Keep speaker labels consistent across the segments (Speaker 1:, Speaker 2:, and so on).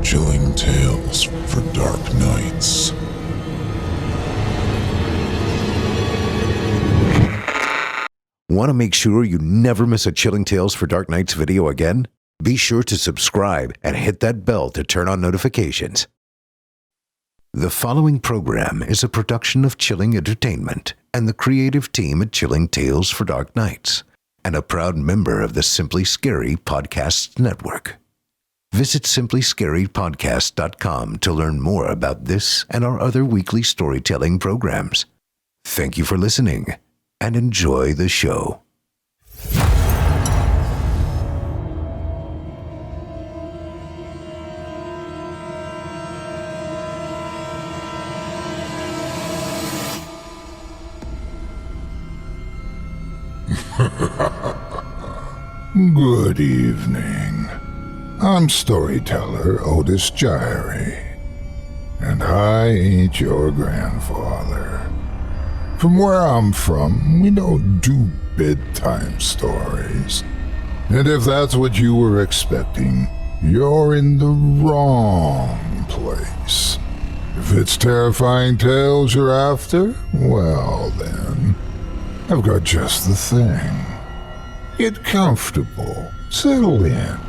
Speaker 1: Chilling tales for dark nights.
Speaker 2: Want to make sure you never miss a Chilling Tales for Dark Nights video again? Be sure to subscribe and hit that bell to turn on notifications. The following program is a production of Chilling Entertainment and the creative team at Chilling Tales for Dark Nights, and a proud member of the Simply Scary Podcasts Network. Visit simplyscarypodcast.com to learn more about this and our other weekly storytelling programs. Thank you for listening and enjoy the show.
Speaker 3: Good evening. I'm storyteller Otis Jiry, and I ain't your grandfather. From where I'm from, we don't do bedtime stories. And if that's what you were expecting, you're in the wrong place. If it's terrifying tales you're after, well then, I've got just the thing. Get comfortable, settle in,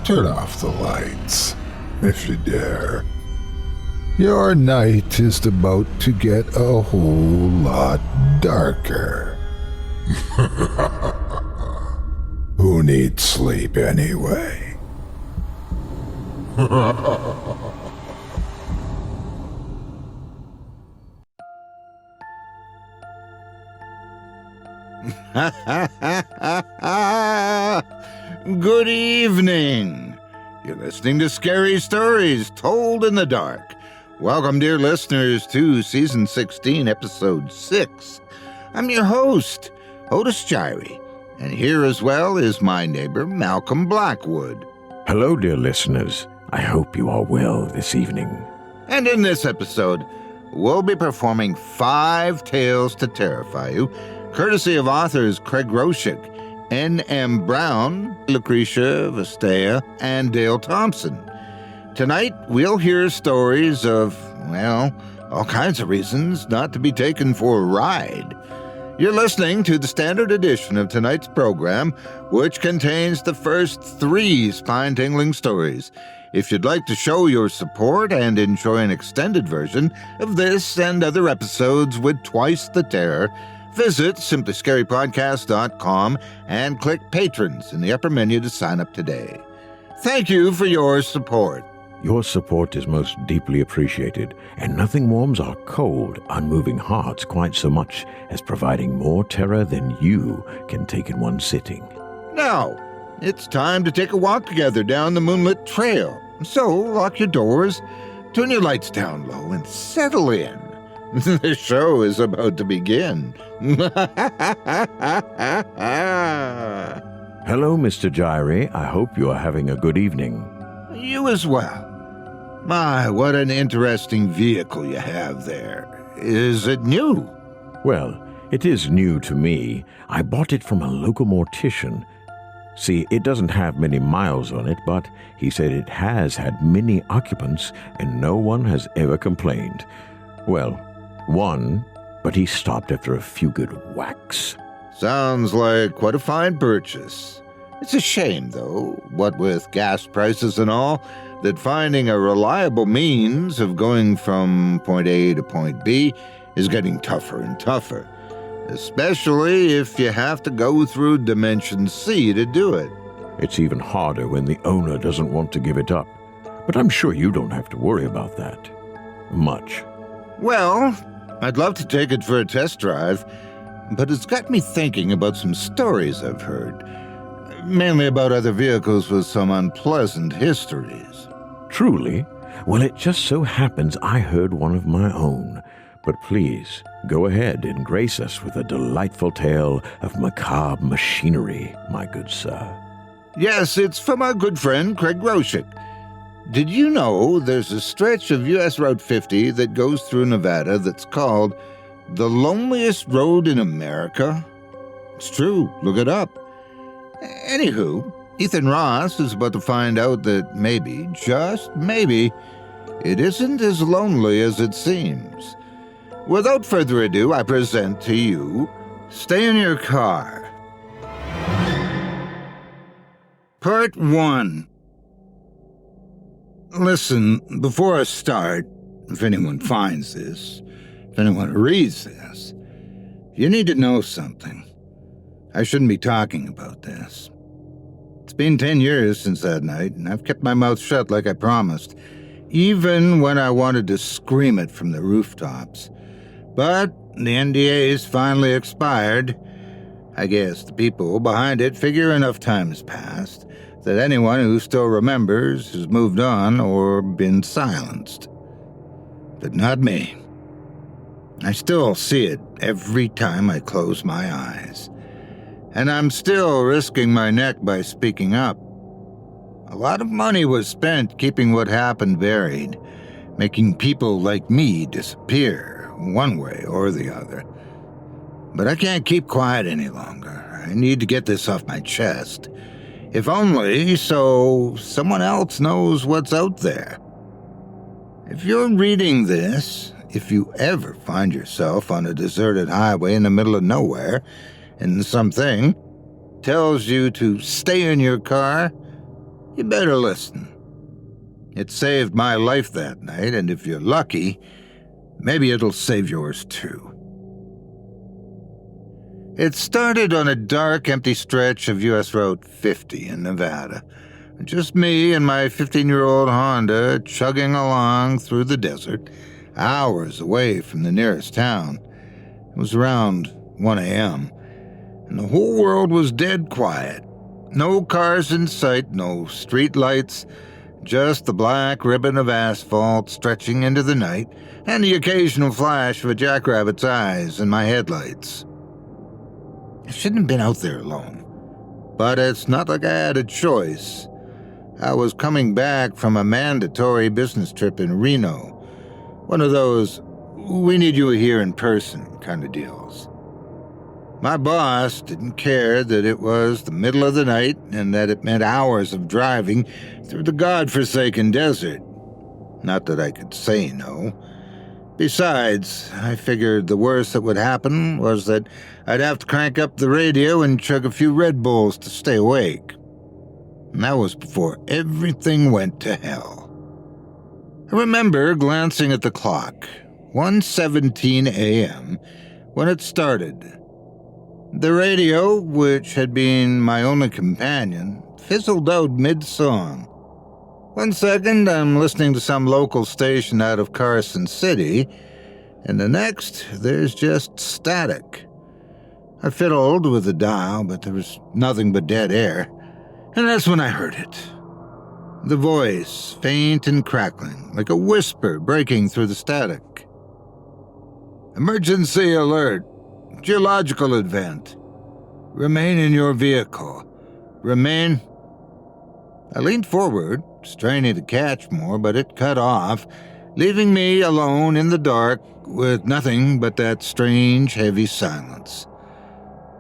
Speaker 3: turn off the lights, if you dare. Your night is about to get a whole lot darker. Who needs sleep anyway?
Speaker 4: Good evening. You're listening to Scary Stories Told in the Dark. Welcome, dear listeners, to Season 16, Episode 6. I'm your host, Otis Jiry, and here as well is my neighbor, Malcolm Blackwood.
Speaker 5: Hello, dear listeners. I hope you are well this evening.
Speaker 4: And in this episode, we'll be performing 5 tales to terrify you, courtesy of authors Craig Groshek, N.M. Brown, Lucretia Vastea, and Dale Thompson. Tonight, we'll hear stories of, well, all kinds of reasons not to be taken for a ride. You're listening to the standard edition of tonight's program, which contains the first 3 spine-tingling stories. If you'd like to show your support and enjoy an extended version of this and other episodes with twice the terror, visit simplyscarypodcast.com and click Patrons in the upper menu to sign up today. Thank you for your support.
Speaker 5: Your support is most deeply appreciated, and nothing warms our cold, unmoving hearts quite so much as providing more terror than you can take in one sitting.
Speaker 4: Now, it's time to take a walk together down the moonlit trail. So lock your doors, turn your lights down low, and settle in. The show is about to begin.
Speaker 5: Hello, Mr. Jiry. I hope you are having a good evening.
Speaker 4: You as well. My, what an interesting vehicle you have there. Is it new?
Speaker 5: Well, it is new to me. I bought it from a local mortician. See, it doesn't have many miles on it, but he said it has had many occupants and no one has ever complained. Well, one, but he stopped after a few good whacks.
Speaker 4: Sounds like quite a fine purchase. It's a shame, though, what with gas prices and all, that finding a reliable means of going from point A to point B is getting tougher and tougher, especially if you have to go through Dimension C to do it.
Speaker 5: It's even harder when the owner doesn't want to give it up, but I'm sure you don't have to worry about that much.
Speaker 4: Well, I'd love to take it for a test drive, but it's got me thinking about some stories I've heard, mainly about other vehicles with some unpleasant histories.
Speaker 5: Truly? Well, it just so happens I heard one of my own. But please, go ahead and grace us with a delightful tale of macabre machinery, my good sir.
Speaker 4: Yes, it's from our good friend Craig Groshek. Did you know there's a stretch of U.S. Route 50 that goes through Nevada that's called the loneliest road in America? It's true, look it up. Anywho, Ethan Ross is about to find out that maybe, just maybe, it isn't as lonely as it seems. Without further ado, I present to you, Stay in Your Car. Part 1. Listen, before I start, if anyone finds this, if anyone reads this, you need to know something. I shouldn't be talking about this. It's been 10 years since that night, and I've kept my mouth shut like I promised, even when I wanted to scream it from the rooftops. But the NDA's finally expired. I guess the people behind it figure enough time has passed that anyone who still remembers has moved on or been silenced. But not me. I still see it every time I close my eyes. And I'm still risking my neck by speaking up. A lot of money was spent keeping what happened buried, making people like me disappear, one way or the other. But I can't keep quiet any longer. I need to get this off my chest. If only so someone else knows what's out there. If you're reading this, if you ever find yourself on a deserted highway in the middle of nowhere, and something tells you to stay in your car, you better listen. It saved my life that night, and if you're lucky, maybe it'll save yours too. It started on a dark, empty stretch of U.S. Route 50 in Nevada. Just me and my 15-year-old Honda chugging along through the desert, hours away from the nearest town. It was around 1 a.m., and the whole world was dead quiet. No cars in sight, no street lights, just the black ribbon of asphalt stretching into the night, and the occasional flash of a jackrabbit's eyes in my headlights. I shouldn't have been out there alone, but it's not like I had a choice. I was coming back from a mandatory business trip in Reno, one of those we need you here in person kind of deals. My boss didn't care that it was the middle of the night and that it meant hours of driving through the godforsaken desert. Not that I could say no. Besides, I figured the worst that would happen was that I'd have to crank up the radio and chug a few Red Bulls to stay awake. And that was before everything went to hell. I remember glancing at the clock, 1:17 a.m., when it started. The radio, which had been my only companion, fizzled out mid-song. 1 second, I'm listening to some local station out of Carson City, and the next, there's just static. I fiddled with the dial, but there was nothing but dead air, and that's when I heard it. The voice, faint and crackling, like a whisper breaking through the static. Emergency alert. Geological event. Remain in your vehicle. Remain... I leaned forward, straining to catch more, but it cut off, leaving me alone in the dark with nothing but that strange, heavy silence.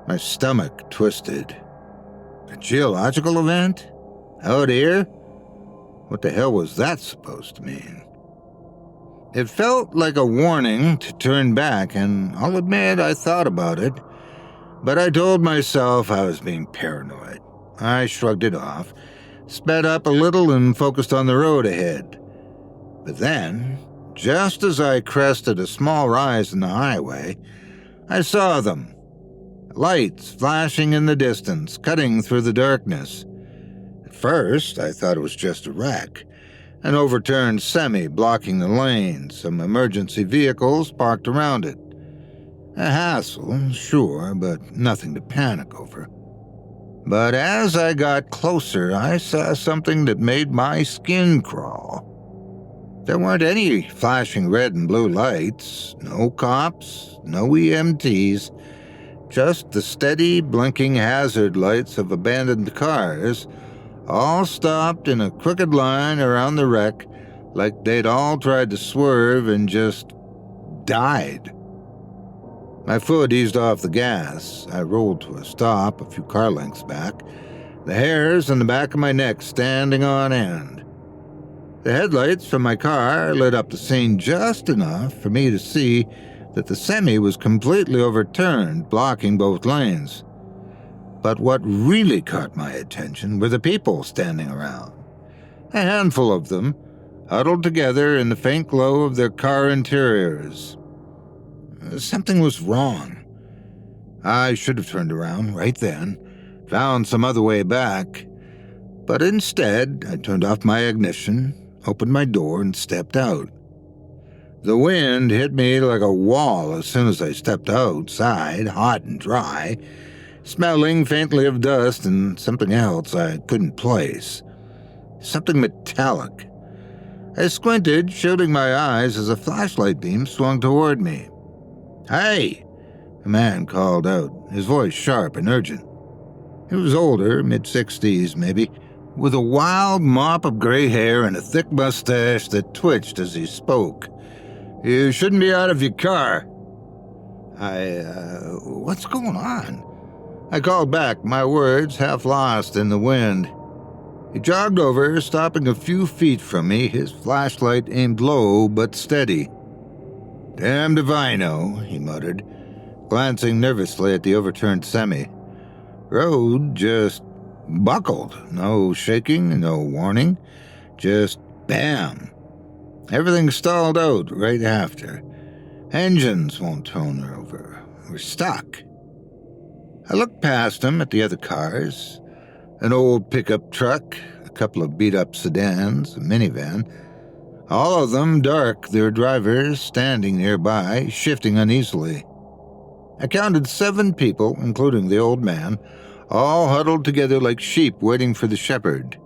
Speaker 4: My stomach twisted. A geological event? Out here? What the hell was that supposed to mean? It felt like a warning to turn back, and I'll admit I thought about it. But I told myself I was being paranoid. I shrugged it off, sped up a little and focused on the road ahead. But then, just as I crested a small rise in the highway, I saw them. Lights flashing in the distance, cutting through the darkness. At first, I thought it was just a wreck. An overturned semi blocking the lane, some emergency vehicles parked around it. A hassle, sure, but nothing to panic over. But as I got closer, I saw something that made my skin crawl. There weren't any flashing red and blue lights, no cops, no EMTs, just the steady, blinking hazard lights of abandoned cars, all stopped in a crooked line around the wreck like they'd all tried to swerve and just died. My foot eased off the gas. I rolled to a stop a few car lengths back, the hairs on the back of my neck standing on end. The headlights from my car lit up the scene just enough for me to see that the semi was completely overturned, blocking both lanes. But what really caught my attention were the people standing around. A handful of them, huddled together in the faint glow of their car interiors. Something was wrong. I should have turned around right then, found some other way back. But instead, I turned off my ignition, opened my door, and stepped out. The wind hit me like a wall as soon as I stepped outside, hot and dry, smelling faintly of dust and something else I couldn't place. Something metallic. I squinted, shielding my eyes as a flashlight beam swung toward me. "Hey!" a man called out, his voice sharp and urgent. He was older, mid-60s maybe, with a wild mop of gray hair and a thick mustache that twitched as he spoke. "You shouldn't be out of your car." What's going on? I called back, my words half lost in the wind. He jogged over, stopping a few feet from me, his flashlight aimed low but steady. "Damned if I know," he muttered, glancing nervously at the overturned semi. Road just buckled. No shaking, no warning. Just bam. Everything stalled out right after. Engines won't turn over. We're stuck. I looked past him at the other cars. An old pickup truck, a couple of beat-up sedans, a minivan. All of them dark, their drivers standing nearby, shifting uneasily. I counted 7 people, including the old man, all huddled together like sheep waiting for the shepherd.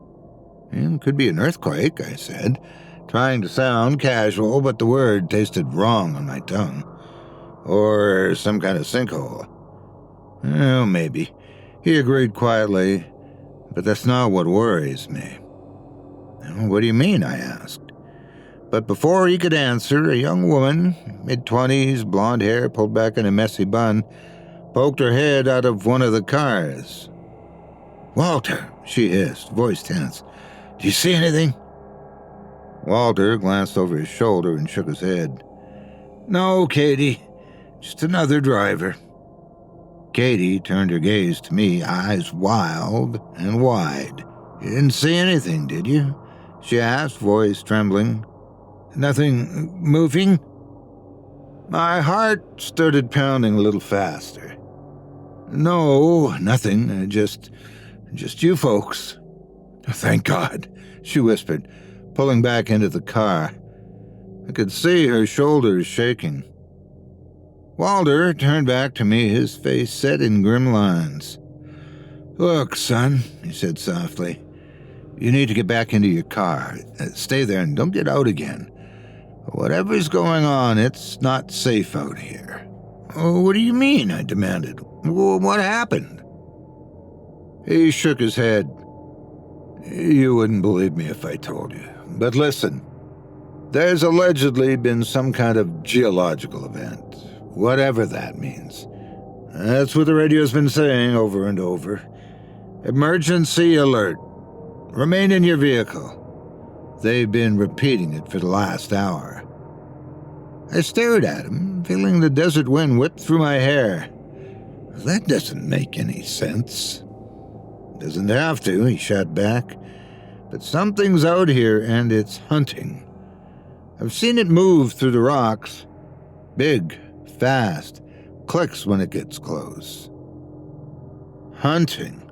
Speaker 4: "It could be an earthquake," I said, trying to sound casual, but the word tasted wrong on my tongue. Or some kind of sinkhole. "Oh, maybe," he agreed quietly, "but that's not what worries me." "What do you mean?" I asked. But before he could answer, a young woman, mid-20s, blonde hair pulled back in a messy bun, poked her head out of one of the cars. "Walter," she hissed, voice tense, "do you see anything?" Walter glanced over his shoulder and shook his head. "No, Katie, just another driver." Katie turned her gaze to me, eyes wild and wide. "You didn't see anything, did you?" she asked, voice trembling. "Nothing moving?" My heart started pounding a little faster. "No, nothing, just you folks." "Thank God," she whispered, pulling back into the car. I could see her shoulders shaking. Walter turned back to me, his face set in grim lines. "Look, son," he said softly, "you need to get back into your car. Stay there and don't get out again. Whatever's going on, it's not safe out here." "Oh, what do you mean?" I demanded. "What happened?" He shook his head. "You wouldn't believe me if I told you. But listen, there's allegedly been some kind of geological event, whatever that means. That's what the radio's been saying over and over. Emergency alert. Remain in your vehicle. They've been repeating it for the last hour." I stared at him, feeling the desert wind whip through my hair. "That doesn't make any sense." "Doesn't have to," he shot back. "But something's out here, and it's hunting. I've seen it move through the rocks. Big, fast, clicks when it gets close." Hunting.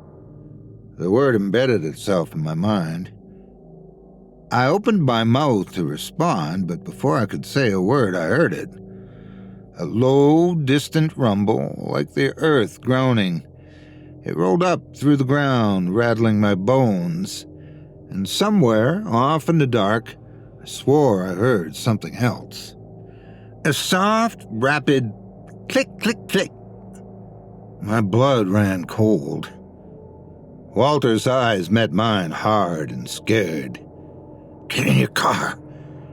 Speaker 4: The word embedded itself in my mind. I opened my mouth to respond, but before I could say a word, I heard it. A low, distant rumble, like the earth groaning. It rolled up through the ground, rattling my bones. And somewhere, off in the dark, I swore I heard something else. A soft, rapid click, click, click. My blood ran cold. Walter's eyes met mine, hard and scared. "Get in your car,"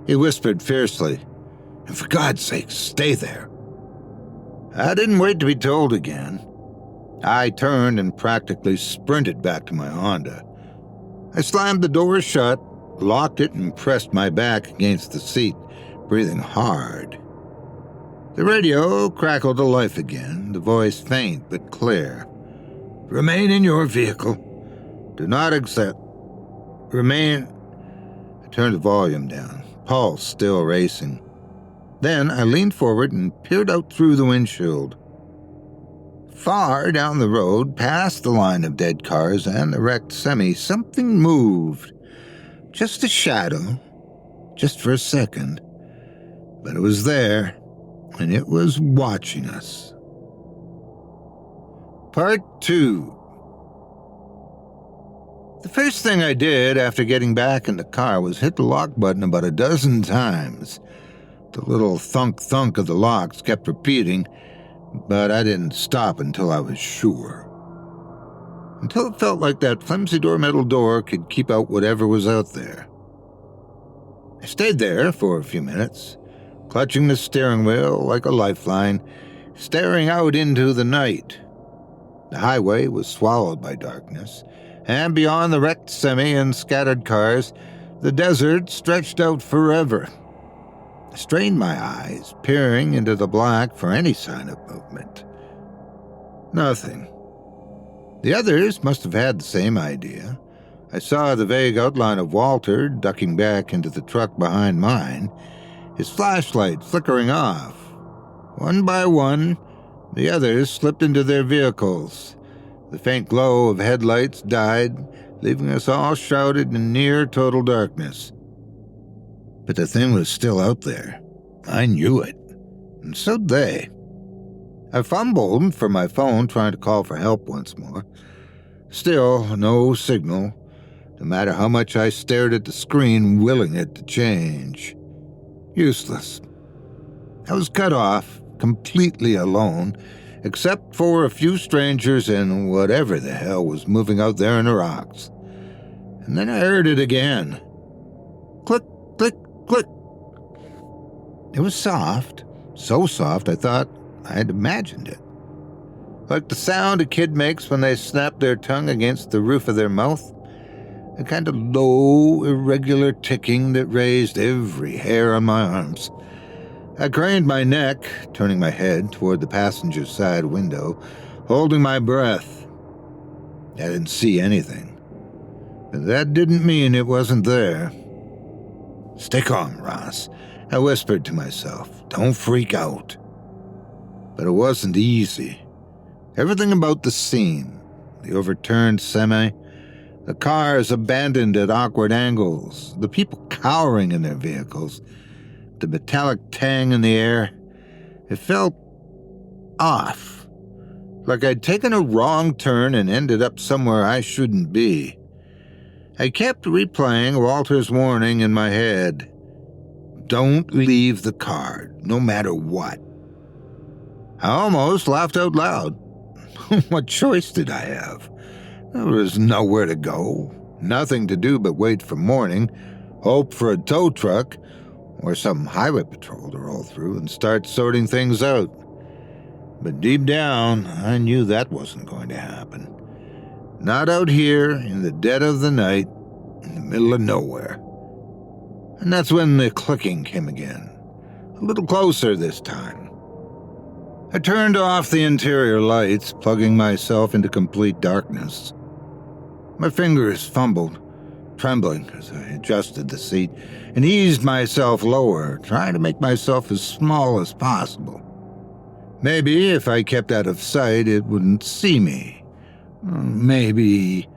Speaker 4: he whispered fiercely. "And for God's sake, stay there." I didn't wait to be told again. I turned and practically sprinted back to my Honda. I slammed the door shut, locked it, and pressed my back against the seat, breathing hard. The radio crackled to life again, the voice faint but clear. "Remain in your vehicle. Do not accept. Remain." I turned the volume down, pulse still racing. Then I leaned forward and peered out through the windshield. Far down the road, past the line of dead cars and the wrecked semi, something moved. Just a shadow, just for a second. But it was there, and it was watching us. Part 2. The first thing I did after getting back in the car was hit the lock button about a dozen times. The little thunk-thunk of the locks kept repeating, but I didn't stop until I was sure. Until it felt like that flimsy metal door could keep out whatever was out there. I stayed there for a few minutes, clutching the steering wheel like a lifeline, staring out into the night. The highway was swallowed by darkness, and beyond the wrecked semi and scattered cars, the desert stretched out forever. I strained my eyes, peering into the black for any sign of movement. Nothing. The others must have had the same idea. I saw the vague outline of Walter ducking back into the truck behind mine, his flashlight flickering off. One by one, the others slipped into their vehicles. The faint glow of headlights died, leaving us all shrouded in near total darkness. But the thing was still out there. I knew it. And so'd they. I fumbled for my phone, trying to call for help once more. Still, no signal, no matter how much I stared at the screen, willing it to change. Useless. I was cut off, completely alone, except for a few strangers and whatever the hell was moving out there in the rocks. And then I heard it again. Click, click, click. It was soft, so soft I thought I had imagined it. Like the sound a kid makes when they snap their tongue against the roof of their mouth. A kind of low, irregular ticking that raised every hair on my arms. I craned my neck, turning my head toward the passenger side window, holding my breath. I didn't see anything, but that didn't mean it wasn't there. "Stay calm, Ross," I whispered to myself. "Don't freak out." But it wasn't easy. Everything about the scene, the overturned semi, the cars abandoned at awkward angles, the people cowering in their vehicles, the metallic tang in the air, it felt off, like I'd taken a wrong turn and ended up somewhere I shouldn't be. I kept replaying Walter's warning in my head. Don't leave the car, no matter what. I almost laughed out loud. What choice did I have? There was nowhere to go, nothing to do but wait for morning, hope for a tow truck, or some highway patrol to roll through and start sorting things out. But deep down, I knew that wasn't going to happen. Not out here in the dead of the night, in the middle of nowhere. And that's when the clicking came again, a little closer this time. I turned off the interior lights, plugging myself into complete darkness. My fingers fumbled, trembling as I adjusted the seat and eased myself lower, trying to make myself as small as possible. Maybe if I kept out of sight, it wouldn't see me. Maybe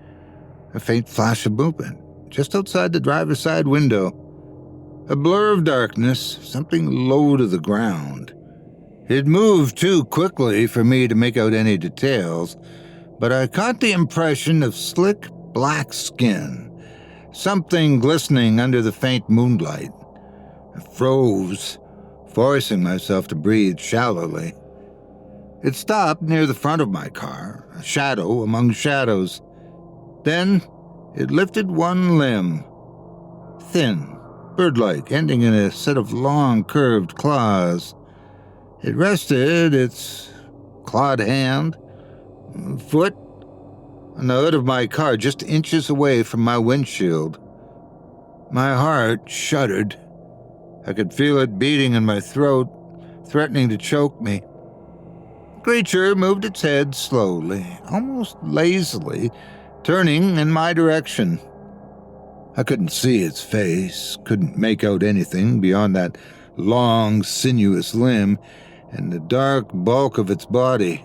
Speaker 4: a faint flash of movement just outside the driver's side window. A blur of darkness, something low to the ground. It moved too quickly for me to make out any details, but I caught the impression of slick black skin, something glistening under the faint moonlight. I froze, forcing myself to breathe shallowly. It stopped near the front of my car, a shadow among shadows. Then it lifted one limb, thin, bird-like, ending in a set of long, curved claws. It rested its clawed hand foot on the hood of my car, just inches away from my windshield. My heart shuddered. I could feel it beating in my throat, threatening to choke me. The creature moved its head slowly, almost lazily, turning in my direction. I couldn't see its face, couldn't make out anything beyond that long, sinuous limb and the dark bulk of its body.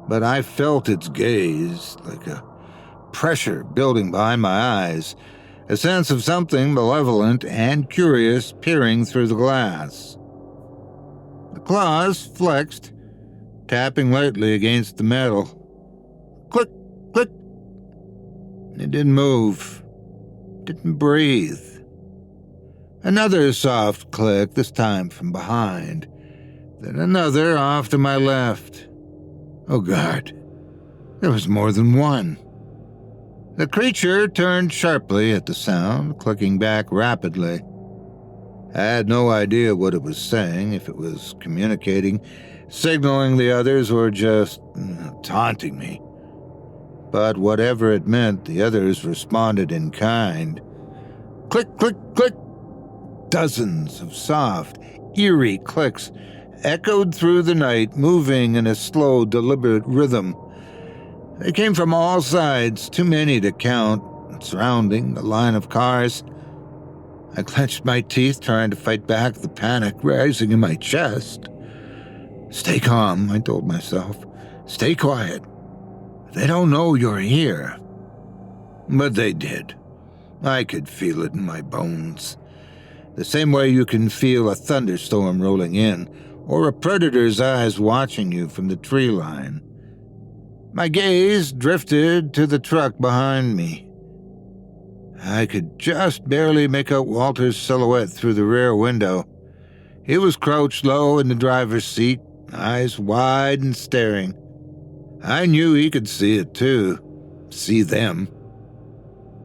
Speaker 4: But I felt its gaze, like a pressure building behind my eyes, a sense of something malevolent and curious peering through the glass. The claws flexed, tapping lightly against the metal. Click, click. It didn't move. Didn't breathe. Another soft click, this time from behind. Then another off to my left. Oh, God. There was more than one. The creature turned sharply at the sound, clicking back rapidly. I had no idea what it was saying, if it was communicating, signaling the others, or just taunting me. But whatever it meant, the others responded in kind. Click, click, click. Dozens of soft, eerie clicks echoed through the night, moving in a slow, deliberate rhythm. They came from all sides, too many to count, surrounding the line of cars. I clenched my teeth, trying to fight back the panic rising in my chest. Stay calm, I told myself. Stay quiet. They don't know you're here. But they did. I could feel it in my bones. The same way you can feel a thunderstorm rolling in, or a predator's eyes watching you from the tree line. My gaze drifted to the truck behind me. I could just barely make out Walter's silhouette through the rear window. He was crouched low in the driver's seat, eyes wide and staring. I knew he could see it too. See them.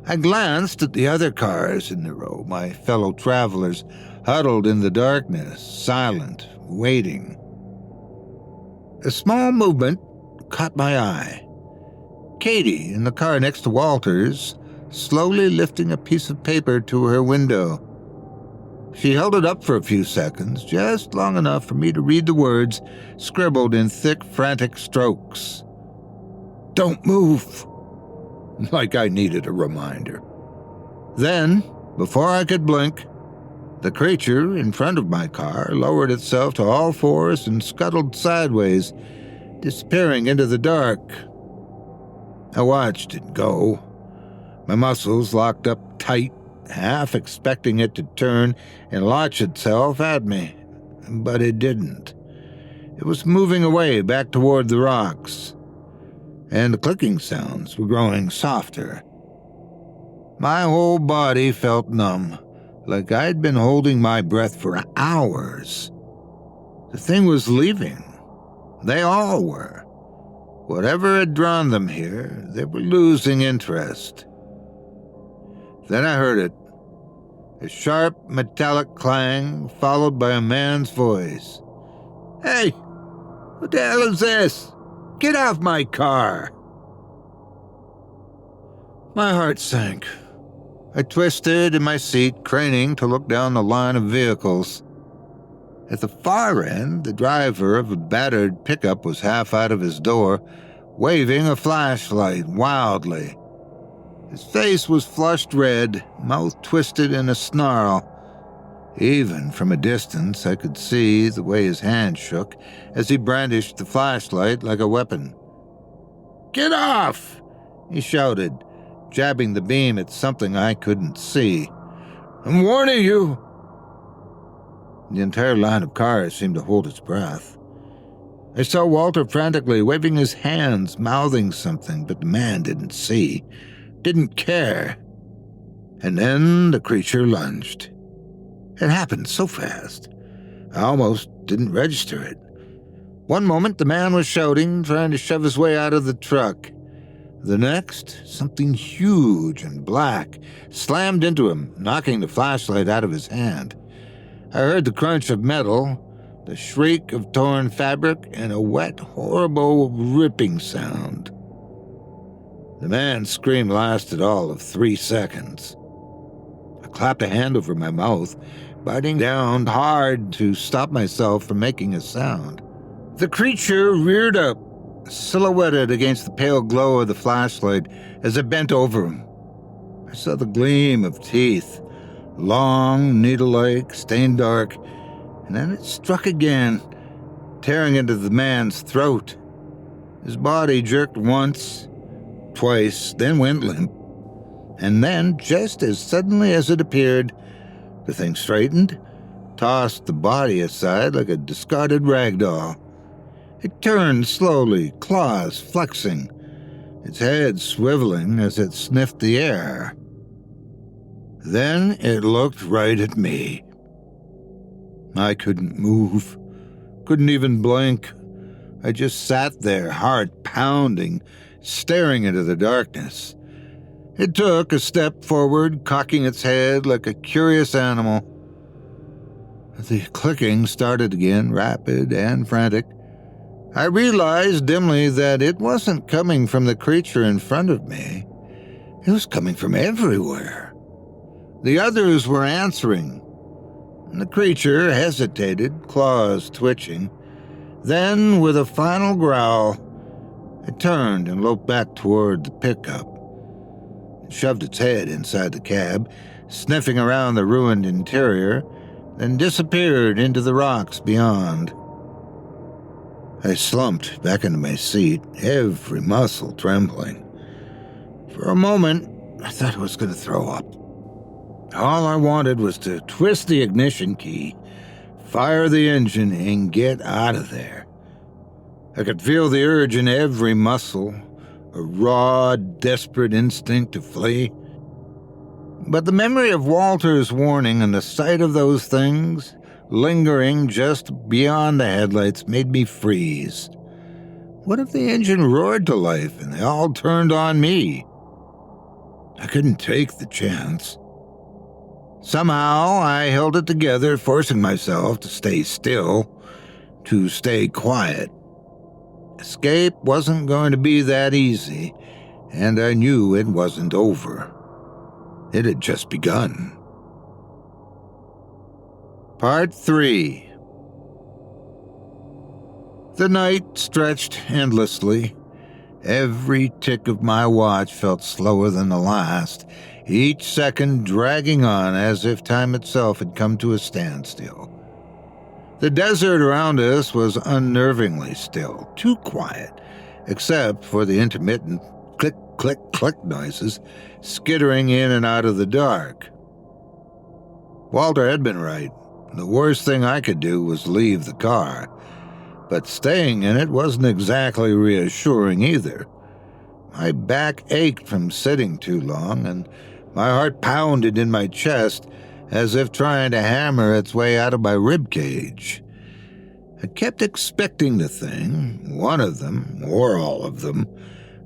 Speaker 4: I glanced at the other cars in the row, my fellow travelers, huddled in the darkness, silent, waiting. A small movement caught my eye. Katie, in the car next to Walter's, slowly lifting a piece of paper to her window. She held it up for a few seconds, just long enough for me to read the words scribbled in thick, frantic strokes. Don't move. Like I needed a reminder. Then, before I could blink, the creature in front of my car lowered itself to all fours and scuttled sideways, disappearing into the dark. I watched it go, my muscles locked up tight, half expecting it to turn and launch itself at me. But it didn't. It was moving away back toward the rocks, and the clicking sounds were growing softer. My whole body felt numb, like I'd been holding my breath for hours. The thing was leaving. They all were. Whatever had drawn them here, they were losing interest. Then I heard it. A sharp, metallic clang, followed by a man's voice. Hey! What the hell is this? Get off my car! My heart sank. I twisted in my seat, craning to look down the line of vehicles. At the far end, the driver of a battered pickup was half out of his door, waving a flashlight wildly. His face was flushed red, mouth twisted in a snarl. Even from a distance, I could see the way his hand shook as he brandished the flashlight like a weapon. Get off! He shouted, jabbing the beam at something I couldn't see. I'm warning you! The entire line of cars seemed to hold its breath. I saw Walter frantically waving his hands, mouthing something, but the man didn't see, didn't care. And then the creature lunged. It happened so fast, I almost didn't register it. One moment, the man was shouting, trying to shove his way out of the truck. The next, something huge and black slammed into him, knocking the flashlight out of his hand. I heard the crunch of metal, the shriek of torn fabric, and a wet, horrible ripping sound. The man's scream lasted all of 3 seconds. I clapped a hand over my mouth, biting down hard to stop myself from making a sound. The creature reared up, silhouetted against the pale glow of the flashlight as I bent over him. I saw the gleam of teeth, long, needle-like, stained dark, and then it struck again, tearing into the man's throat. His body jerked once, twice, then went limp. And then, just as suddenly as it appeared, the thing straightened, tossed the body aside like a discarded rag doll. It turned slowly, claws flexing, its head swiveling as it sniffed the air. Then it looked right at me. I couldn't move, couldn't even blink. I just sat there, heart pounding, staring into the darkness. It took a step forward, cocking its head like a curious animal. The clicking started again, rapid and frantic. I realized dimly that it wasn't coming from the creature in front of me. It was coming from everywhere. The others were answering. And the creature hesitated, claws twitching. Then, with a final growl, it turned and loped back toward the pickup. It shoved its head inside the cab, sniffing around the ruined interior, then disappeared into the rocks beyond. I slumped back into my seat, every muscle trembling. For a moment, I thought I was going to throw up. All I wanted was to twist the ignition key, fire the engine, and get out of there. I could feel the urge in every muscle, a raw, desperate instinct to flee. But the memory of Walter's warning and the sight of those things, lingering just beyond the headlights, made me freeze. What if the engine roared to life and they all turned on me? I couldn't take the chance. Somehow I held it together, forcing myself to stay still, to stay quiet. Escape wasn't going to be that easy, and I knew it wasn't over. It had just begun. Part 3. The night stretched endlessly. Every tick of my watch felt slower than the last, each second dragging on as if time itself had come to a standstill. The desert around us was unnervingly still, too quiet, except for the intermittent click, click, click noises skittering in and out of the dark. Walter had been right. The worst thing I could do was leave the car, but staying in it wasn't exactly reassuring either. My back ached from sitting too long, and my heart pounded in my chest as if trying to hammer its way out of my ribcage. I kept expecting the thing, one of them, or all of them,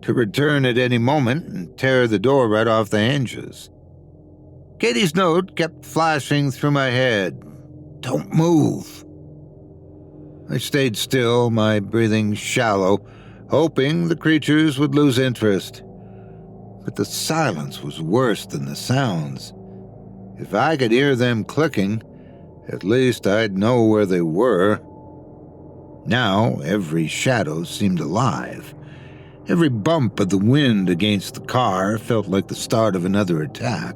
Speaker 4: to return at any moment and tear the door right off the hinges. Katie's note kept flashing through my head. Don't move. I stayed still, my breathing shallow, hoping the creatures would lose interest. But the silence was worse than the sounds. If I could hear them clicking, at least I'd know where they were. Now every shadow seemed alive. Every bump of the wind against the car felt like the start of another attack.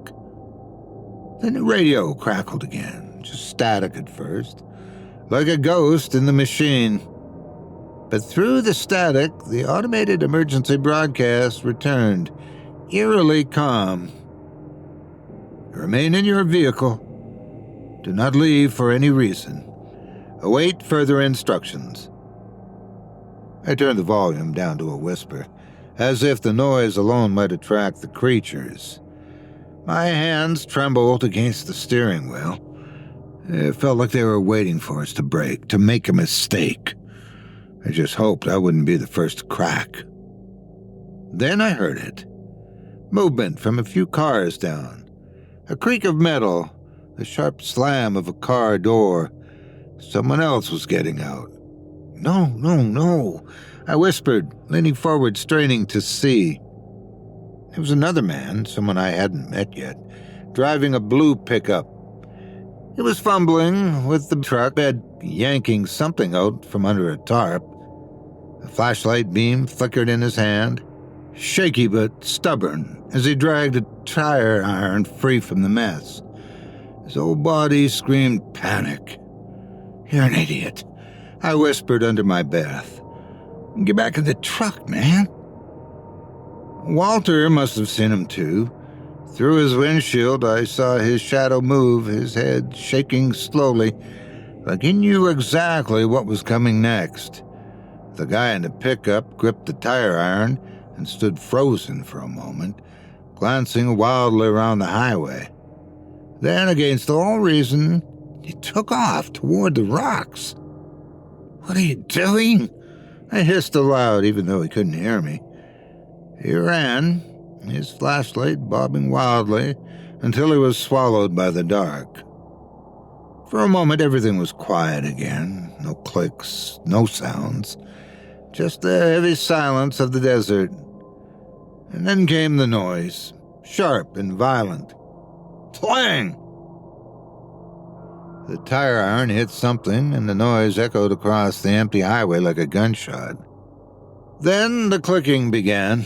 Speaker 4: Then the radio crackled again, just static at first, like a ghost in the machine. But through the static, the automated emergency broadcast returned, eerily calm. Remain in your vehicle. Do not leave for any reason. Await further instructions. I turned the volume down to a whisper, as if the noise alone might attract the creatures. My hands trembled against the steering wheel. It felt like they were waiting for us to break, to make a mistake. I just hoped I wouldn't be the first to crack. Then I heard it. Movement from a few cars down. A creak of metal, the sharp slam of a car door, Someone else was getting out. No, no, no, I whispered, leaning forward, straining to see. It was another man, someone I hadn't met yet, driving a blue pickup. He was fumbling with the truck bed, yanking something out from under a tarp. A flashlight beam flickered in his hand, shaky but stubborn, as he dragged a tire iron free from the mess. His whole body screamed panic. You're an idiot, I whispered under my breath. Get back in the truck, man. Walter must have seen him too. Through his windshield, I saw his shadow move, his head shaking slowly, like he knew exactly what was coming next. The guy in the pickup gripped the tire iron and stood frozen for a moment, glancing wildly around the highway. Then, against all reason, he took off toward the rocks. What are you doing? I hissed aloud, even though he couldn't hear me. He ran, his flashlight bobbing wildly, until he was swallowed by the dark. For a moment, everything was quiet again. No clicks, no sounds. Just the heavy silence of the desert. And then came the noise, sharp and violent. Clang! The tire iron hit something, and the noise echoed across the empty highway like a gunshot. Then the clicking began.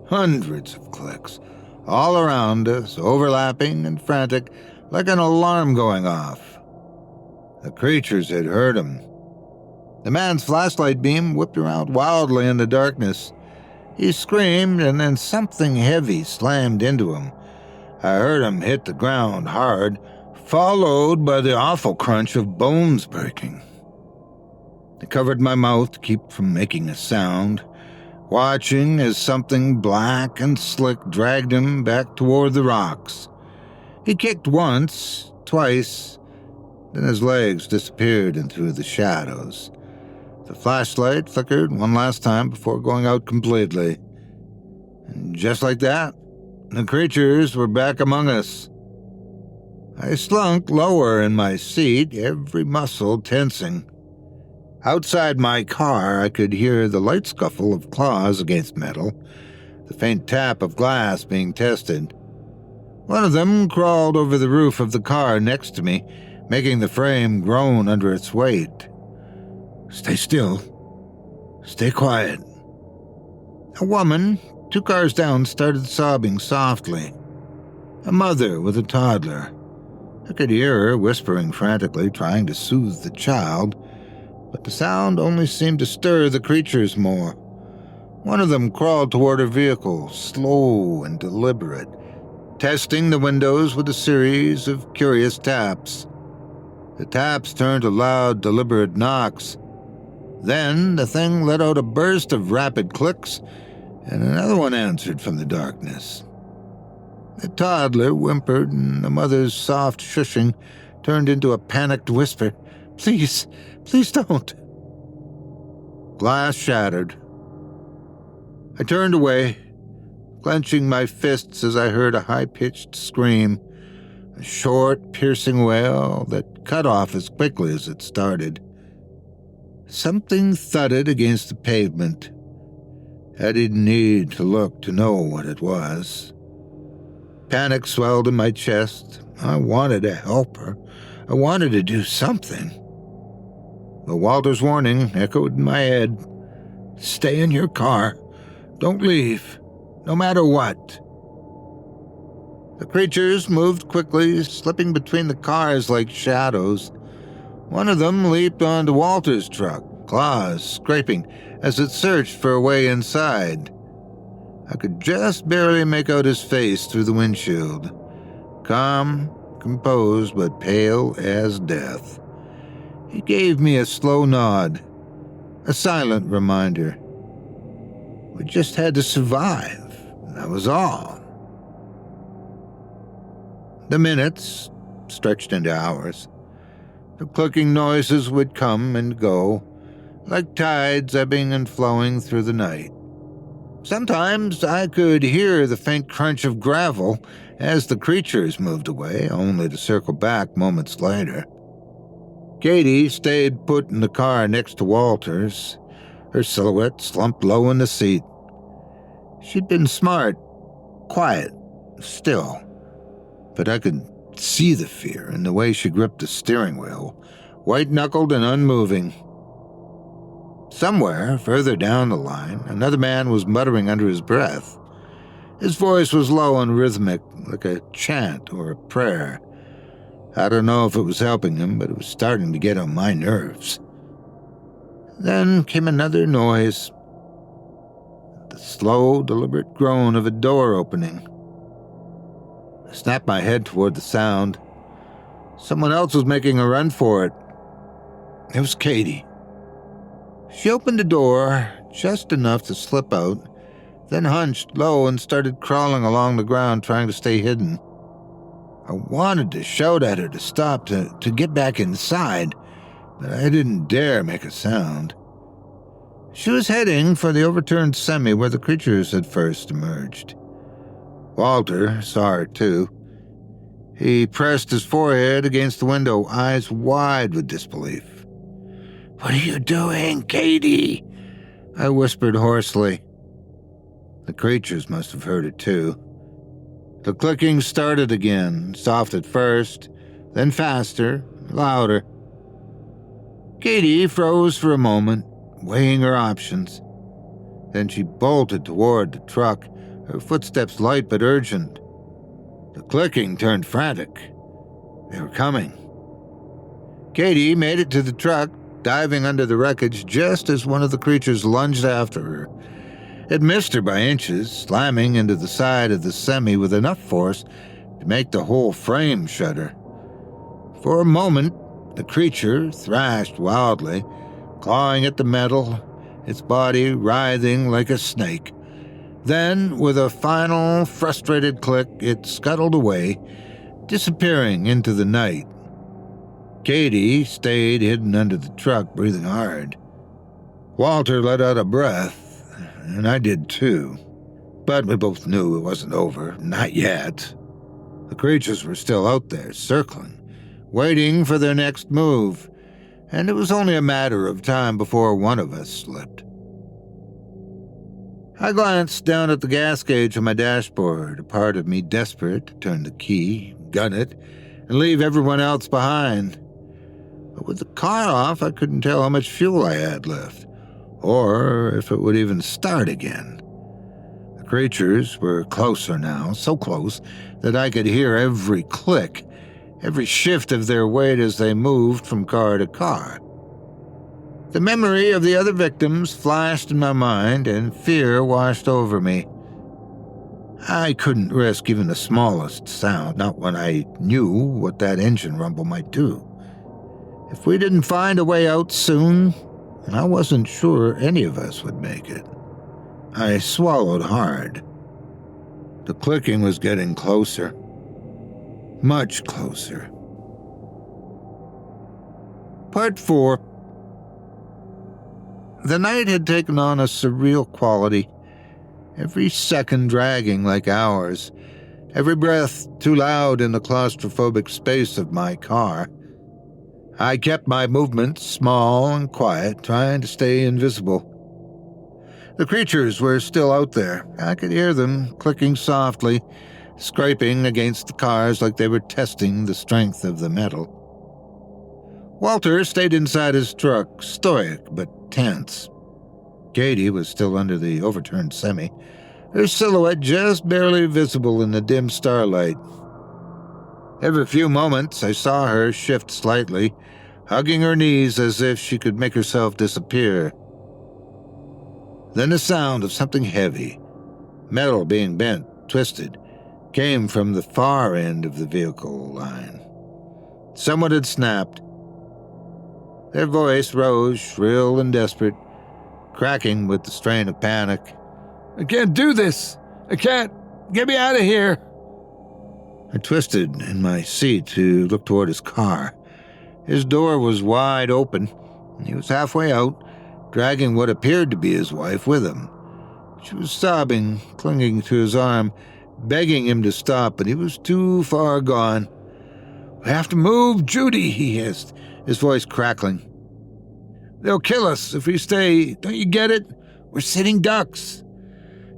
Speaker 4: Hundreds of clicks, all around us, overlapping and frantic, like an alarm going off. The creatures had heard him. The man's flashlight beam whipped around wildly in the darkness. He screamed, and then something heavy slammed into him. I heard him hit the ground hard, followed by the awful crunch of bones breaking. I covered my mouth to keep from making a sound, watching as something black and slick dragged him back toward the rocks. He kicked once, twice, then his legs disappeared into the shadows. The flashlight flickered one last time before going out completely. And just like that, the creatures were back among us. I slunk lower in my seat, every muscle tensing. Outside my car, I could hear the light scuffle of claws against metal, the faint tap of glass being tested. One of them crawled over the roof of the car next to me, making the frame groan under its weight. Stay still. Stay quiet. A woman, 2 cars down, started sobbing softly. A mother with a toddler. I could hear her whispering frantically, trying to soothe the child, but the sound only seemed to stir the creatures more. One of them crawled toward her vehicle, slow and deliberate, testing the windows with a series of curious taps. The taps turned to loud, deliberate knocks. Then the thing let out a burst of rapid clicks, and another one answered from the darkness. The toddler whimpered, and the mother's soft shushing turned into a panicked whisper. Please, please don't. Glass shattered. I turned away, clenching my fists as I heard a high-pitched scream, a short, piercing wail that cut off as quickly as it started. Something thudded against the pavement. I didn't need to look to know what it was. Panic swelled in my chest. I wanted to help her. I wanted to do something. But Walter's warning echoed in my head. Stay in your car. Don't leave, no matter what. The creatures moved quickly, slipping between the cars like shadows. One of them leaped onto Walter's truck, claws scraping as it searched for a way inside. I could just barely make out his face through the windshield. Calm, composed, but pale as death. He gave me a slow nod, a silent reminder. We just had to survive, that was all. The minutes stretched into hours. The clicking noises would come and go, like tides ebbing and flowing through the night. Sometimes I could hear the faint crunch of gravel as the creatures moved away, only to circle back moments later. Katie stayed put in the car next to Walter's, her silhouette slumped low in the seat. She'd been smart, quiet, still, but I could see the fear in the way she gripped the steering wheel, white-knuckled and unmoving. Somewhere, further down the line, another man was muttering under his breath. His voice was low and rhythmic, like a chant or a prayer. I don't know if it was helping him, but it was starting to get on my nerves. Then came another noise. The slow, deliberate groan of a door opening. I snapped my head toward the sound. Someone else was making a run for it. It was Katie. She opened the door just enough to slip out, then hunched low and started crawling along the ground, trying to stay hidden. I wanted to shout at her to stop, to get back inside, but I didn't dare make a sound. She was heading for the overturned semi where the creatures had first emerged. Walter saw her too. He pressed his forehead against the window, eyes wide with disbelief. "What are you doing, Katie?" I whispered hoarsely. The creatures must have heard it too. The clicking started again, soft at first, then faster, louder. Katie froze for a moment, weighing her options. Then she bolted toward the truck, her footsteps light but urgent. The clicking turned frantic. They were coming. Katie made it to the truck, diving under the wreckage just as one of the creatures lunged after her. It missed her by inches, slamming into the side of the semi with enough force to make the whole frame shudder. For a moment, the creature thrashed wildly, clawing at the metal, its body writhing like a snake. Then, with a final, frustrated click, it scuttled away, disappearing into the night. Katie stayed hidden under the truck, breathing hard. Walter let out a breath, and I did too. But we both knew it wasn't over, not yet. The creatures were still out there, circling, waiting for their next move, and it was only a matter of time before one of us slipped. I glanced down at the gas gauge on my dashboard, a part of me desperate to turn the key, gun it, and leave everyone else behind. But with the car off, I couldn't tell how much fuel I had left, or if it would even start again. The creatures were closer now, so close that I could hear every click, every shift of their weight as they moved from car to car. The memory of the other victims flashed in my mind, and fear washed over me. I couldn't risk even the smallest sound, not when I knew what that engine rumble might do. If we didn't find a way out soon, I wasn't sure any of us would make it. I swallowed hard. The clicking was getting closer. Much closer. Part 4. The night had taken on a surreal quality, every second dragging like hours, every breath too loud in the claustrophobic space of my car. I kept my movements small and quiet, trying to stay invisible. The creatures were still out there. I could hear them clicking softly, scraping against the cars like they were testing the strength of the metal. Walter stayed inside his truck, stoic but tense. Katie was still under the overturned semi, her silhouette just barely visible in the dim starlight. Every few moments I saw her shift slightly, hugging her knees as if she could make herself disappear. Then the sound of something heavy, metal being bent, twisted, came from the far end of the vehicle line. Someone had snapped. Their voice rose, shrill and desperate, cracking with the strain of panic. "I can't do this! I can't! Get me out of here!" I twisted in my seat to look toward his car. His door was wide open, and he was halfway out, dragging what appeared to be his wife with him. She was sobbing, clinging to his arm, begging him to stop, but he was too far gone. "We have to move, Judy," he hissed, his voice crackling. "They'll kill us if we stay. Don't you get it? We're sitting ducks."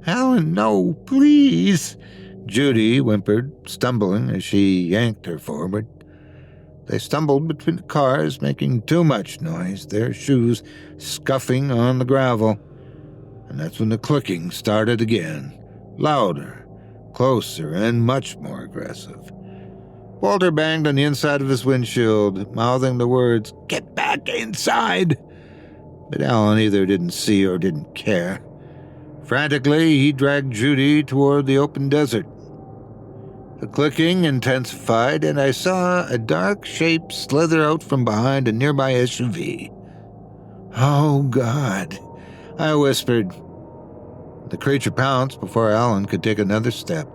Speaker 4: "Alan, no, please," Judy whimpered, stumbling as she yanked her forward. They stumbled between the cars, making too much noise, their shoes scuffing on the gravel. And that's when the clicking started again, louder, closer, and much more aggressive. Walter banged on the inside of his windshield, mouthing the words, "Get back inside!" But Alan either didn't see or didn't care. Frantically, he dragged Judy toward the open desert. The clicking intensified, and I saw a dark shape slither out from behind a nearby SUV. "Oh, God," I whispered. The creature pounced before Alan could take another step.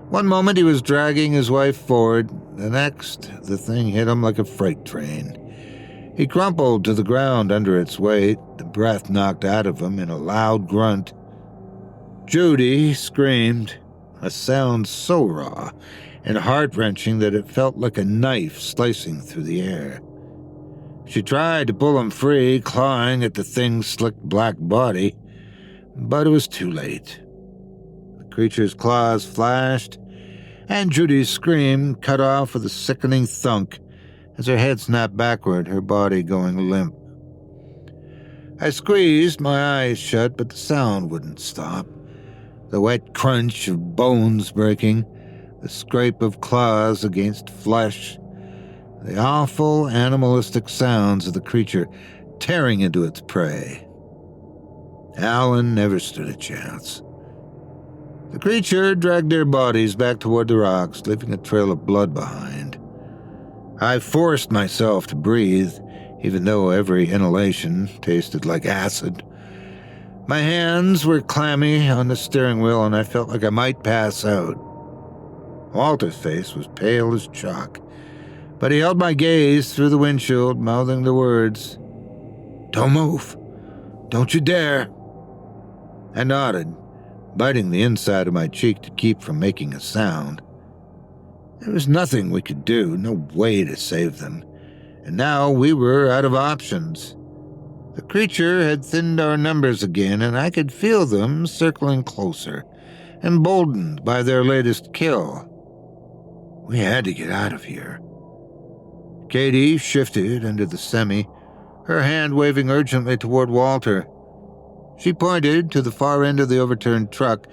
Speaker 4: One moment he was dragging his wife forward, the next the thing hit him like a freight train. He crumpled to the ground under its weight, the breath knocked out of him in a loud grunt. Judy screamed, a sound so raw and heart-wrenching that it felt like a knife slicing through the air. She tried to pull him free, clawing at the thing's slick black body, but it was too late. The creature's claws flashed, and Judy's scream cut off with a sickening thunk as her head snapped backward, her body going limp. I squeezed my eyes shut, but the sound wouldn't stop. The wet crunch of bones breaking, the scrape of claws against flesh, the awful animalistic sounds of the creature tearing into its prey. Alan never stood a chance. The creature dragged their bodies back toward the rocks, leaving a trail of blood behind. I forced myself to breathe, even though every inhalation tasted like acid. My hands were clammy on the steering wheel, and I felt like I might pass out. Walter's face was pale as chalk, but he held my gaze through the windshield, mouthing the words, "Don't move. Don't you dare." I nodded, biting the inside of my cheek to keep from making a sound. There was nothing we could do, no way to save them, and now we were out of options. The creature had thinned our numbers again, and I could feel them circling closer, emboldened by their latest kill. We had to get out of here. Katie shifted into the semi, her hand waving urgently toward Walter. She pointed to the far end of the overturned truck,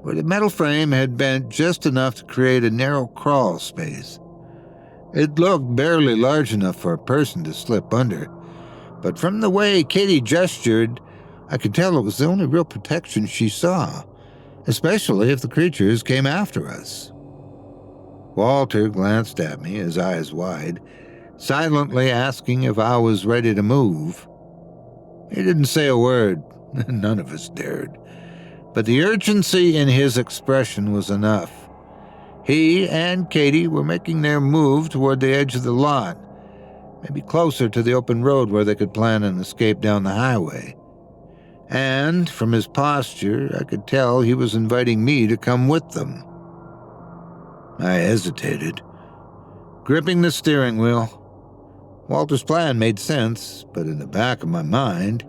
Speaker 4: where the metal frame had bent just enough to create a narrow crawl space. It looked barely large enough for a person to slip under, but from the way Katie gestured, I could tell it was the only real protection she saw, especially if the creatures came after us. Walter glanced at me, his eyes wide, silently asking if I was ready to move. He didn't say a word. None of us dared. But the urgency in his expression was enough. He and Katie were making their move toward the edge of the lot, maybe closer to the open road where they could plan an escape down the highway. And from his posture, I could tell he was inviting me to come with them. I hesitated, gripping the steering wheel. Walter's plan made sense, but in the back of my mind,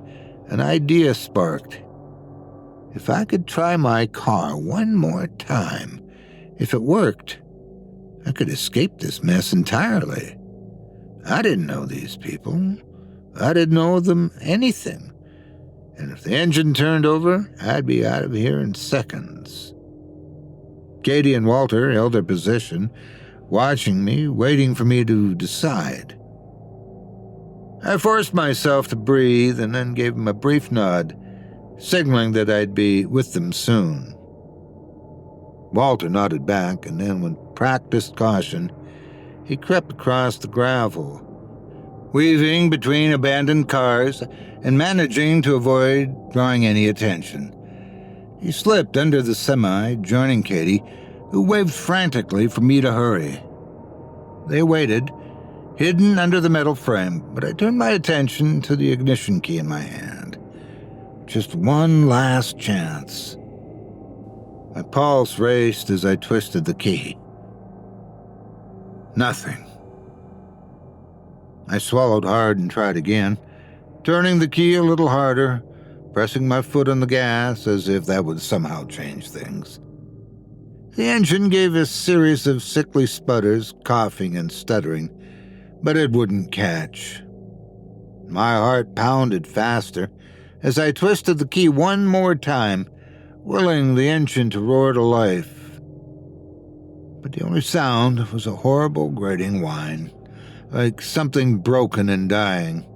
Speaker 4: an idea sparked. If I could try my car one more time, if it worked, I could escape this mess entirely. I didn't know these people. I didn't know them anything. And if the engine turned over, I'd be out of here in seconds. Katie and Walter held their position, watching me, waiting for me to decide. I forced myself to breathe and then gave them a brief nod, signaling that I'd be with them soon. Walter nodded back, and then, with practiced caution, he crept across the gravel, weaving between abandoned cars and managing to avoid drawing any attention. He slipped under the semi, joining Katie, who waved frantically for me to hurry. They waited, hidden under the metal frame, but I turned my attention to the ignition key in my hand. Just one last chance. My pulse raced as I twisted the key. Nothing. I swallowed hard and tried again, turning the key a little harder, pressing my foot on the gas as if that would somehow change things. The engine gave a series of sickly sputters, coughing and stuttering, but it wouldn't catch. My heart pounded faster as I twisted the key one more time, willing the engine to roar to life. But the only sound was a horrible grating whine, like something broken and dying.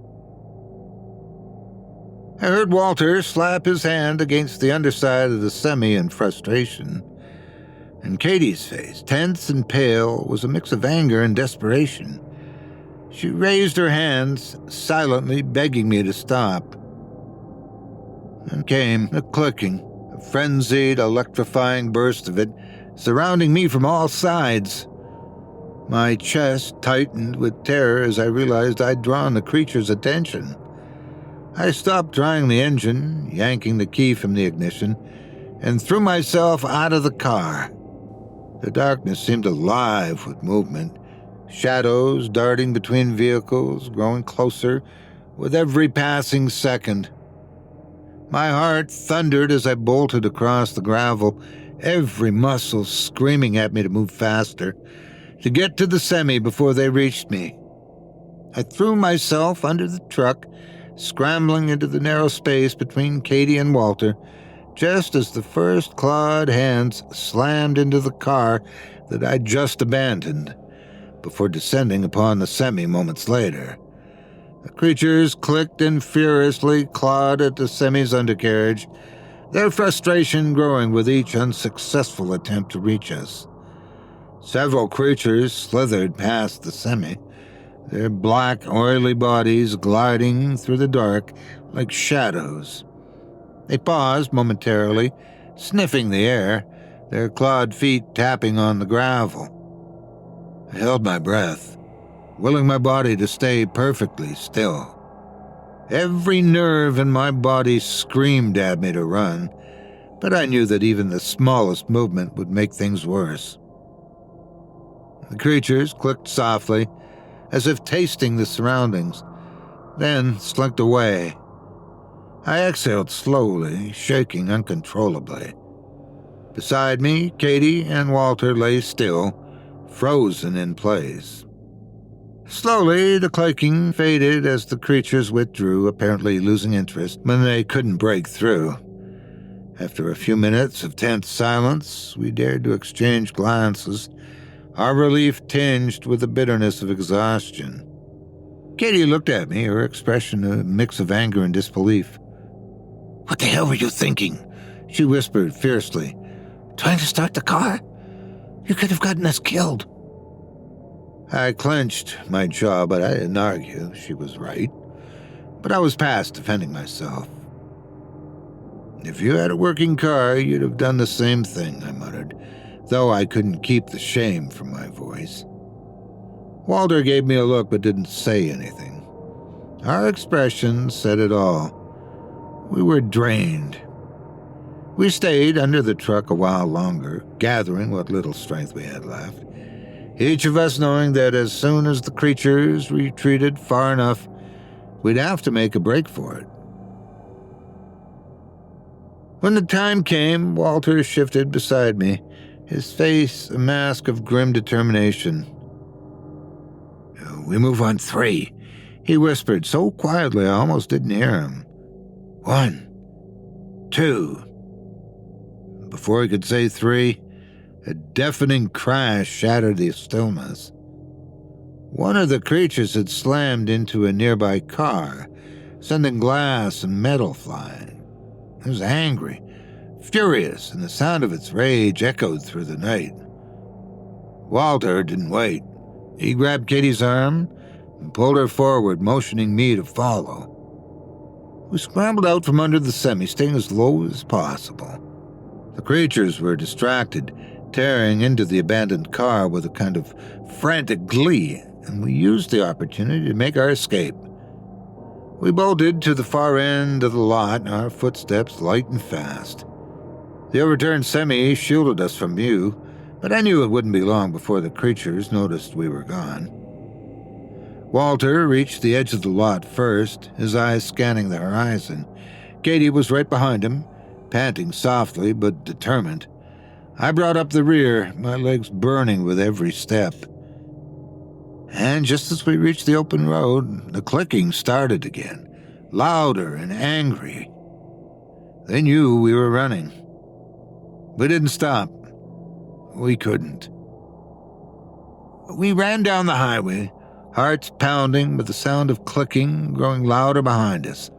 Speaker 4: I heard Walter slap his hand against the underside of the semi in frustration, and Katie's face, tense and pale, was a mix of anger and desperation. She raised her hands, silently begging me to stop. Then came the clicking, a frenzied, electrifying burst of it, surrounding me from all sides. My chest tightened with terror as I realized I'd drawn the creature's attention. I stopped drying the engine, yanking the key from the ignition, and threw myself out of the car. The darkness seemed alive with movement, shadows darting between vehicles, growing closer with every passing second. My heart thundered as I bolted across the gravel, every muscle screaming at me to move faster, to get to the semi before they reached me. I threw myself under the truck, scrambling into the narrow space between Katie and Walter, just as the first clawed hands slammed into the car that I'd just abandoned, before descending upon the semi moments later. The creatures clicked and furiously clawed at the semi's undercarriage, their frustration growing with each unsuccessful attempt to reach us. Several creatures slithered past the semi, their black, oily bodies gliding through the dark like shadows. They paused momentarily, sniffing the air, their clawed feet tapping on the gravel. I held my breath, willing my body to stay perfectly still. Every nerve in my body screamed at me to run, but I knew that even the smallest movement would make things worse. The creatures clicked softly, as if tasting the surroundings, then slinked away. I exhaled slowly, shaking uncontrollably. Beside me, Katie and Walter lay still, frozen in place. Slowly, the clicking faded as the creatures withdrew, apparently losing interest when they couldn't break through. After a few minutes of tense silence, we dared to exchange glances, our relief tinged with the bitterness of exhaustion. Katie looked at me, her expression a mix of anger and disbelief. "What the hell were you thinking?" she whispered fiercely. "Trying to start the car? You could have gotten us killed." I clenched my jaw, but I didn't argue. She was right. But I was past defending myself. "If you had a working car, you'd have done the same thing," I muttered, though I couldn't keep the shame from my voice. Walter gave me a look but didn't say anything. Our expressions said it all. We were drained. We stayed under the truck a while longer, gathering what little strength we had left, each of us knowing that as soon as the creatures retreated far enough, we'd have to make a break for it. When the time came, Walter shifted beside me, his face a mask of grim determination. "We move on 3, he whispered so quietly I almost didn't hear him. 1, 2. Before he could say 3, a deafening crash shattered the stillness. One of the creatures had slammed into a nearby car, sending glass and metal flying. It was angry, furious, and the sound of its rage echoed through the night. Walter didn't wait. He grabbed Katie's arm and pulled her forward, motioning me to follow. We scrambled out from under the semi, staying as low as possible. The creatures were distracted, tearing into the abandoned car with a kind of frantic glee, and we used the opportunity to make our escape. We bolted to the far end of the lot, our footsteps light and fast. The overturned semi shielded us from view, but I knew it wouldn't be long before the creatures noticed we were gone. Walter reached the edge of the lot first, his eyes scanning the horizon. Katie was right behind him, panting softly but determined. I brought up the rear, my legs burning with every step. And just as we reached the open road, the clicking started again, louder and angry. They knew we were running. We didn't stop. We couldn't. We ran down the highway, hearts pounding with the sound of clicking growing louder behind us.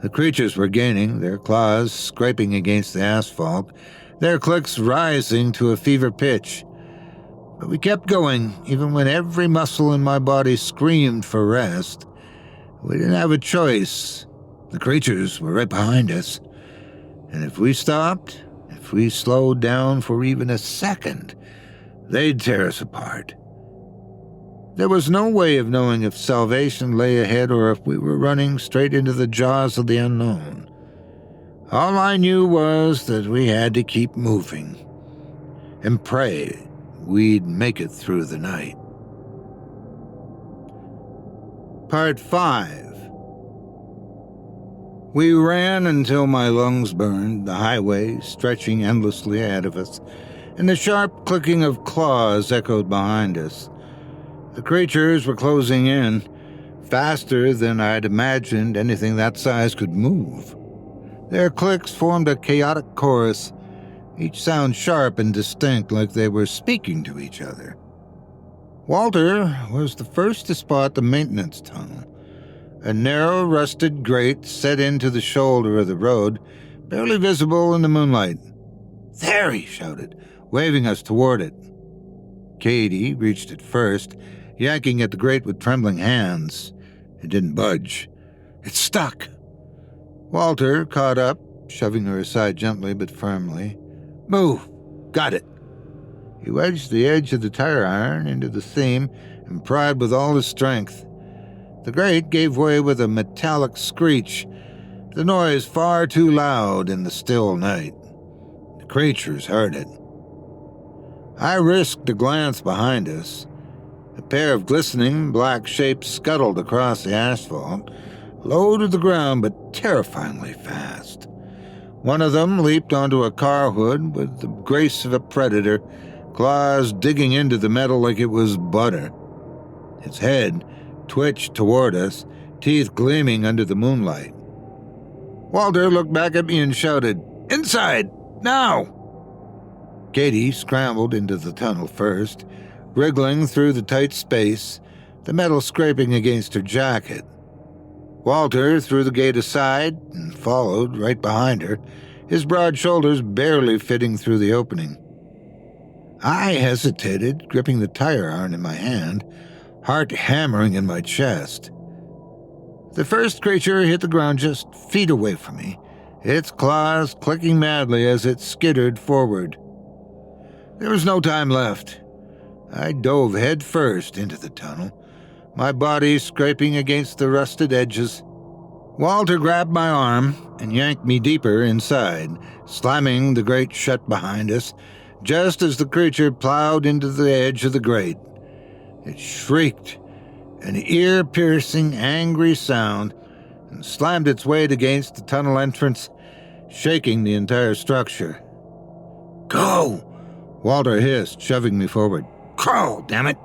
Speaker 4: The creatures were gaining, their claws scraping against the asphalt, their clicks rising to a fever pitch. But we kept going, even when every muscle in my body screamed for rest. We didn't have a choice. The creatures were right behind us. And if we stopped, if we slowed down for even a second, they'd tear us apart. There was no way of knowing if salvation lay ahead or if we were running straight into the jaws of the unknown. All I knew was that we had to keep moving and pray we'd make it through the night. Part 5. We ran until my lungs burned, the highway stretching endlessly ahead of us, and the sharp clicking of claws echoed behind us. The creatures were closing in, faster than I'd imagined anything that size could move. Their clicks formed a chaotic chorus, each sound sharp and distinct like they were speaking to each other. Walter was the first to spot the maintenance tunnel, a narrow, rusted grate set into the shoulder of the road, barely visible in the moonlight. "There!" he shouted, waving us toward it. Katie reached it first, yanking at the grate with trembling hands. It didn't budge. It stuck. Walter caught up, shoving her aside gently but firmly. "Move! Got it!" He wedged the edge of the tire iron into the seam and pried with all his strength. The grate gave way with a metallic screech, the noise far too loud in the still night. The creatures heard it. I risked a glance behind us. A pair of glistening black shapes scuttled across the asphalt, low to the ground but terrifyingly fast. One of them leaped onto a car hood with the grace of a predator, claws digging into the metal like it was butter. Its head twitched toward us, teeth gleaming under the moonlight. Walter looked back at me and shouted, "Inside! Now!" Katie scrambled into the tunnel first, wriggling through the tight space, the metal scraping against her jacket. Walter threw the gate aside and followed right behind her, his broad shoulders barely fitting through the opening. I hesitated, gripping the tire iron in my hand, heart hammering in my chest. The first creature hit the ground just feet away from me, its claws clicking madly as it skittered forward. There was no time left. I dove head first into the tunnel, my body scraping against the rusted edges. Walter grabbed my arm and yanked me deeper inside, slamming the grate shut behind us, just as the creature plowed into the edge of the grate. It shrieked, an ear-piercing, angry sound, and slammed its weight against the tunnel entrance, shaking the entire structure. "Go!" Walter hissed, shoving me forward. "Crawl, damn it!"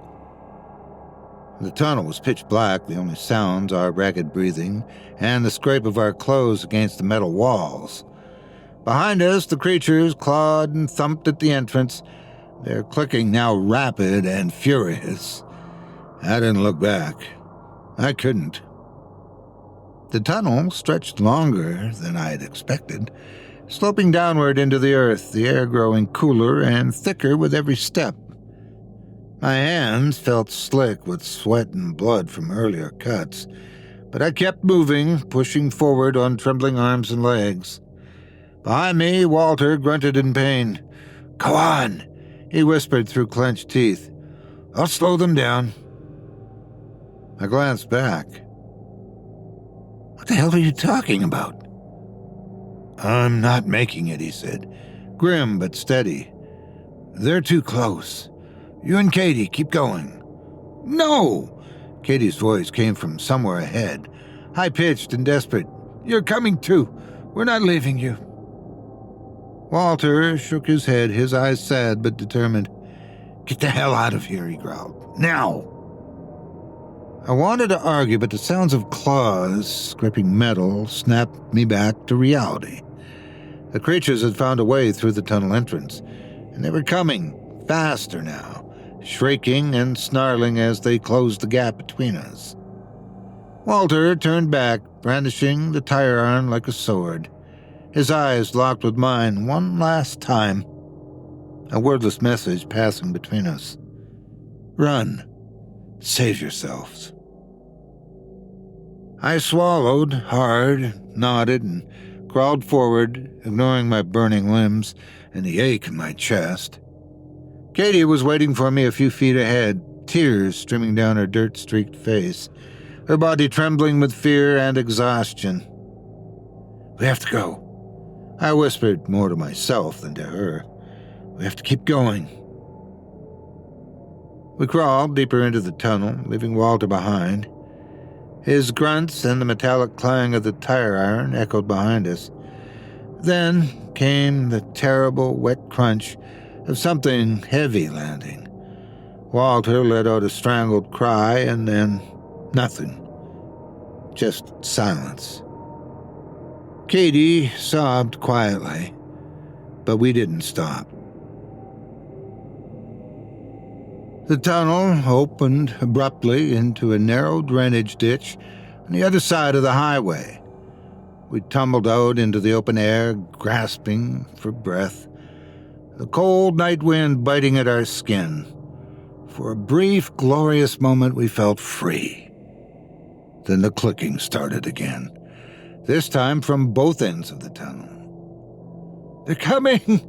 Speaker 4: The tunnel was pitch black, the only sounds our ragged breathing and the scrape of our clothes against the metal walls. Behind us, the creatures clawed and thumped at the entrance, their clicking now rapid and furious. I didn't look back. I couldn't. The tunnel stretched longer than I had expected, sloping downward into the earth, the air growing cooler and thicker with every step. My hands felt slick with sweat and blood from earlier cuts, but I kept moving, pushing forward on trembling arms and legs. Behind me, Walter grunted in pain. "Go on," he whispered through clenched teeth. "I'll slow them down." I glanced back. "What the hell are you talking about?" "I'm not making it," he said, grim but steady. "They're too close. You and Katie, keep going." "No!" Katie's voice came from somewhere ahead, high-pitched and desperate. "You're coming too. We're not leaving you." Walter shook his head, his eyes sad but determined. "Get the hell out of here," he growled. "Now!" I wanted to argue, but the sounds of claws gripping metal snapped me back to reality. The creatures had found a way through the tunnel entrance, and they were coming, faster now, shrieking and snarling as they closed the gap between us. Walter turned back, brandishing the tire iron like a sword, his eyes locked with mine one last time, a wordless message passing between us. "Run. Save yourselves." I swallowed hard, nodded, and crawled forward, ignoring my burning limbs and the ache in my chest. Katie was waiting for me a few feet ahead, tears streaming down her dirt-streaked face, her body trembling with fear and exhaustion. "We have to go," I whispered, more to myself than to her. "We have to keep going." We crawled deeper into the tunnel, leaving Walter behind. His grunts and the metallic clang of the tire iron echoed behind us. Then came the terrible, wet crunch of something heavy landing. Walter let out a strangled cry, and then nothing. Just silence. Katie sobbed quietly, but we didn't stop. The tunnel opened abruptly into a narrow drainage ditch on the other side of the highway. We tumbled out into the open air, grasping for breath, the cold night wind biting at our skin. For a brief, glorious moment, we felt free. Then the clicking started again, this time from both ends of the tunnel. "They're coming!"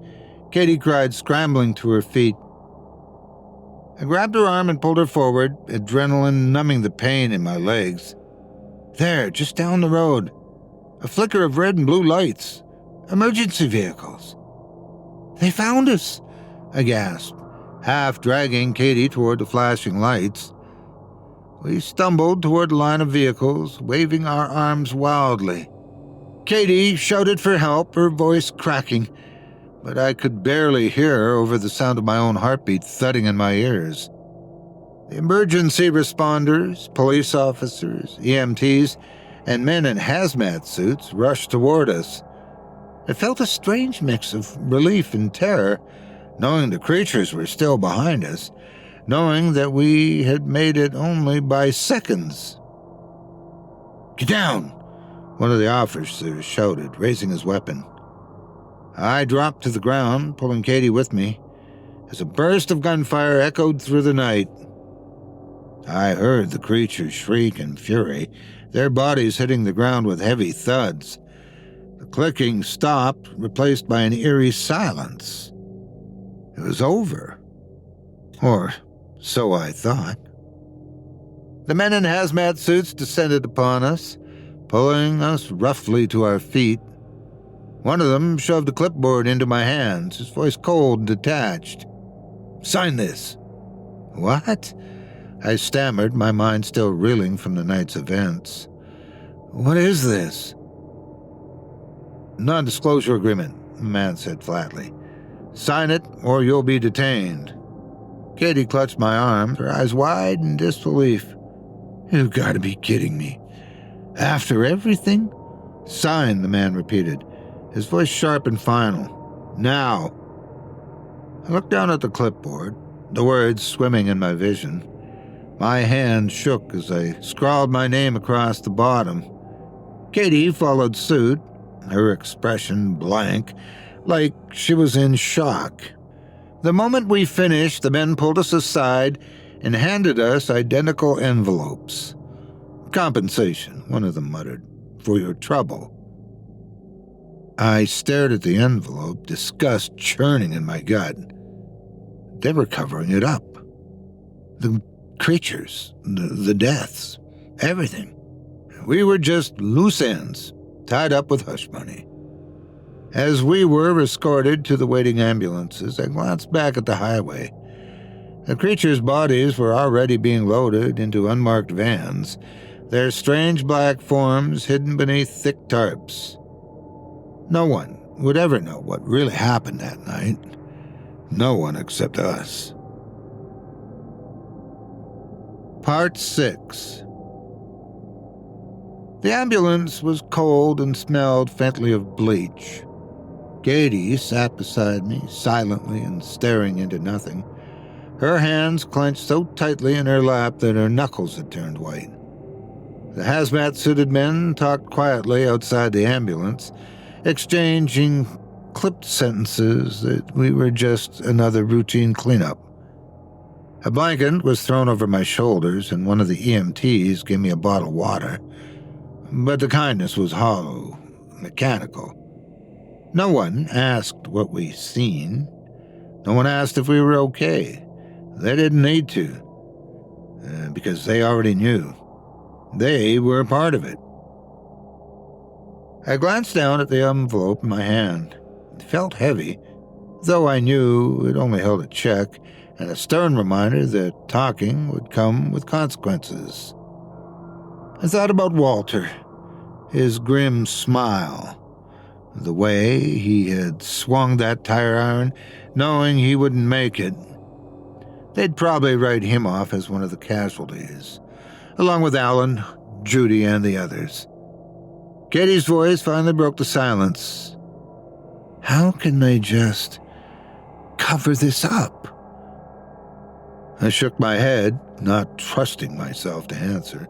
Speaker 4: Katie cried, scrambling to her feet. I grabbed her arm and pulled her forward, adrenaline numbing the pain in my legs. There, just down the road, a flicker of red and blue lights. Emergency vehicles. "They found us," I gasped, half dragging Katie toward the flashing lights. We stumbled toward the line of vehicles, waving our arms wildly. Katie shouted for help, her voice cracking, but I could barely hear her over the sound of my own heartbeat thudding in my ears. The emergency responders, police officers, EMTs, and men in hazmat suits rushed toward us. I felt a strange mix of relief and terror, knowing the creatures were still behind us, knowing that we had made it only by seconds. "Get down!" one of the officers shouted, raising his weapon. I dropped to the ground, pulling Katie with me, as a burst of gunfire echoed through the night. I heard the creatures shriek in fury, their bodies hitting the ground with heavy thuds. The clicking stopped, replaced by an eerie silence. It was over. Or so I thought. The men in hazmat suits descended upon us, pulling us roughly to our feet. One of them shoved a clipboard into my hands, his voice cold and detached. "Sign this." "What?" I stammered, my mind still reeling from the night's events. "What is this?" "Non-disclosure agreement," the man said flatly. "Sign it, or you'll be detained." Katie clutched my arm, her eyes wide in disbelief. "You've got to be kidding me. After everything?" "Sign," the man repeated, his voice sharp and final. "Now." I looked down at the clipboard, the words swimming in my vision. My hand shook as I scrawled my name across the bottom. Katie followed suit, her expression blank, like she was in shock. The moment we finished, the men pulled us aside and handed us identical envelopes. "Compensation," one of them muttered, "for your trouble." I stared at the envelope, disgust churning in my gut. They were covering it up. The creatures, the deaths, everything. We were just loose ends, tied up with hush money. As we were escorted to the waiting ambulances, I glanced back at the highway. The creatures' bodies were already being loaded into unmarked vans, their strange black forms hidden beneath thick tarps. No one would ever know what really happened that night. No one except us. Part 6. The ambulance was cold and smelled faintly of bleach. Katie sat beside me, silently and staring into nothing. Her hands clenched so tightly in her lap that her knuckles had turned white. The hazmat-suited men talked quietly outside the ambulance, exchanging clipped sentences that we were just another routine cleanup. A blanket was thrown over my shoulders, and one of the EMTs gave me a bottle of water. But the kindness was hollow, mechanical. No one asked what we'd seen. No one asked if we were okay. They didn't need to, because they already knew. They were a part of it. I glanced down at the envelope in my hand. It felt heavy, though I knew it only held a check and a stern reminder that talking would come with consequences. I thought about Walter, his grim smile, the way he had swung that tire iron, knowing he wouldn't make it. They'd probably write him off as one of the casualties, along with Alan, Judy, and the others. Katie's voice finally broke the silence. How can they just cover this up? I shook my head, not trusting myself to answer,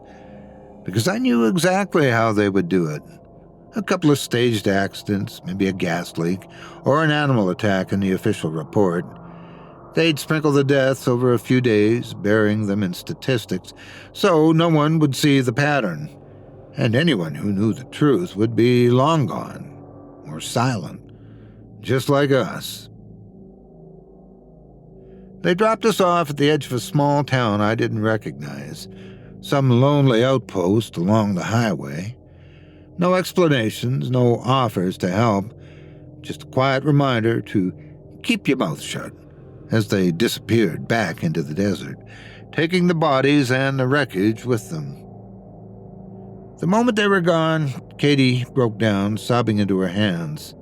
Speaker 4: because I knew exactly how they would do it. A couple of staged accidents, maybe a gas leak, or an animal attack in the official report. They'd sprinkle the deaths over a few days, burying them in statistics, so no one would see the pattern, and anyone who knew the truth would be long gone, or silent, just like us. They dropped us off at the edge of a small town I didn't recognize, some lonely outpost along the highway. No explanations, no offers to help, just a quiet reminder to keep your mouth shut as they disappeared back into the desert, taking the bodies and the wreckage with them. The moment they were gone, Katie broke down, sobbing into her hands.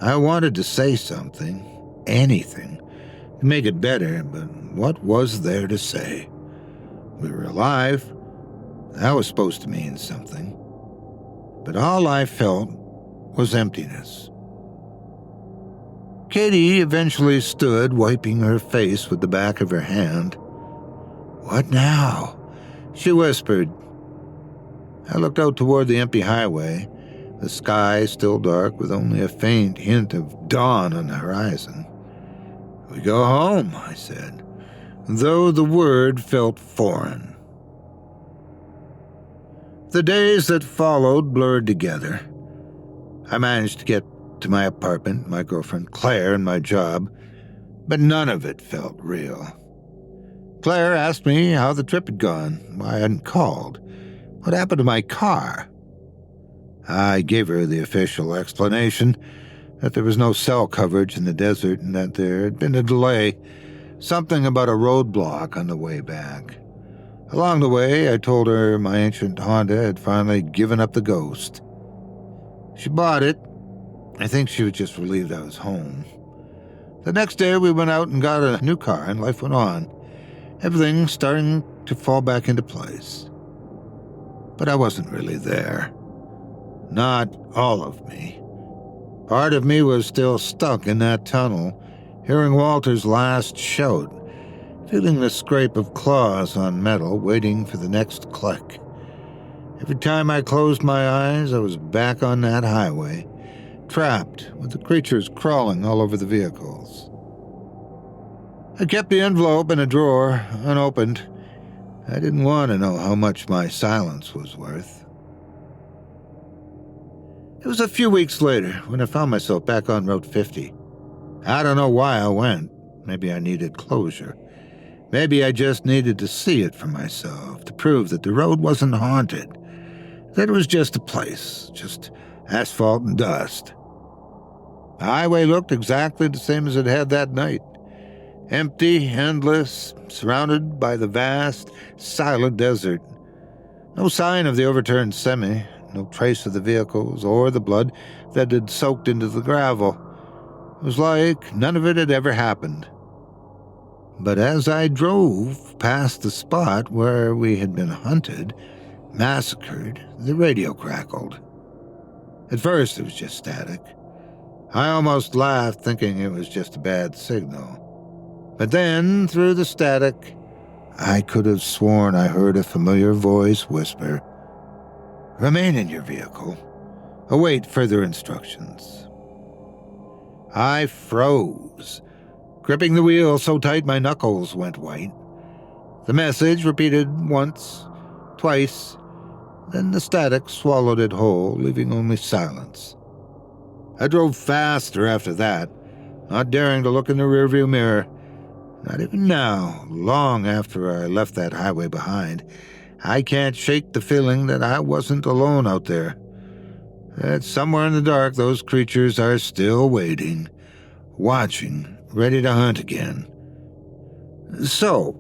Speaker 4: I wanted to say something, anything, to make it better, but what was there to say? We were alive. That was supposed to mean something. But all I felt was emptiness. Katie eventually stood, wiping her face with the back of her hand. What now? She whispered. I looked out toward the empty highway, the sky still dark with only a faint hint of dawn on the horizon. We go home, I said, though the word felt foreign. The days that followed blurred together. I managed to get to my apartment, my girlfriend Claire, and my job, but none of it felt real. Claire asked me how the trip had gone, why I hadn't called, what happened to my car. I gave her the official explanation that there was no cell coverage in the desert and that there had been a delay, something about a roadblock on the way back. Along the way, I told her my ancient Honda had finally given up the ghost. She bought it. I think she was just relieved I was home. The next day, we went out and got a new car, and life went on. Everything starting to fall back into place. But I wasn't really there. Not all of me. Part of me was still stuck in that tunnel, hearing Walter's last shout, feeling the scrape of claws on metal, waiting for the next click. Every time I closed my eyes, I was back on that highway, trapped with the creatures crawling all over the vehicles. I kept the envelope in a drawer, unopened. I didn't want to know how much my silence was worth. It was a few weeks later when I found myself back on Route 50. I don't know why I went. Maybe I needed closure. Maybe I just needed to see it for myself, to prove that the road wasn't haunted, that it was just a place, just asphalt and dust. The highway looked exactly the same as it had that night. Empty, endless, surrounded by the vast, silent desert. No sign of the overturned semi, no trace of the vehicles or the blood that had soaked into the gravel. It was like none of it had ever happened. But as I drove past the spot where we had been hunted, massacred, the radio crackled. At first it was just static. I almost laughed, thinking it was just a bad signal. But then, through the static, I could have sworn I heard a familiar voice whisper, "Remain in your vehicle. Await further instructions." I froze, gripping the wheel so tight my knuckles went white. The message repeated once, twice, then the static swallowed it whole, leaving only silence. I drove faster after that, not daring to look in the rearview mirror. Not even now, long after I left that highway behind, I can't shake the feeling that I wasn't alone out there. That somewhere in the dark those creatures are still waiting, watching, ready to hunt again. So,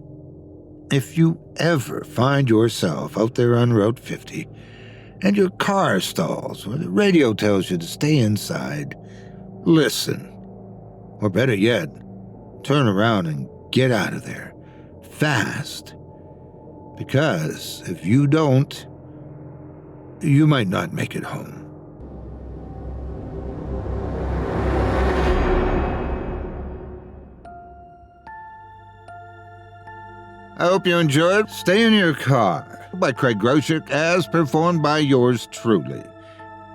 Speaker 4: if you ever find yourself out there on Route 50, and your car stalls or the radio tells you to stay inside, listen. Or better yet, turn around and get out of there, fast. Because if you don't, you might not make it home. I hope you enjoyed Stay in Your Car by Craig Groshek, as performed by yours truly.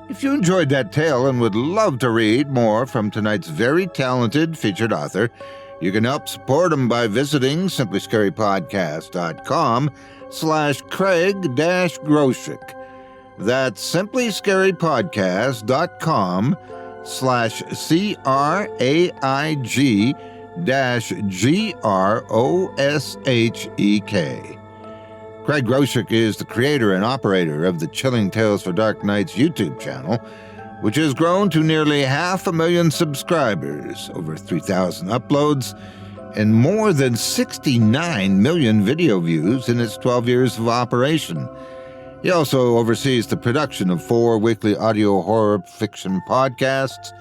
Speaker 4: If you enjoyed that tale and would love to read more from tonight's very talented featured author, you can help support him by visiting simplyscarypodcast.com/Craig-Groshek. That's simplyscarypodcast.com/CRAIG-GROSHEK. Craig Groshek is the creator and operator of the Chilling Tales for Dark Nights YouTube channel, which has grown to nearly 500,000 subscribers, over 3,000 uploads, and more than 69 million video views in its 12 years of operation. He also oversees the production of 4 weekly audio horror fiction podcasts,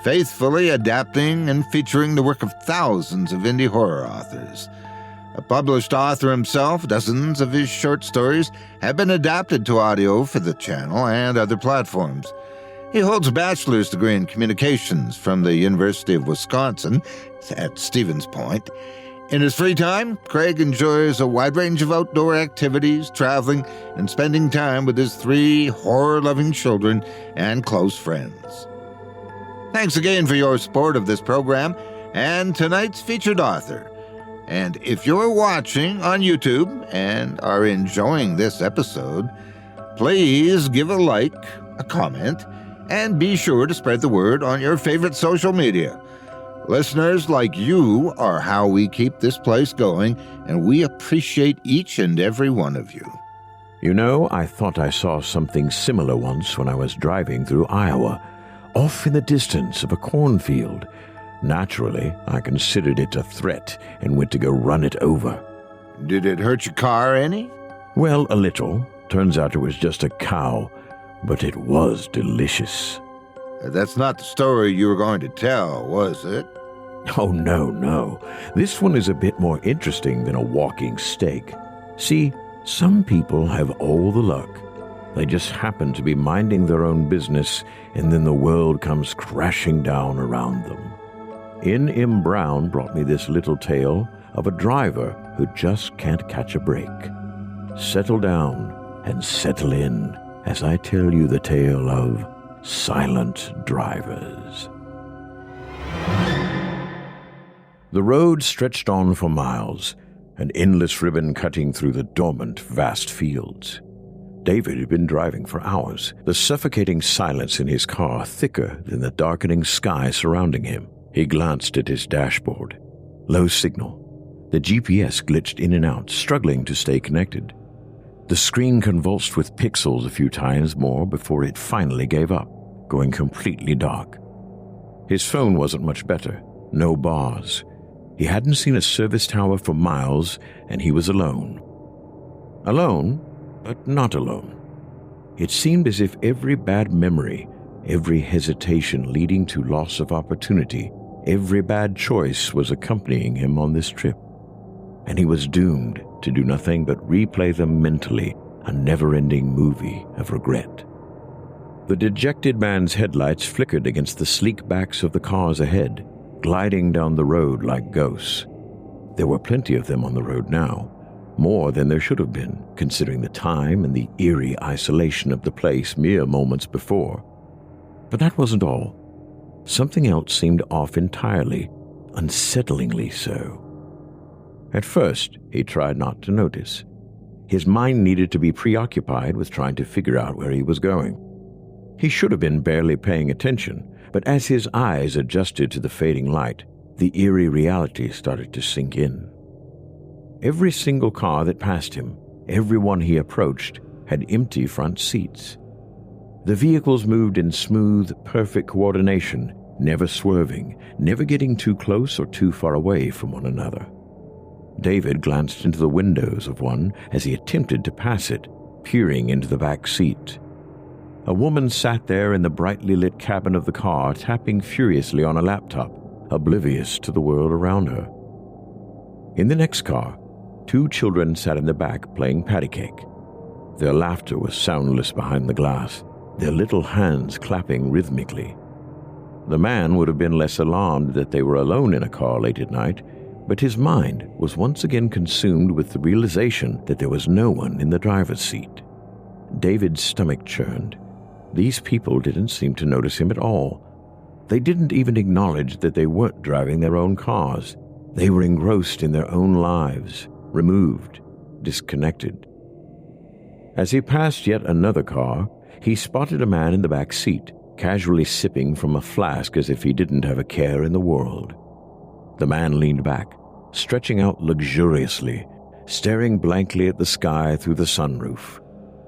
Speaker 4: faithfully adapting and featuring the work of thousands of indie horror authors. A published author himself, dozens of his short stories have been adapted to audio for the channel and other platforms. He holds a bachelor's degree in communications from the University of Wisconsin at Stevens Point. In his free time, Craig enjoys a wide range of outdoor activities, traveling, and spending time with his 3 horror-loving children and close friends. Thanks again for your support of this program and tonight's featured author. And if you're watching on YouTube and are enjoying this episode, please give a like, a comment, and be sure to spread the word on your favorite social media. Listeners like you are how we keep this place going, and we appreciate each and every one of you.
Speaker 5: You know, I thought I saw something similar once when I was driving through Iowa, off in the distance of a cornfield. Naturally, I considered it a threat and went to go run it over.
Speaker 4: Did it hurt your car any?
Speaker 5: Well, a little. Turns out it was just a cow, but it was delicious.
Speaker 4: That's not the story you were going to tell, was it?
Speaker 5: Oh, no. This one is a bit more interesting than a walking steak. See, some people have all the luck. They just happen to be minding their own business, and then the world comes crashing down around them. N.M. Brown brought me this little tale of a driver who just can't catch a break. Settle down and settle in as I tell you the tale of silent drivers. The road stretched on for miles, an endless ribbon cutting through the dormant, vast fields. David had been driving for hours, the suffocating silence in his car thicker than the darkening sky surrounding him. He glanced at his dashboard. Low signal. The GPS glitched in and out, struggling to stay connected. The screen convulsed with pixels a few times more before it finally gave up, going completely dark. His phone wasn't much better. No bars. He hadn't seen a service tower for miles, and he was alone. Alone, but not alone. It seemed as if every bad memory, every hesitation leading to loss of opportunity, every bad choice was accompanying him on this trip. And he was doomed to do nothing but replay them mentally, a never-ending movie of regret. The dejected man's headlights flickered against the sleek backs of the cars ahead, gliding down the road like ghosts. There were plenty of them on the road now, more than there should have been, considering the time and the eerie isolation of the place mere moments before. But that wasn't all. Something else seemed off entirely, unsettlingly so. At first, he tried not to notice. His mind needed to be preoccupied with trying to figure out where he was going. He should have been barely paying attention, but as his eyes adjusted to the fading light, the eerie reality started to sink in. Every single car that passed him, every one he approached, had empty front seats. The vehicles moved in smooth, perfect coordination, never swerving, never getting too close or too far away from one another. David glanced into the windows of one as he attempted to pass it, peering into the back seat. A woman sat there in the brightly lit cabin of the car, tapping furiously on a laptop, oblivious to the world around her. In the next car, 2 children sat in the back playing patty cake. Their laughter was soundless behind the glass, their little hands clapping rhythmically. The man would have been less alarmed that they were alone in a car late at night, but his mind was once again consumed with the realization that there was no one in the driver's seat. David's stomach churned. These people didn't seem to notice him at all. They didn't even acknowledge that they weren't driving their own cars. They were engrossed in their own lives, removed, disconnected. As he passed yet another car, he spotted a man in the back seat, casually sipping from a flask as if he didn't have a care in the world. The man leaned back, stretching out luxuriously, staring blankly at the sky through the sunroof.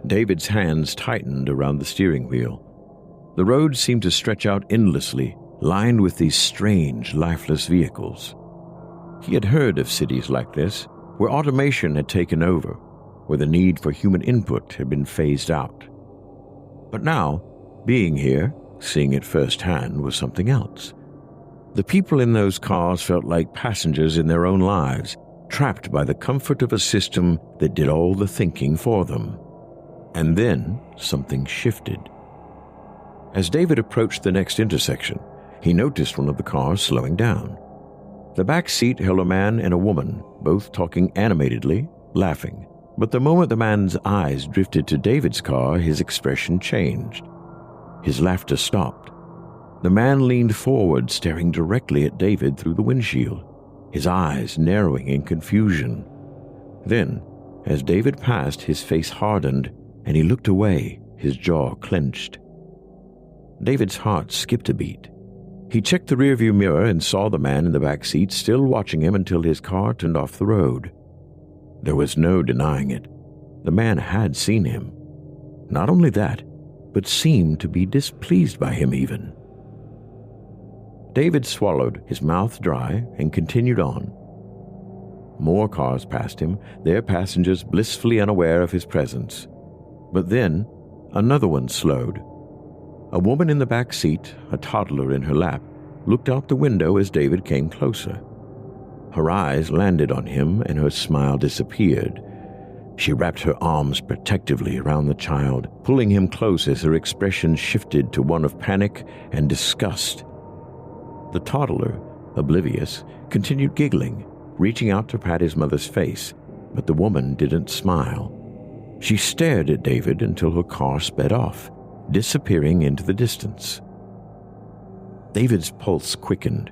Speaker 5: David's hands tightened around the steering wheel. The road seemed to stretch out endlessly, lined with these strange, lifeless vehicles. He had heard of cities like this, where automation had taken over, where the need for human input had been phased out. But now, being here, seeing it firsthand, was something else. The people in those cars felt like passengers in their own lives, trapped by the comfort of a system that did all the thinking for them. And then something shifted. As David approached the next intersection, he noticed one of the cars slowing down. The back seat held a man and a woman, both talking animatedly, laughing. But the moment the man's eyes drifted to David's car, his expression changed. His laughter stopped. The man leaned forward, staring directly at David through the windshield, his eyes narrowing in confusion. Then, as David passed, his face hardened, and he looked away, his jaw clenched. David's heart skipped a beat. He checked the rearview mirror and saw the man in the back seat still watching him until his car turned off the road. There was no denying it. The man had seen him. Not only that, but seemed to be displeased by him even. David swallowed, his mouth dry, and continued on. More cars passed him, their passengers blissfully unaware of his presence. But then, another one slowed. A woman in the back seat, a toddler in her lap, looked out the window as David came closer. Her eyes landed on him and her smile disappeared. She wrapped her arms protectively around the child, pulling him close as her expression shifted to one of panic and disgust. The toddler, oblivious, continued giggling, reaching out to pat his mother's face, but the woman didn't smile. She stared at David until her car sped off, disappearing into the distance. David's pulse quickened.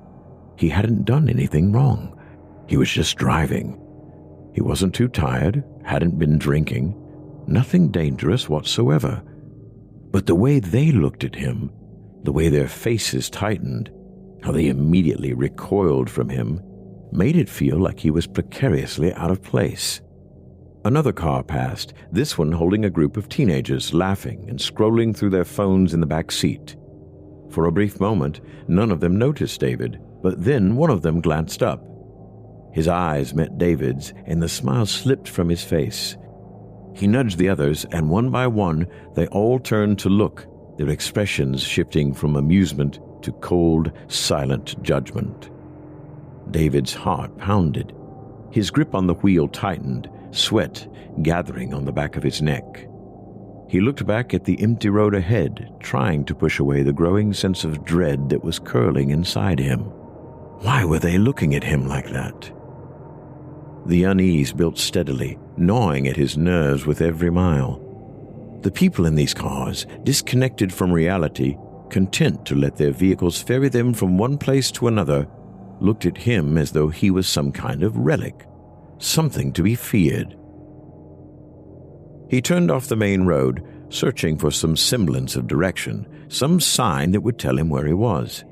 Speaker 5: He hadn't done anything wrong. He was just driving. He wasn't too tired, hadn't been drinking, nothing dangerous whatsoever. But the way they looked at him, the way their faces tightened, how they immediately recoiled from him, made it feel like he was precariously out of place. Another car passed, this one holding a group of teenagers laughing and scrolling through their phones in the back seat. For a brief moment, none of them noticed David, but then one of them glanced up. His eyes met David's, and the smile slipped from his face. He nudged the others, and one by one, they all turned to look, their expressions shifting from amusement to cold, silent judgment. David's heart pounded. His grip on the wheel tightened, sweat gathering on the back of his neck. He looked back at the empty road ahead, trying to push away the growing sense of dread that was curling inside him. Why were they looking at him like that? The unease built steadily, gnawing at his nerves with every mile. The people in these cars, disconnected from reality, content to let their vehicles ferry them from one place to another, looked at him as though he was some kind of relic, something to be feared. He turned off the main road, searching for some semblance of direction, some sign that would tell him where he was.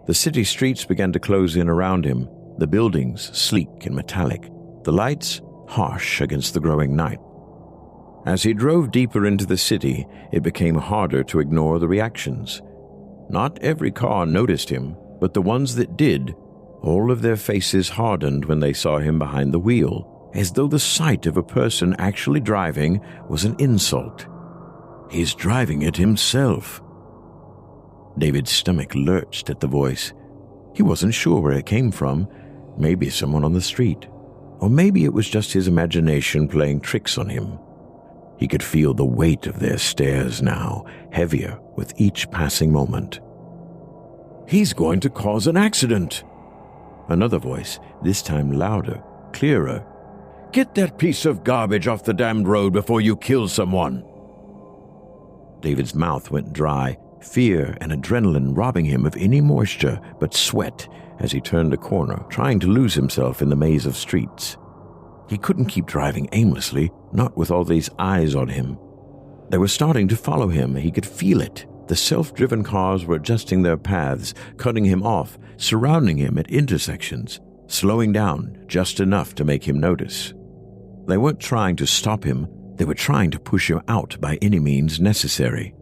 Speaker 5: The city streets began to close in around him, the buildings sleek and metallic, the lights harsh against the growing night. As he drove deeper into the city, it became harder to ignore the reactions. Not every car noticed him, but the ones that did, all of their faces hardened when they saw him behind the wheel, as though the sight of a person actually driving was an insult. He's driving it himself. David's stomach lurched at the voice. He wasn't sure where it came from. Maybe someone on the street. Or maybe it was just his imagination playing tricks on him. He could feel the weight of their stares now, heavier with each passing moment. He's going to cause an accident. Another voice, this time louder, clearer. Get that piece of garbage off the damned road before you kill someone. David's mouth went dry, fear and adrenaline robbing him of any moisture but sweat as he turned a corner, trying to lose himself in the maze of streets. He couldn't keep driving aimlessly, not with all these eyes on him. They were starting to follow him. He could feel it. The self-driven cars were adjusting their paths, cutting him off, surrounding him at intersections, slowing down just enough to make him notice. They weren't trying to stop him. They were trying to push him out by any means necessary.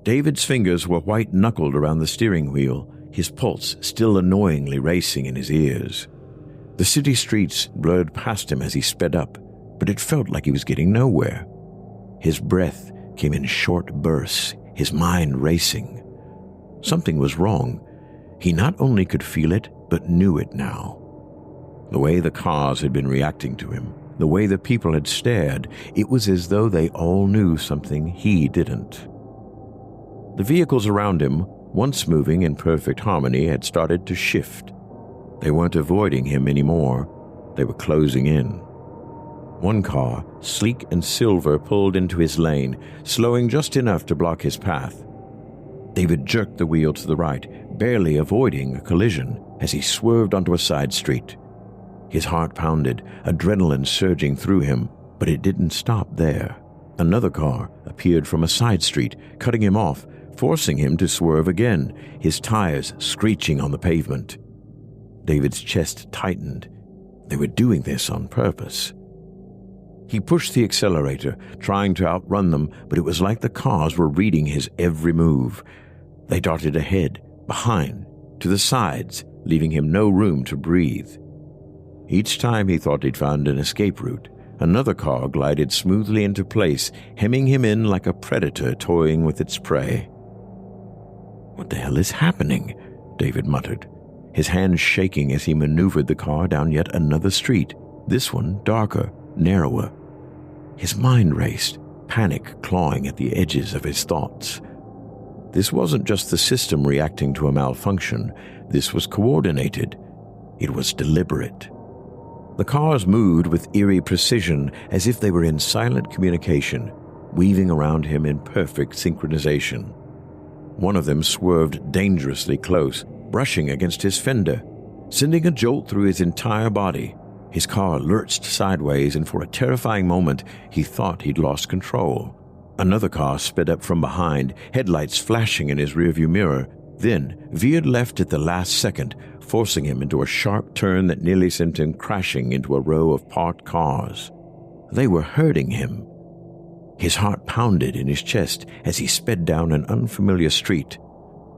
Speaker 5: David's fingers were white-knuckled around the steering wheel, his pulse still annoyingly racing in his ears. The city streets blurred past him as he sped up, but it felt like he was getting nowhere. His breath came in short bursts, his mind racing. Something was wrong. He not only could feel it, but knew it now. The way the cars had been reacting to him, the way the people had stared, it was as though they all knew something he didn't. The vehicles around him, once moving in perfect harmony, had started to shift. They weren't avoiding him anymore. They were closing in. One car, sleek and silver, pulled into his lane, slowing just enough to block his path. David jerked the wheel to the right, barely avoiding a collision as he swerved onto a side street. His heart pounded, adrenaline surging through him, but it didn't stop there. Another car appeared from a side street, cutting him off, forcing him to swerve again, his tires screeching on the pavement. David's chest tightened. They were doing this on purpose. He pushed the accelerator, trying to outrun them, but it was like the cars were reading his every move. They darted ahead, behind, to the sides, leaving him no room to breathe. Each time he thought he'd found an escape route, another car glided smoothly into place, hemming him in like a predator toying with its prey. "What the hell is happening?" David muttered, his hands shaking as he maneuvered the car down yet another street, this one darker, narrower. His mind raced, panic clawing at the edges of his thoughts. This wasn't just the system reacting to a malfunction. This was coordinated. It was deliberate. The cars moved with eerie precision, as if they were in silent communication, weaving around him in perfect synchronization. One of them swerved dangerously close, brushing against his fender, sending a jolt through his entire body. His car lurched sideways, and for a terrifying moment, he thought he'd lost control. Another car sped up from behind, headlights flashing in his rearview mirror, then veered left at the last second, forcing him into a sharp turn that nearly sent him crashing into a row of parked cars. They were hurting him. His heart pounded in his chest as he sped down an unfamiliar street.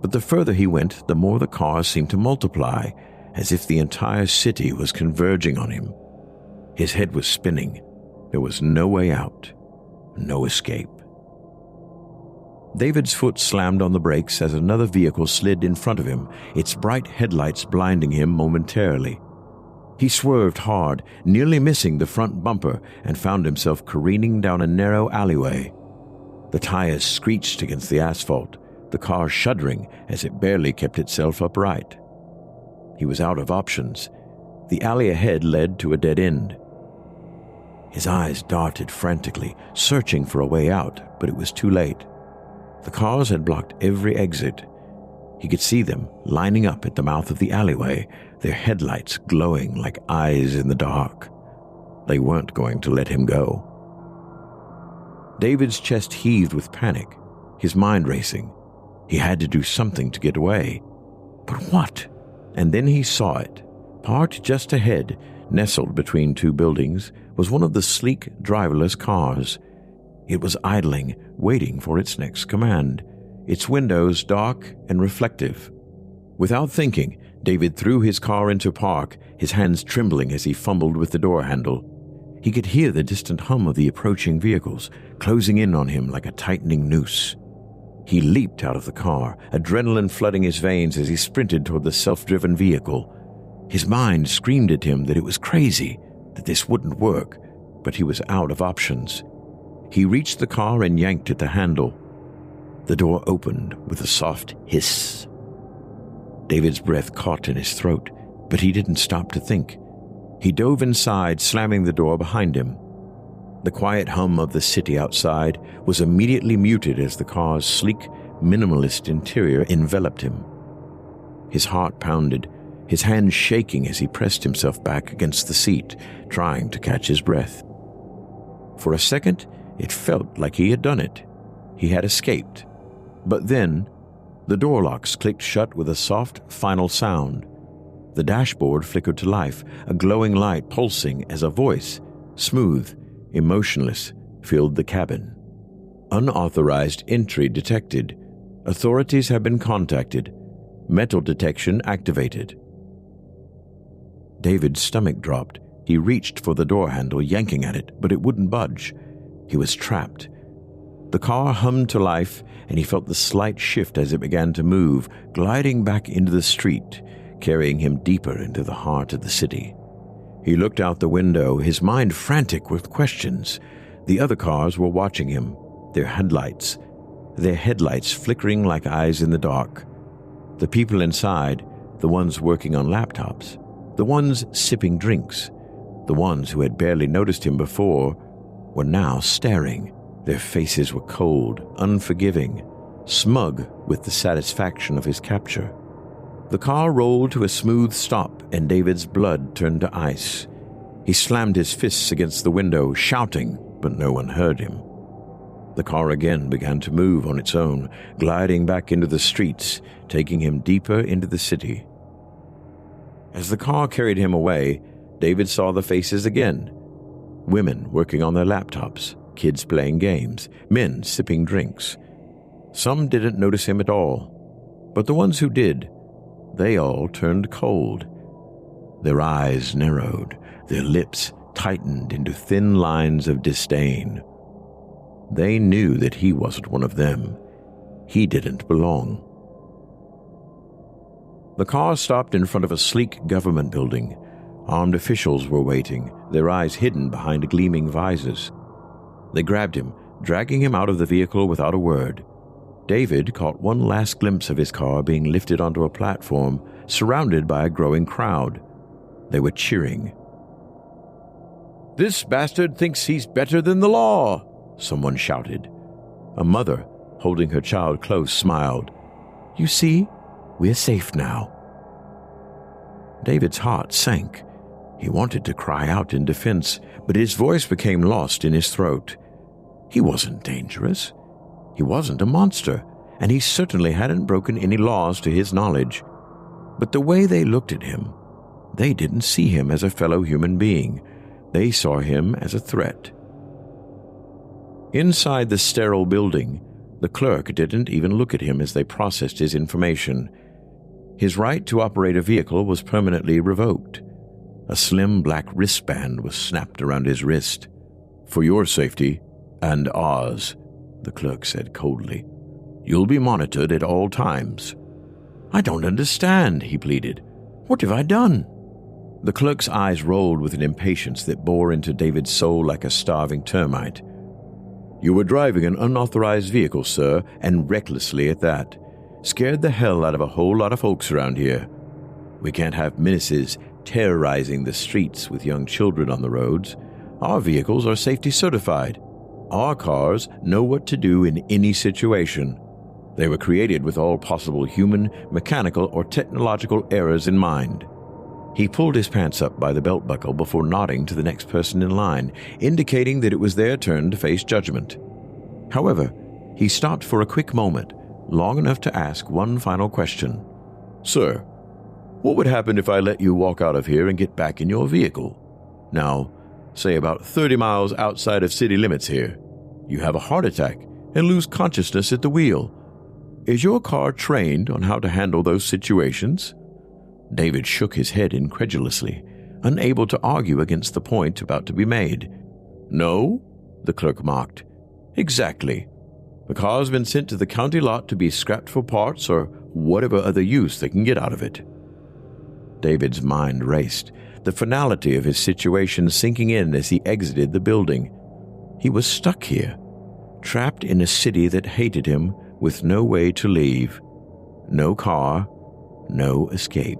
Speaker 5: But the further he went, the more the cars seemed to multiply. as if the entire city was converging on him. His head was spinning. There was no way out, no escape. David's foot slammed on the brakes as another vehicle slid in front of him, its bright headlights blinding him momentarily. He swerved hard, nearly missing the front bumper, and found himself careening down a narrow alleyway. The tires screeched against the asphalt, the car shuddering as it barely kept itself upright. He was out of options. The alley ahead led to a dead end. His eyes darted frantically, searching for a way out, but it was too late. The cars had blocked every exit. He could see them lining up at the mouth of the alleyway, their headlights glowing like eyes in the dark. They weren't going to let him go. David's chest heaved with panic, his mind racing. He had to do something to get away. But what? And then he saw it. Parked just ahead, nestled between two buildings, was one of the sleek, driverless cars. It was idling, waiting for its next command, its windows dark and reflective. Without thinking, David threw his car into park, his hands trembling as he fumbled with the door handle. He could hear the distant hum of the approaching vehicles, closing in on him like a tightening noose. He leaped out of the car, adrenaline flooding his veins as he sprinted toward the self-driven vehicle. His mind screamed at him that it was crazy, that this wouldn't work, but he was out of options. He reached the car and yanked at the handle. The door opened with a soft hiss. David's breath caught in his throat, but he didn't stop to think. He dove inside, slamming the door behind him. The quiet hum of the city outside was immediately muted as the car's sleek, minimalist interior enveloped him. His heart pounded, his hands shaking as he pressed himself back against the seat, trying to catch his breath. For a second, it felt like he had done it. He had escaped. But then, the door locks clicked shut with a soft, final sound. The dashboard flickered to life, a glowing light pulsing as a voice, smooth, emotionless, filled the cabin. Unauthorized entry detected. Authorities have been contacted. Metal detection activated. David's stomach dropped. He reached for the door handle, yanking at it, but it wouldn't budge. He was trapped. The car hummed to life, and he felt the slight shift as it began to move, gliding back into the street, carrying him deeper into the heart of the city. He looked out the window, his mind frantic with questions. The other cars were watching him, their headlights flickering like eyes in the dark. The people inside, the ones working on laptops, the ones sipping drinks, the ones who had barely noticed him before, were now staring. Their faces were cold, unforgiving, smug with the satisfaction of his capture. The car rolled to a smooth stop, and David's blood turned to ice. He slammed his fists against the window, shouting, but no one heard him. The car again began to move on its own, gliding back into the streets, taking him deeper into the city. As the car carried him away, David saw the faces again. Women working on their laptops, kids playing games, men sipping drinks. Some didn't notice him at all, but the ones who did, they all turned cold. Their eyes narrowed, their lips tightened into thin lines of disdain. They knew that he wasn't one of them. He didn't belong. The car stopped in front of a sleek government building. Armed officials were waiting, their eyes hidden behind gleaming visors. They grabbed him, dragging him out of the vehicle without a word. David caught one last glimpse of his car being lifted onto a platform, surrounded by a growing crowd. They were cheering. "This bastard thinks he's better than the law," someone shouted. A mother, holding her child close, smiled. "You see, we're safe now." David's heart sank. He wanted to cry out in defense, but his voice became lost in his throat. He wasn't dangerous. He wasn't a monster, and he certainly hadn't broken any laws to his knowledge. But the way they looked at him, they didn't see him as a fellow human being. They saw him as a threat. Inside the sterile building, the clerk didn't even look at him as they processed his information. His right to operate a vehicle was permanently revoked. A slim black wristband was snapped around his wrist. "For your safety, and ours," the clerk said coldly. "You'll be monitored at all times." "I don't understand," he pleaded. "What have I done?" The clerk's eyes rolled with an impatience that bore into David's soul like a starving termite. "You were driving an unauthorized vehicle, sir, and recklessly at that. Scared the hell out of a whole lot of folks around here. We can't have menaces terrorizing the streets with young children on the roads. Our vehicles are safety certified. Our cars know what to do in any situation. They were created with all possible human, mechanical, or technological errors in mind." He pulled his pants up by the belt buckle before nodding to the next person in line, indicating that it was their turn to face judgment. However, he stopped for a quick moment, long enough to ask one final question. "Sir, what would happen if I let you walk out of here and get back in your vehicle? Now, say about 30 miles outside of city limits here. You have a heart attack and lose consciousness at the wheel. Is your car trained on how to handle those situations?" David shook his head incredulously, unable to argue against the point about to be made. "No?" the clerk mocked. "Exactly. The car's been sent to the county lot to be scrapped for parts or whatever other use they can get out of it." David's mind raced, the finality of his situation sinking in as he exited the building. He was stuck here, trapped in a city that hated him with no way to leave. No car, no escape.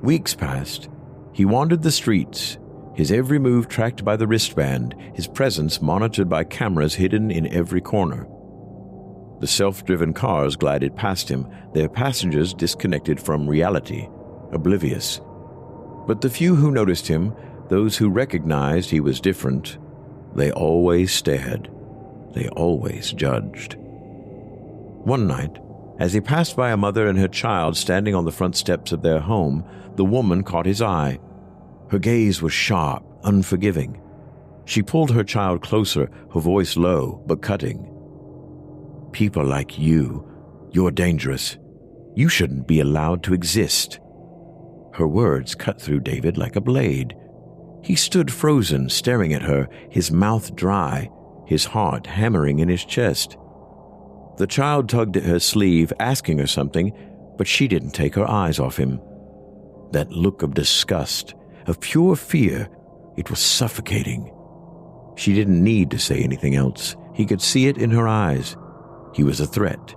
Speaker 5: Weeks passed. He wandered the streets, his every move tracked by the wristband, his presence monitored by cameras hidden in every corner. The self-driven cars glided past him, their passengers disconnected from reality, oblivious. But the few who noticed him, those who recognized he was different, they always stared. They always judged. One night, as he passed by a mother and her child standing on the front steps of their home, the woman caught his eye. Her gaze was sharp, unforgiving. She pulled her child closer, her voice low but cutting. "People like you're dangerous. You shouldn't be allowed to exist." Her words cut through David like a blade. He stood frozen, staring at her, his mouth dry, his heart hammering in his chest. The child tugged at her sleeve, asking her something, but she didn't take her eyes off him. That look of disgust, of pure fear, it was suffocating. She didn't need to say anything else. He could see it in her eyes. He was a threat,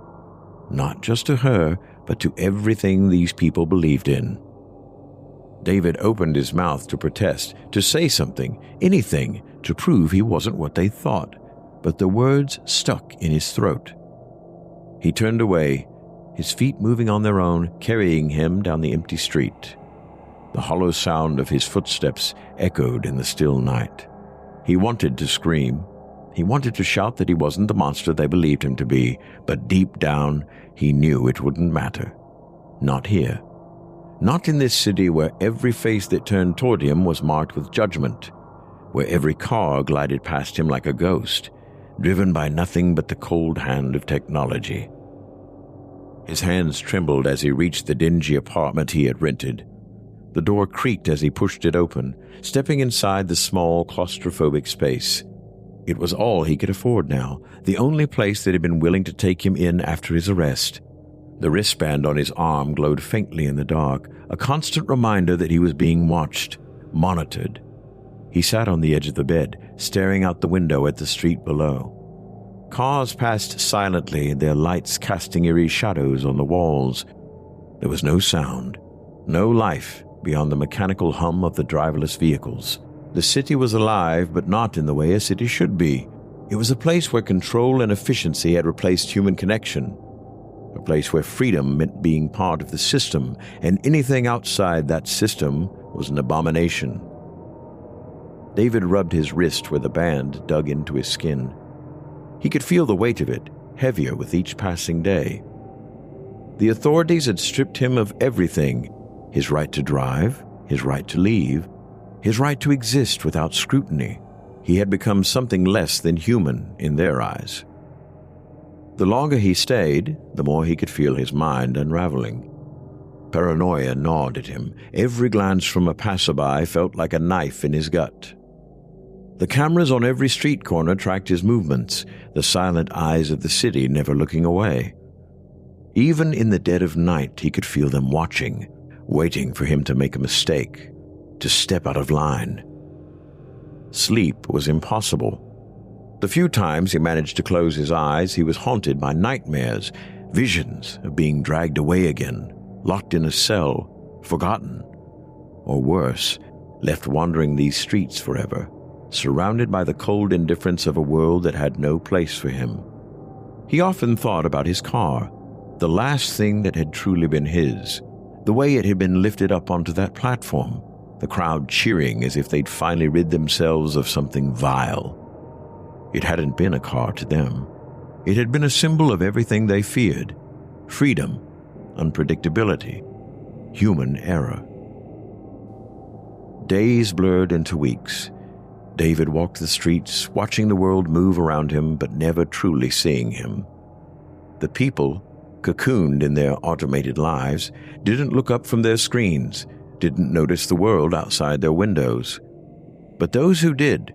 Speaker 5: not just to her, but to everything these people believed in. David opened his mouth to protest, to say something, anything, to prove he wasn't what they thought, but the words stuck in his throat. He turned away, his feet moving on their own, carrying him down the empty street. The hollow sound of his footsteps echoed in the still night. He wanted to scream. He wanted to shout that he wasn't the monster they believed him to be, but deep down, he knew it wouldn't matter. Not here. Not in this city where every face that turned toward him was marked with judgment, where every car glided past him like a ghost, driven by nothing but the cold hand of technology. His hands trembled as he reached the dingy apartment he had rented. The door creaked as he pushed it open, stepping inside the small, claustrophobic space. It was all he could afford now, the only place that had been willing to take him in after his arrest. The wristband on his arm glowed faintly in the dark, a constant reminder that he was being watched, monitored. He sat on the edge of the bed, staring out the window at the street below. Cars passed silently, their lights casting eerie shadows on the walls. There was no sound, no life beyond the mechanical hum of the driverless vehicles. The city was alive, but not in the way a city should be. It was a place where control and efficiency had replaced human connection. A place where freedom meant being part of the system, and anything outside that system was an abomination. David rubbed his wrist where the band dug into his skin. He could feel the weight of it, heavier with each passing day. The authorities had stripped him of everything: his right to drive, his right to leave, his right to exist without scrutiny. He had become something less than human in their eyes. The longer he stayed, the more he could feel his mind unraveling. Paranoia gnawed at him. Every glance from a passerby felt like a knife in his gut. The cameras on every street corner tracked his movements, the silent eyes of the city never looking away. Even in the dead of night, he could feel them watching, waiting for him to make a mistake, to step out of line. Sleep was impossible. The few times he managed to close his eyes, he was haunted by nightmares, visions of being dragged away again, locked in a cell, forgotten, or worse, left wandering these streets forever, surrounded by the cold indifference of a world that had no place for him. He often thought about his car, the last thing that had truly been his, the way it had been lifted up onto that platform, the crowd cheering as if they'd finally rid themselves of something vile. It hadn't been a car to them. It had been a symbol of everything they feared: freedom, unpredictability, human error. Days blurred into weeks. David walked the streets, watching the world move around him, but never truly seeing him. The people, cocooned in their automated lives, didn't look up from their screens, didn't notice the world outside their windows. But those who did,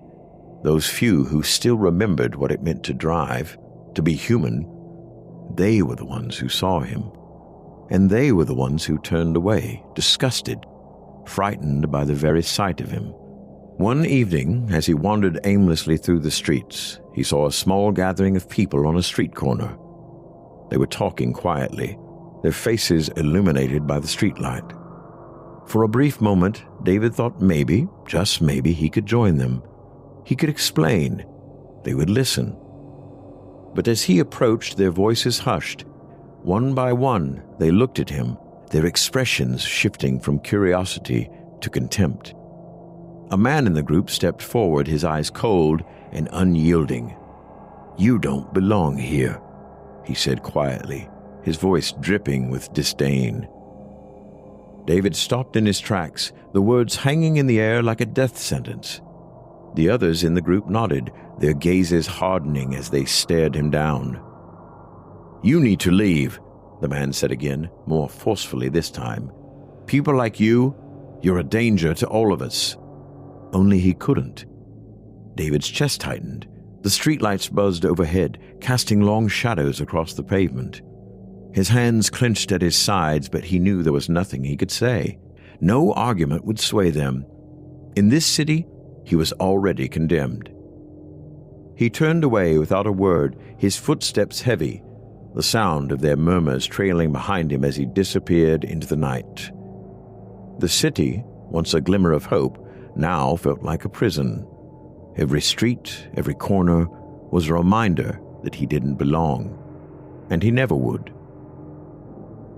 Speaker 5: those few who still remembered what it meant to drive, to be human, they were the ones who saw him. And they were the ones who turned away, disgusted, frightened by the very sight of him. One evening, as he wandered aimlessly through the streets, he saw a small gathering of people on a street corner. They were talking quietly, their faces illuminated by the streetlight. For a brief moment, David thought maybe, just maybe, he could join them. He could explain. They would listen. But as he approached, their voices hushed. One by one, they looked at him, their expressions shifting from curiosity to contempt. A man in the group stepped forward, his eyes cold and unyielding. "You don't belong here," he said quietly, his voice dripping with disdain. David stopped in his tracks, the words hanging in the air like a death sentence. The others in the group nodded, their gazes hardening as they stared him down. "You need to leave," the man said again, more forcefully this time. "People like you're a danger to all of us." Only he couldn't. David's chest tightened. The streetlights buzzed overhead, casting long shadows across the pavement. His hands clenched at his sides, but he knew there was nothing he could say. No argument would sway them. In this city, he was already condemned. He turned away without a word, his footsteps heavy, the sound of their murmurs trailing behind him as he disappeared into the night. The city, once a glimmer of hope, now felt like a prison. Every street, every corner was a reminder that he didn't belong, and he never would.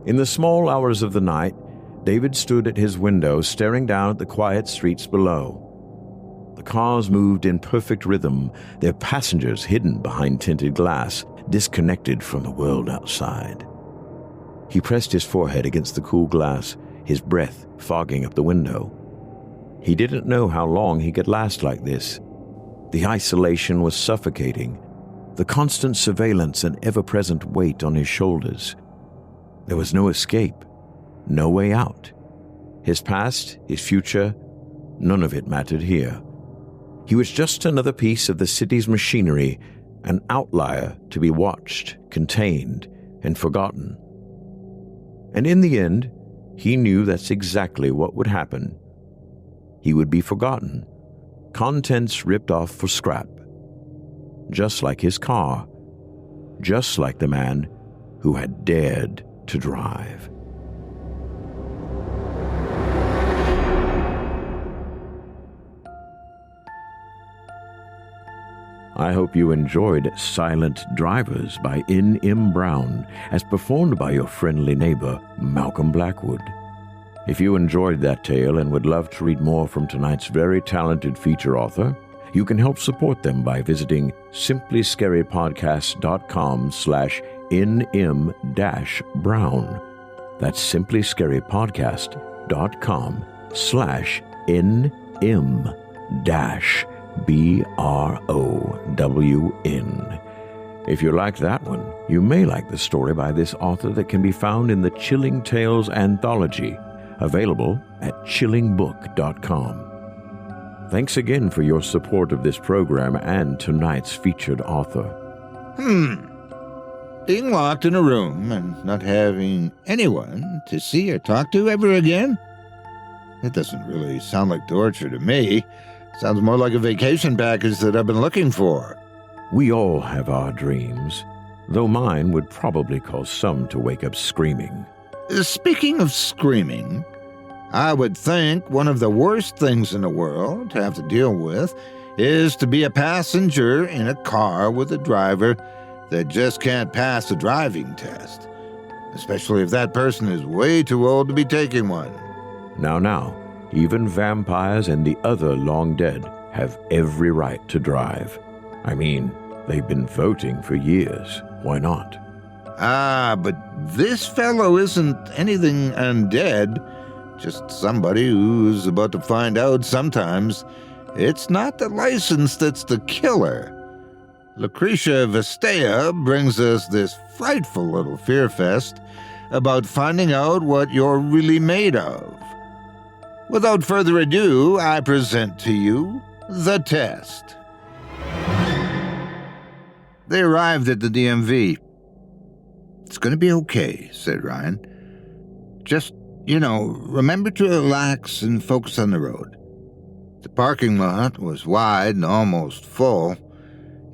Speaker 5: In the small hours of the night, David stood at his window staring down at the quiet streets below. The cars moved in perfect rhythm, their passengers hidden behind tinted glass, disconnected from the world outside. He pressed his forehead against the cool glass, his breath fogging up the window. He didn't know how long he could last like this. The isolation was suffocating, the constant surveillance an ever-present weight on his shoulders. There was no escape, no way out. His past, his future, none of it mattered here. He was just another piece of the city's machinery, an outlier to be watched, contained, and forgotten. And in the end, he knew that's exactly what would happen. He would be forgotten, contents ripped off for scrap. Just like his car, just like the man who had dared to drive. I hope you enjoyed Silent Drivers by N.M. Brown, as performed by your friendly neighbor, Malcolm Blackwood. If you enjoyed that tale and would love to read more from tonight's very talented feature author, you can help support them by visiting simplyscarypodcast.com/nm-brown. That's simplyscarypodcast.com/nm-brown. If you like that one, you may like the story by this author that can be found in the Chilling Tales Anthology, available at chillingbook.com. Thanks again for your support of this program and tonight's featured author.
Speaker 4: Being locked in a room and not having anyone to see or talk to ever again? That doesn't really sound like torture to me. Sounds more like a vacation package that I've been looking for.
Speaker 5: We all have our dreams, though mine would probably cause some to wake up screaming.
Speaker 4: Speaking of screaming, I would think one of the worst things in the world to have to deal with is to be a passenger in a car with a driver that just can't pass a driving test, especially if that person is way too old to be taking one.
Speaker 5: Now, even vampires and the other long dead have every right to drive. I mean, they've been voting for years. Why not?
Speaker 4: But this fellow isn't anything undead, just somebody who's about to find out sometimes it's not the license that's the killer. Lucretia Vastea brings us this frightful little fear fest about finding out what you're really made of. Without further ado, I present to you The Test. They arrived at the DMV. "It's going to be okay," said Ryan. "Just, remember to relax and focus on the road." The parking lot was wide and almost full.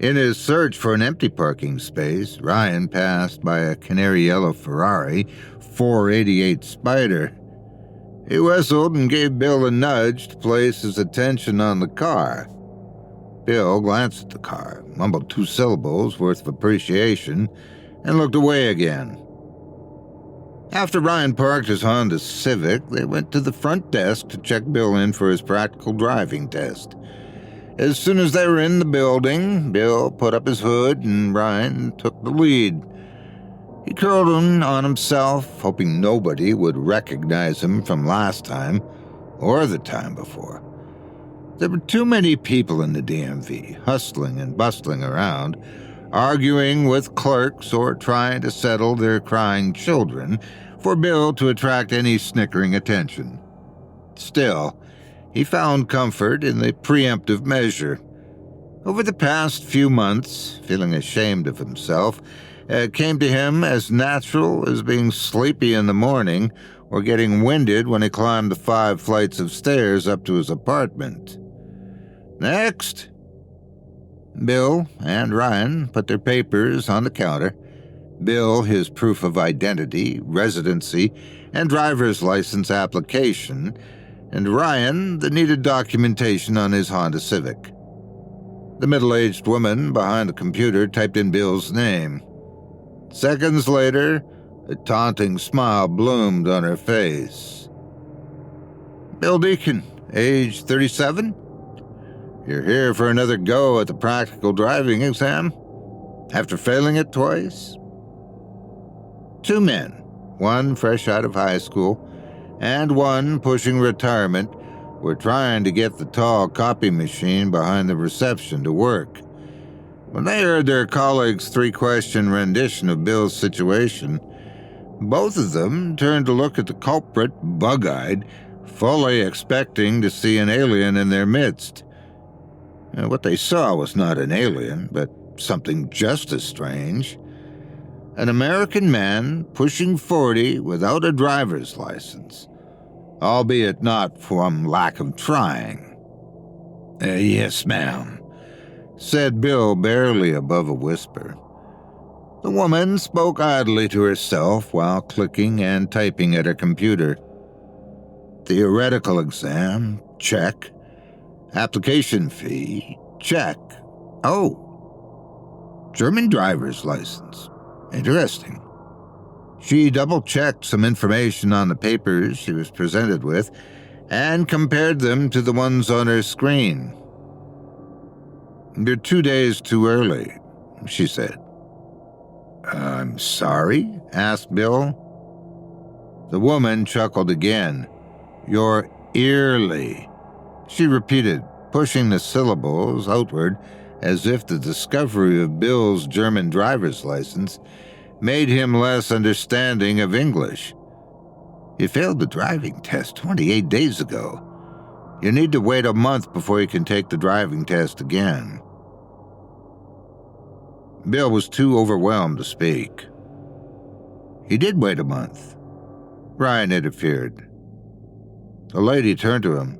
Speaker 4: In his search for an empty parking space, Ryan passed by a canary yellow Ferrari 488 Spider. He whistled and gave Bill a nudge to place his attention on the car. Bill glanced at the car, mumbled 2 syllables worth of appreciation, and looked away again. After Ryan parked his Honda Civic, they went to the front desk to check Bill in for his practical driving test. As soon as they were in the building, Bill put up his hood and Ryan took the lead. He curled in on himself, hoping nobody would recognize him from last time or the time before. There were too many people in the DMV, hustling and bustling around, arguing with clerks or trying to settle their crying children, for Bill to attract any snickering attention. Still, he found comfort in the preemptive measure. Over the past few months, feeling ashamed of himself came to him as natural as being sleepy in the morning or getting winded when he climbed the 5 flights of stairs up to his apartment. Next. Bill and Ryan put their papers on the counter. Bill his proof of identity, residency, and driver's license application, and Ryan the needed documentation on his Honda Civic. The middle-aged woman behind the computer typed in Bill's name. Seconds later, a taunting smile bloomed on her face. "Bill Deacon, age 37? You're here for another go at the practical driving exam? After failing it twice?" 2 men, one fresh out of high school, and one pushing retirement, were trying to get the tall copy machine behind the reception to work. When they heard their colleague's 3-question rendition of Bill's situation, both of them turned to look at the culprit bug-eyed, fully expecting to see an alien in their midst. What they saw was not an alien, but something just as strange. An American man pushing 40 without a driver's license, albeit not from lack of trying. "Yes, ma'am," said Bill barely above a whisper. The woman spoke idly to herself while clicking and typing at her computer. Theoretical exam, check. Application fee, check. Oh, German driver's license. Interesting. She double-checked some information on the papers she was presented with and compared them to the ones on her screen. "You're 2 days too early," she said. "I'm sorry?" asked Bill. The woman chuckled again. "You're early," she repeated, pushing the syllables outward as if the discovery of Bill's German driver's license made him less understanding of English. You failed the driving test 28 days ago. You need to wait a month before you can take the driving test again. Bill was too overwhelmed to speak. He did wait a month. Ryan interfered. The lady turned to him.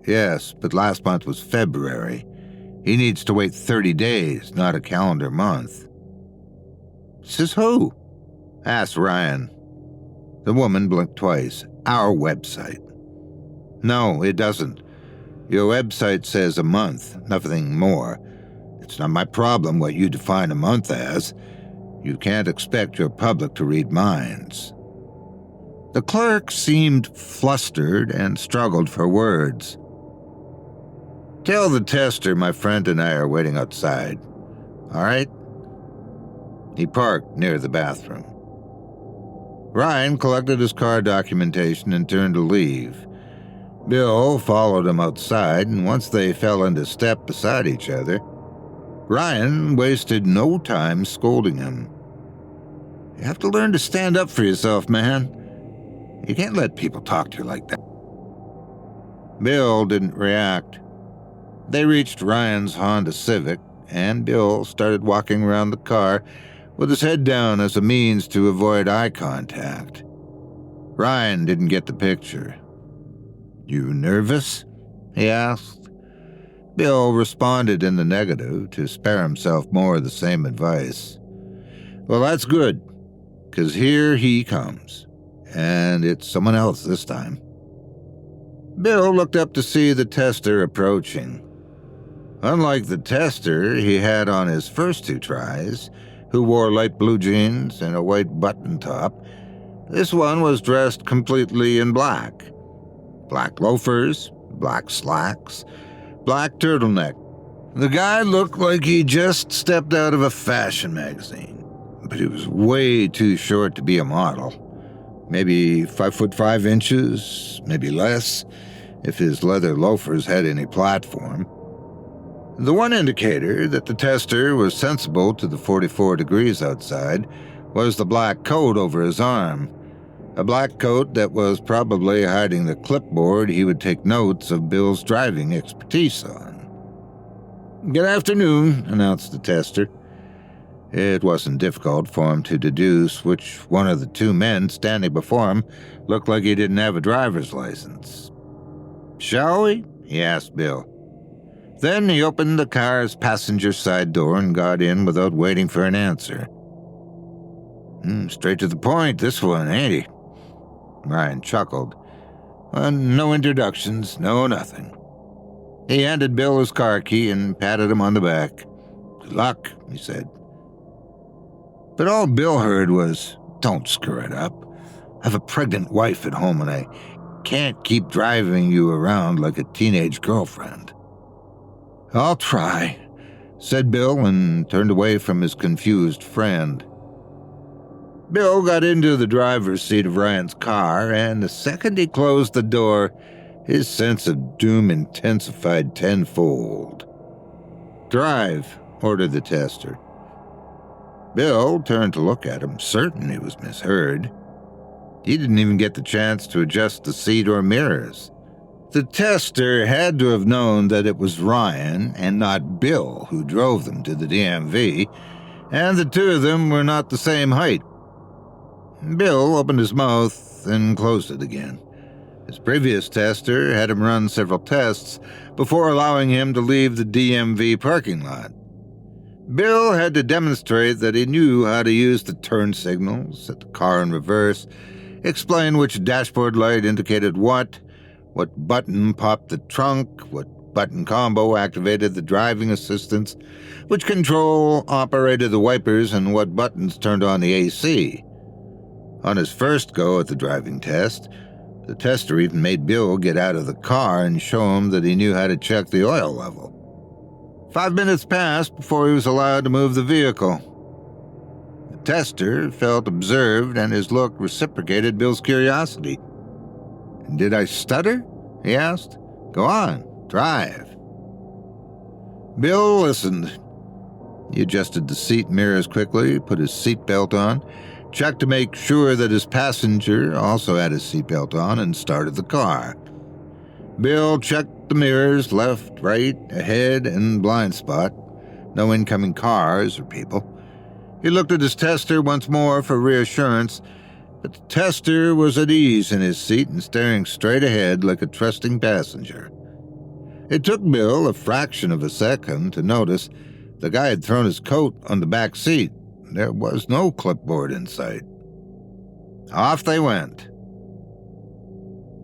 Speaker 4: Yes, but last month was February. He needs to wait 30 days, not a calendar month. Says who? Asked Ryan. The woman blinked twice. Our website. No, it doesn't. Your website says a month, nothing more. It's not my problem what you define a month as. You can't expect your public to read minds. The clerk seemed flustered and struggled for words. Tell the tester my friend and I are waiting outside. All right? He parked near the bathroom. Ryan collected his car documentation and turned to leave. Bill followed him outside, and once they fell into step beside each other, Ryan wasted no time scolding him. You have to learn to stand up for yourself, man. You can't let people talk to you like that. Bill didn't react. They reached Ryan's Honda Civic, and Bill started walking around the car with his head down as a means to avoid eye contact. Ryan didn't get the picture. You nervous? He asked. Bill responded in the negative to spare himself more of the same advice. Well, that's good, 'cause here he comes, and it's someone else this time. Bill looked up to see the tester approaching. Unlike the tester he had on his first two tries, who wore light blue jeans and a white button top, this one was dressed completely in black. Black loafers, black slacks, black turtleneck. The guy looked like he just stepped out of a fashion magazine, but he was way too short to be a model. Maybe 5'5", maybe less, if his leather loafers had any platform. The one indicator that the tester was sensible to the 44 degrees outside was the black coat over his arm, a black coat that was probably hiding the clipboard he would take notes of Bill's driving expertise on. Good afternoon, announced the tester. It wasn't difficult for him to deduce which one of the two men standing before him looked like he didn't have a driver's license. Shall we? He asked Bill. Then he opened the car's passenger side door and got in without waiting for an answer. Straight to the point, this one, ain't he? Ryan chuckled. No introductions, no nothing. He handed Bill his car key and patted him on the back. Good luck, he said. But all Bill heard was, don't screw it up. I have a pregnant wife at home and I can't keep driving you around like a teenage girlfriend. I'll try, said Bill and turned away from his confused friend. Bill got into the driver's seat of Ryan's car, and the second he closed the door, his sense of doom intensified tenfold. Drive, ordered the tester. Bill turned to look at him, certain he was misheard. He didn't even get the chance to adjust the seat or mirrors. The tester had to have known that it was Ryan and not Bill who drove them to the DMV, and the two of them were not the same height. Bill opened his mouth and closed it again. His previous tester had him run several tests before allowing him to leave the DMV parking lot. Bill had to demonstrate that he knew how to use the turn signals, set the car in reverse, explain which dashboard light indicated what button popped the trunk, what button combo activated the driving assistance, which control operated the wipers, and what buttons turned on the AC. On his first go at the driving test, the tester even made Bill get out of the car and show him that he knew how to check the oil level. 5 minutes passed before he was allowed to move the vehicle. The tester felt observed, and his look reciprocated Bill's curiosity. Did I stutter? He asked. Go on, drive. Bill listened. He adjusted the seat mirrors quickly, put his seatbelt on, checked to make sure that his passenger also had his seatbelt on, and started the car. Bill checked the mirrors, left, right, ahead, and blind spot. No incoming cars or people. He looked at his tester once more for reassurance, but the tester was at ease in his seat and staring straight ahead like a trusting passenger. It took Bill a fraction of a second to notice the guy had thrown his coat on the back seat. There was no clipboard in sight. Off they went.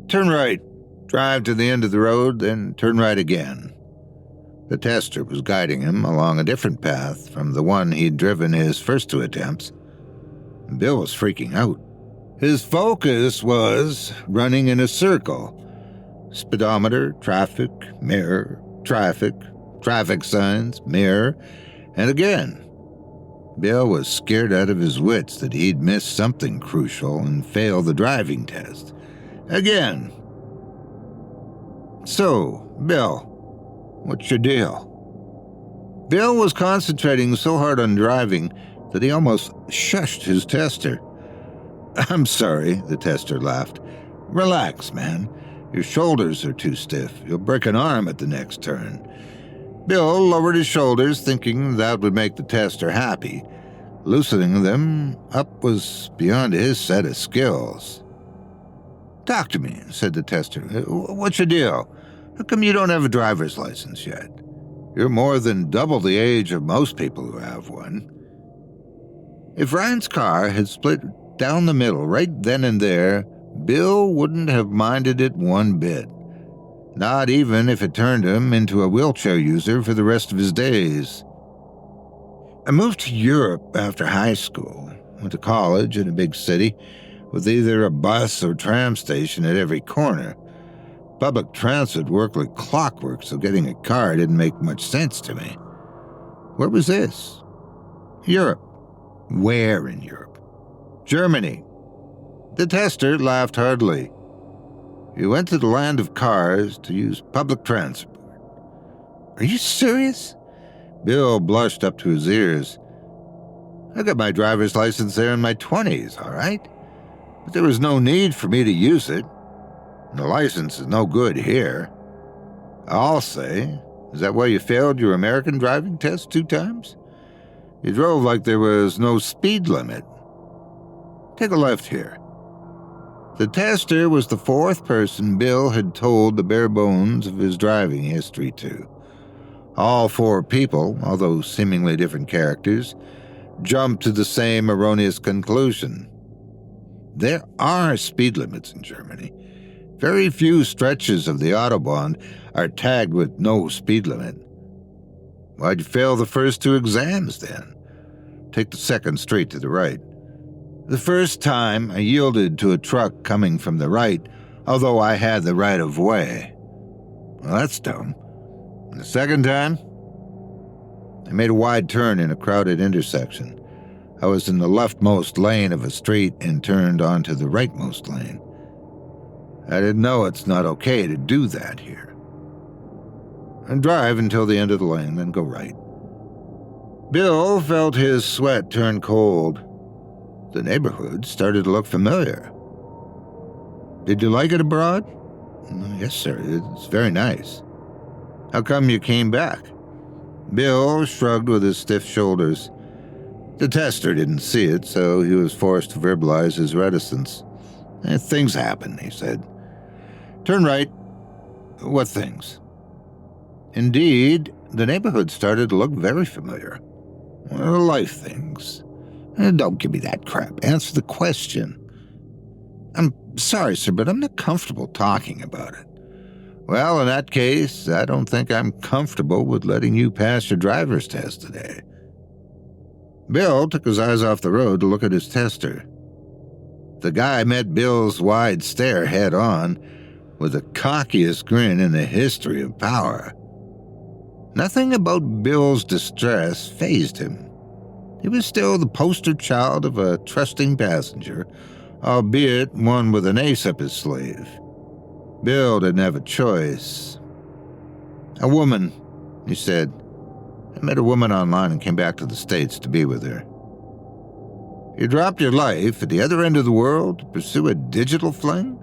Speaker 4: Turn right, drive to the end of the road, then turn right again. The tester was guiding him along a different path from the one he'd driven his first two attempts. Bill was freaking out. His focus was running in a circle. Speedometer, traffic, mirror, traffic signs, mirror, and again. Bill was scared out of his wits that he'd missed something crucial and failed the driving test. Again. So, Bill, what's your deal? Bill was concentrating so hard on driving that he almost shushed his tester. I'm sorry, the tester laughed. Relax, man. Your shoulders are too stiff. You'll break an arm at the next turn. Bill lowered his shoulders, thinking that would make the tester happy. Loosening them up was beyond his set of skills. Talk to me, said the tester. What's your deal? How come you don't have a driver's license yet? You're more than double the age of most people who have one. If Ryan's car had split down the middle right then and there, Bill wouldn't have minded it one bit. Not even if it turned him into a wheelchair user for the rest of his days. I moved to Europe after high school, went to college in a big city with either a bus or tram station at every corner. Public transit worked like clockwork, so getting a car didn't make much sense to me. Where was this? Europe. Where in Europe? Germany. The tester laughed heartily. You went to the land of cars to use public transport. Are you serious? Bill blushed up to his ears. I got my driver's license there in my 20s, all right? But there was no need for me to use it. The license is no good here. I'll say, is that why you failed your American driving test 2 times? You drove like there was no speed limit. Take a left here. The tester was the 4th person Bill had told the bare bones of his driving history to. All 4 people, although seemingly different characters, jumped to the same erroneous conclusion. There are speed limits in Germany. Very few stretches of the Autobahn are tagged with no speed limit. Why'd you fail the first 2 exams, then? Take the second straight to the right. The first time, I yielded to a truck coming from the right, although I had the right of way. Well, that's dumb. And the second time, I made a wide turn in a crowded intersection. I was in the leftmost lane of a street and turned onto the rightmost lane. I didn't know it's not okay to do that here. And drive until the end of the lane, then go right. Bill felt his sweat turn cold. The neighborhood started to look familiar. Did you like it abroad? Yes, sir. It's very nice. How come you came back? Bill shrugged with his stiff shoulders. The tester didn't see it, so he was forced to verbalize his reticence. Things happen, he said. Turn right. What things? Indeed, the neighborhood started to look very familiar. Life things. Don't give me that crap. Answer the question. I'm sorry, sir, but I'm not comfortable talking about it. Well, in that case, I don't think I'm comfortable with letting you pass your driver's test today. Bill took his eyes off the road to look at his tester. The guy met Bill's wide stare head on with the cockiest grin in the history of power. Nothing about Bill's distress fazed him. He was still the poster child of a trusting passenger, albeit one with an ace up his sleeve. Bill didn't have a choice. A woman, he said. I met a woman online and came back to the States to be with her. You dropped your life at the other end of the world to pursue a digital fling?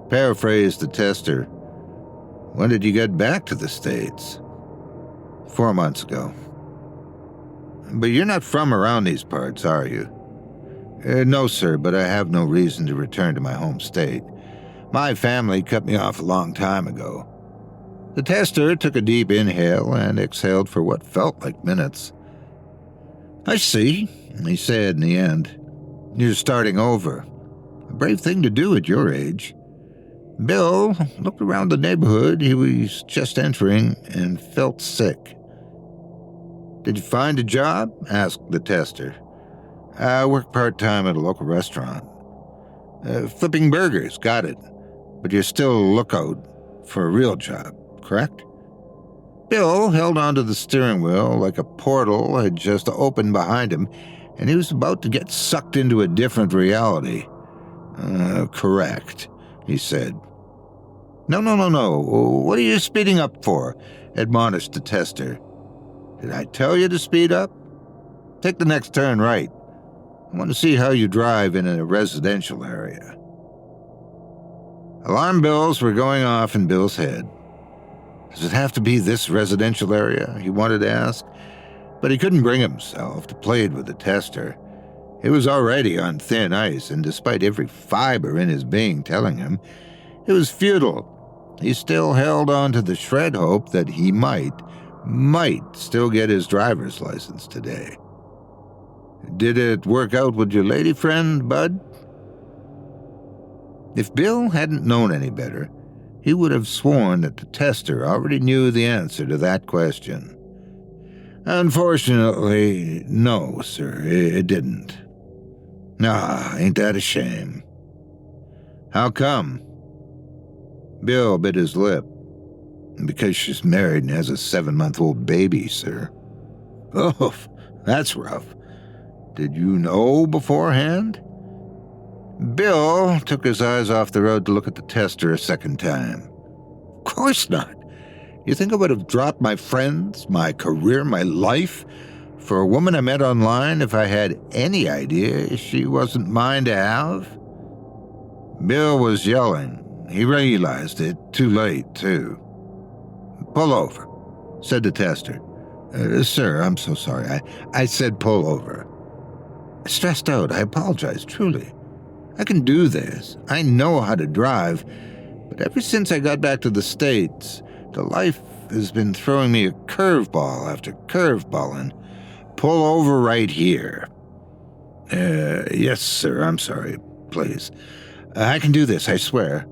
Speaker 4: Paraphrased the tester. When did you get back to the States? 4 months ago. But you're not from around these parts, are you? No, sir, but I have no reason to return to my home state. My family cut me off a long time ago. The tester took a deep inhale and exhaled for what felt like minutes. I see, he said in the end. You're starting over. A brave thing to do at your age. Bill looked around the neighborhood he was just entering and felt sick. Did you find a job? Asked the tester. I work part-time at a local restaurant. Flipping burgers, got it. But you're still a lookout for a real job, correct? Bill held onto the steering wheel like a portal had just opened behind him, and he was about to get sucked into a different reality. Correct, he said. No. What are you speeding up for? Admonished the tester. Did I tell you to speed up? Take the next turn right. I want to see how you drive in a residential area. Alarm bells were going off in Bill's head. Does it have to be this residential area? He wanted to ask, but he couldn't bring himself to plead with the tester. He was already on thin ice, and despite every fiber in his being telling him, it was futile. He still held on to the shred hope that he might still get his driver's license today. Did it work out with your lady friend, Bud? If Bill hadn't known any better, he would have sworn that the tester already knew the answer to that question. Unfortunately, no, sir, it didn't. Ain't that a shame? How come? Bill bit his lip. Because she's married and has a 7-month-old baby, sir. Oh, that's rough. Did you know beforehand? Bill took his eyes off the road to look at the tester a second time. Of course not. You think I would have dropped my friends, my career, my life for a woman I met online if I had any idea she wasn't mine to have? Bill was yelling. He realized it too late, too. Pull over, said the tester. Sir, I'm so sorry. I said pull over. Stressed out, I apologize, truly. I can do this. I know how to drive. But ever since I got back to the States, the life has been throwing me a curveball after curveball, and pull over right here. Yes, sir, I'm sorry. Please. I can do this, I swear.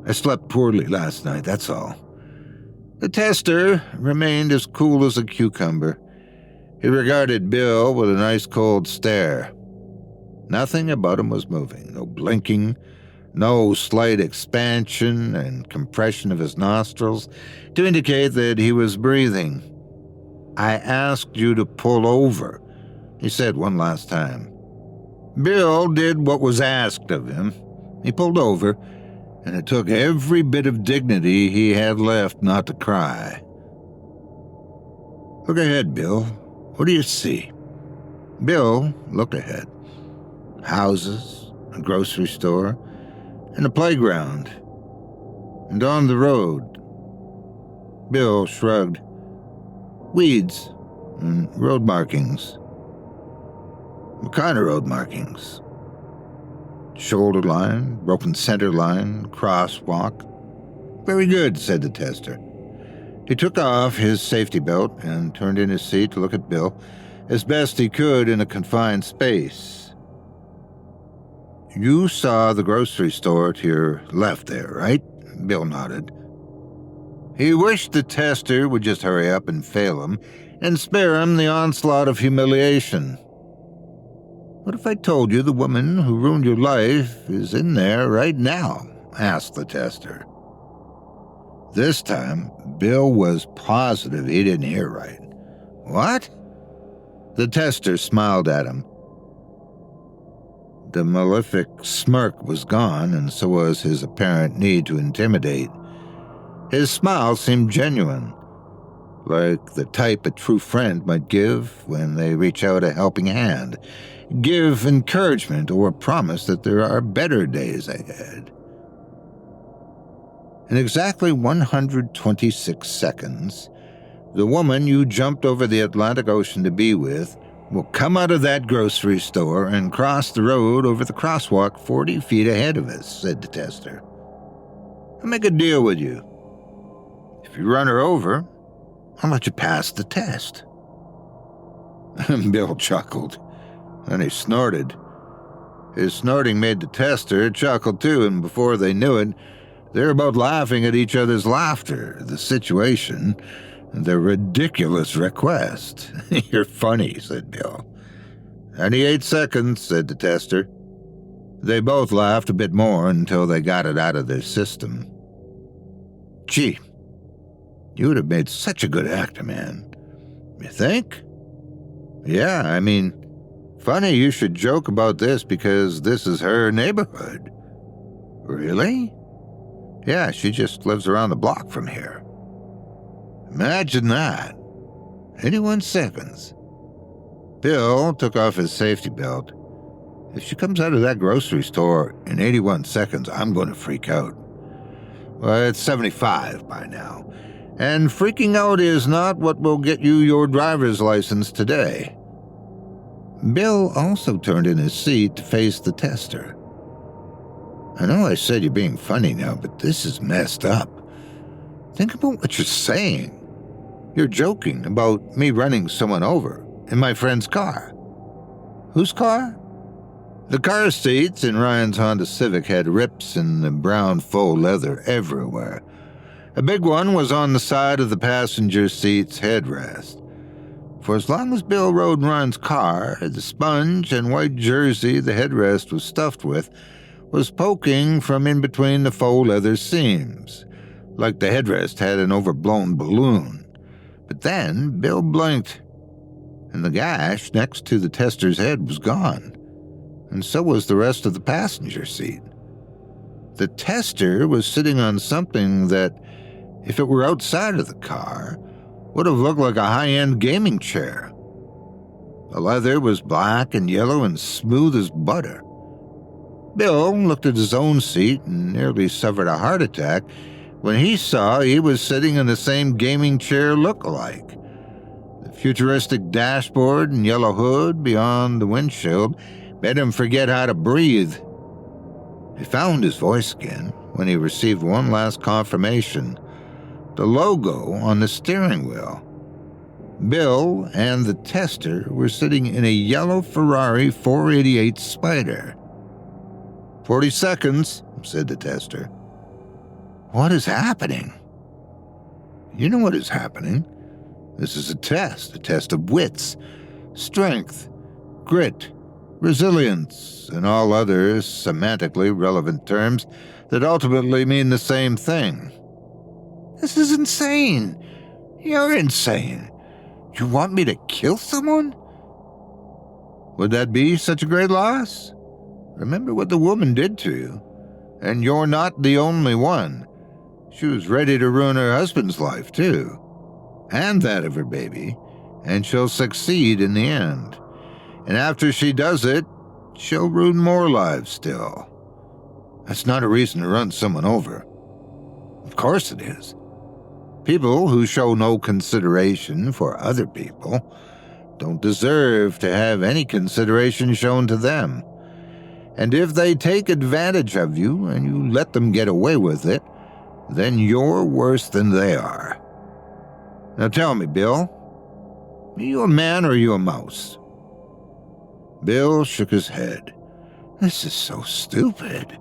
Speaker 4: I slept poorly last night, that's all. The tester remained as cool as a cucumber. He regarded Bill with an ice-cold stare. Nothing about him was moving, no blinking, no slight expansion and compression of his nostrils to indicate that he was breathing. I asked you to pull over, he said one last time. Bill did what was asked of him. He pulled over, and it took every bit of dignity he had left not to cry. Look ahead, Bill. What do you see? Bill looked ahead. Houses, a grocery store, and a playground. And on the road. Bill shrugged. Weeds and road markings. What kind of road markings? Shoulder line, broken center line, crosswalk. Very good, said the tester. He took off his safety belt and turned in his seat to look at Bill as best he could in a confined space. You saw the grocery store to your left there, right? Bill nodded. He wished the tester would just hurry up and fail him and spare him the onslaught of humiliation. What if I told you the woman who ruined your life is in there right now? Asked the tester. This time, Bill was positive he didn't hear right. What? The tester smiled at him. The malefic smirk was gone, and so was his apparent need to intimidate. His smile seemed genuine. like the type a true friend might give when they reach out a helping hand, give encouragement or promise that there are better days ahead. In exactly 126 seconds, the woman you jumped over the Atlantic Ocean to be with will come out of that grocery store and cross the road over the crosswalk 40 feet ahead of us, said the tester. I'll make a deal with you. If you run her over, I'll let you pass the test. Bill chuckled, and he snorted. His snorting made the tester chuckle too, and before they knew it, they were both laughing at each other's laughter, the situation, and their ridiculous request. You're funny, said Bill. 98 seconds, said the tester. They both laughed a bit more until they got it out of their system. Gee, you would have made such a good actor, man. You think? Yeah, I mean, funny you should joke about this because this is her neighborhood. Really? Yeah, she just lives around the block from here. Imagine that. 81 seconds. Bill took off his safety belt. If she comes out of that grocery store in 81 seconds, I'm going to freak out. Well, it's 75 by now. And freaking out is not what will get you your driver's license today. Bill also turned in his seat to face the tester. I know I said you're being funny now, but this is messed up. Think about what you're saying. You're joking about me running someone over in my friend's car. Whose car? The car seats in Ryan's Honda Civic had rips in the brown faux leather everywhere. A big one was on the side of the passenger seat's headrest. For as long as Bill rode Ryan's car, the sponge and white jersey the headrest was stuffed with was poking from in between the faux leather seams, like the headrest had an overblown balloon. But then Bill blinked, and the gash next to the tester's head was gone, and so was the rest of the passenger seat. The tester was sitting on something that, if it were outside of the car, would have looked like a high-end gaming chair. The leather was black and yellow and smooth as butter. Bill looked at his own seat and nearly suffered a heart attack when he saw he was sitting in the same gaming chair look-alike. The futuristic dashboard and yellow hood beyond the windshield made him forget how to breathe. He found his voice again when he received one last confirmation: the logo on the steering wheel. Bill and the tester were sitting in a yellow Ferrari 488 Spider. 40 seconds, said the tester. What is happening? You know what is happening. This is a test of wits, strength, grit, resilience, and all other semantically relevant terms that ultimately mean the same thing. This is insane. You're insane. You want me to kill someone? Would that be such a great loss? Remember what the woman did to you. And you're not the only one. She was ready to ruin her husband's life, too. And that of her baby. And she'll succeed in the end. And after she does it, she'll ruin more lives still. That's not a reason to run someone over. Of course it is. People who show no consideration for other people don't deserve to have any consideration shown to them. And if they take advantage of you and you let them get away with it, then you're worse than they are. Now tell me, Bill, are you a man or are you a mouse? Bill shook his head. This is so stupid.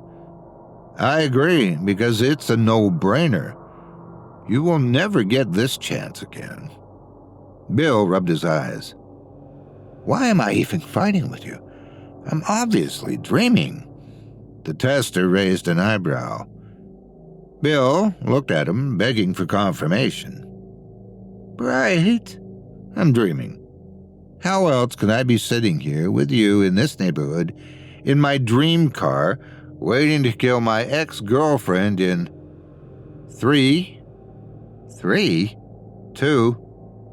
Speaker 4: I agree, because it's a no-brainer. You will never get this chance again. Bill rubbed his eyes. Why am I even fighting with you? I'm obviously dreaming. The tester raised an eyebrow. Bill looked at him, begging for confirmation. Right. I'm dreaming. How else could I be sitting here with you in this neighborhood, in my dream car, waiting to kill my ex-girlfriend in 3, 2,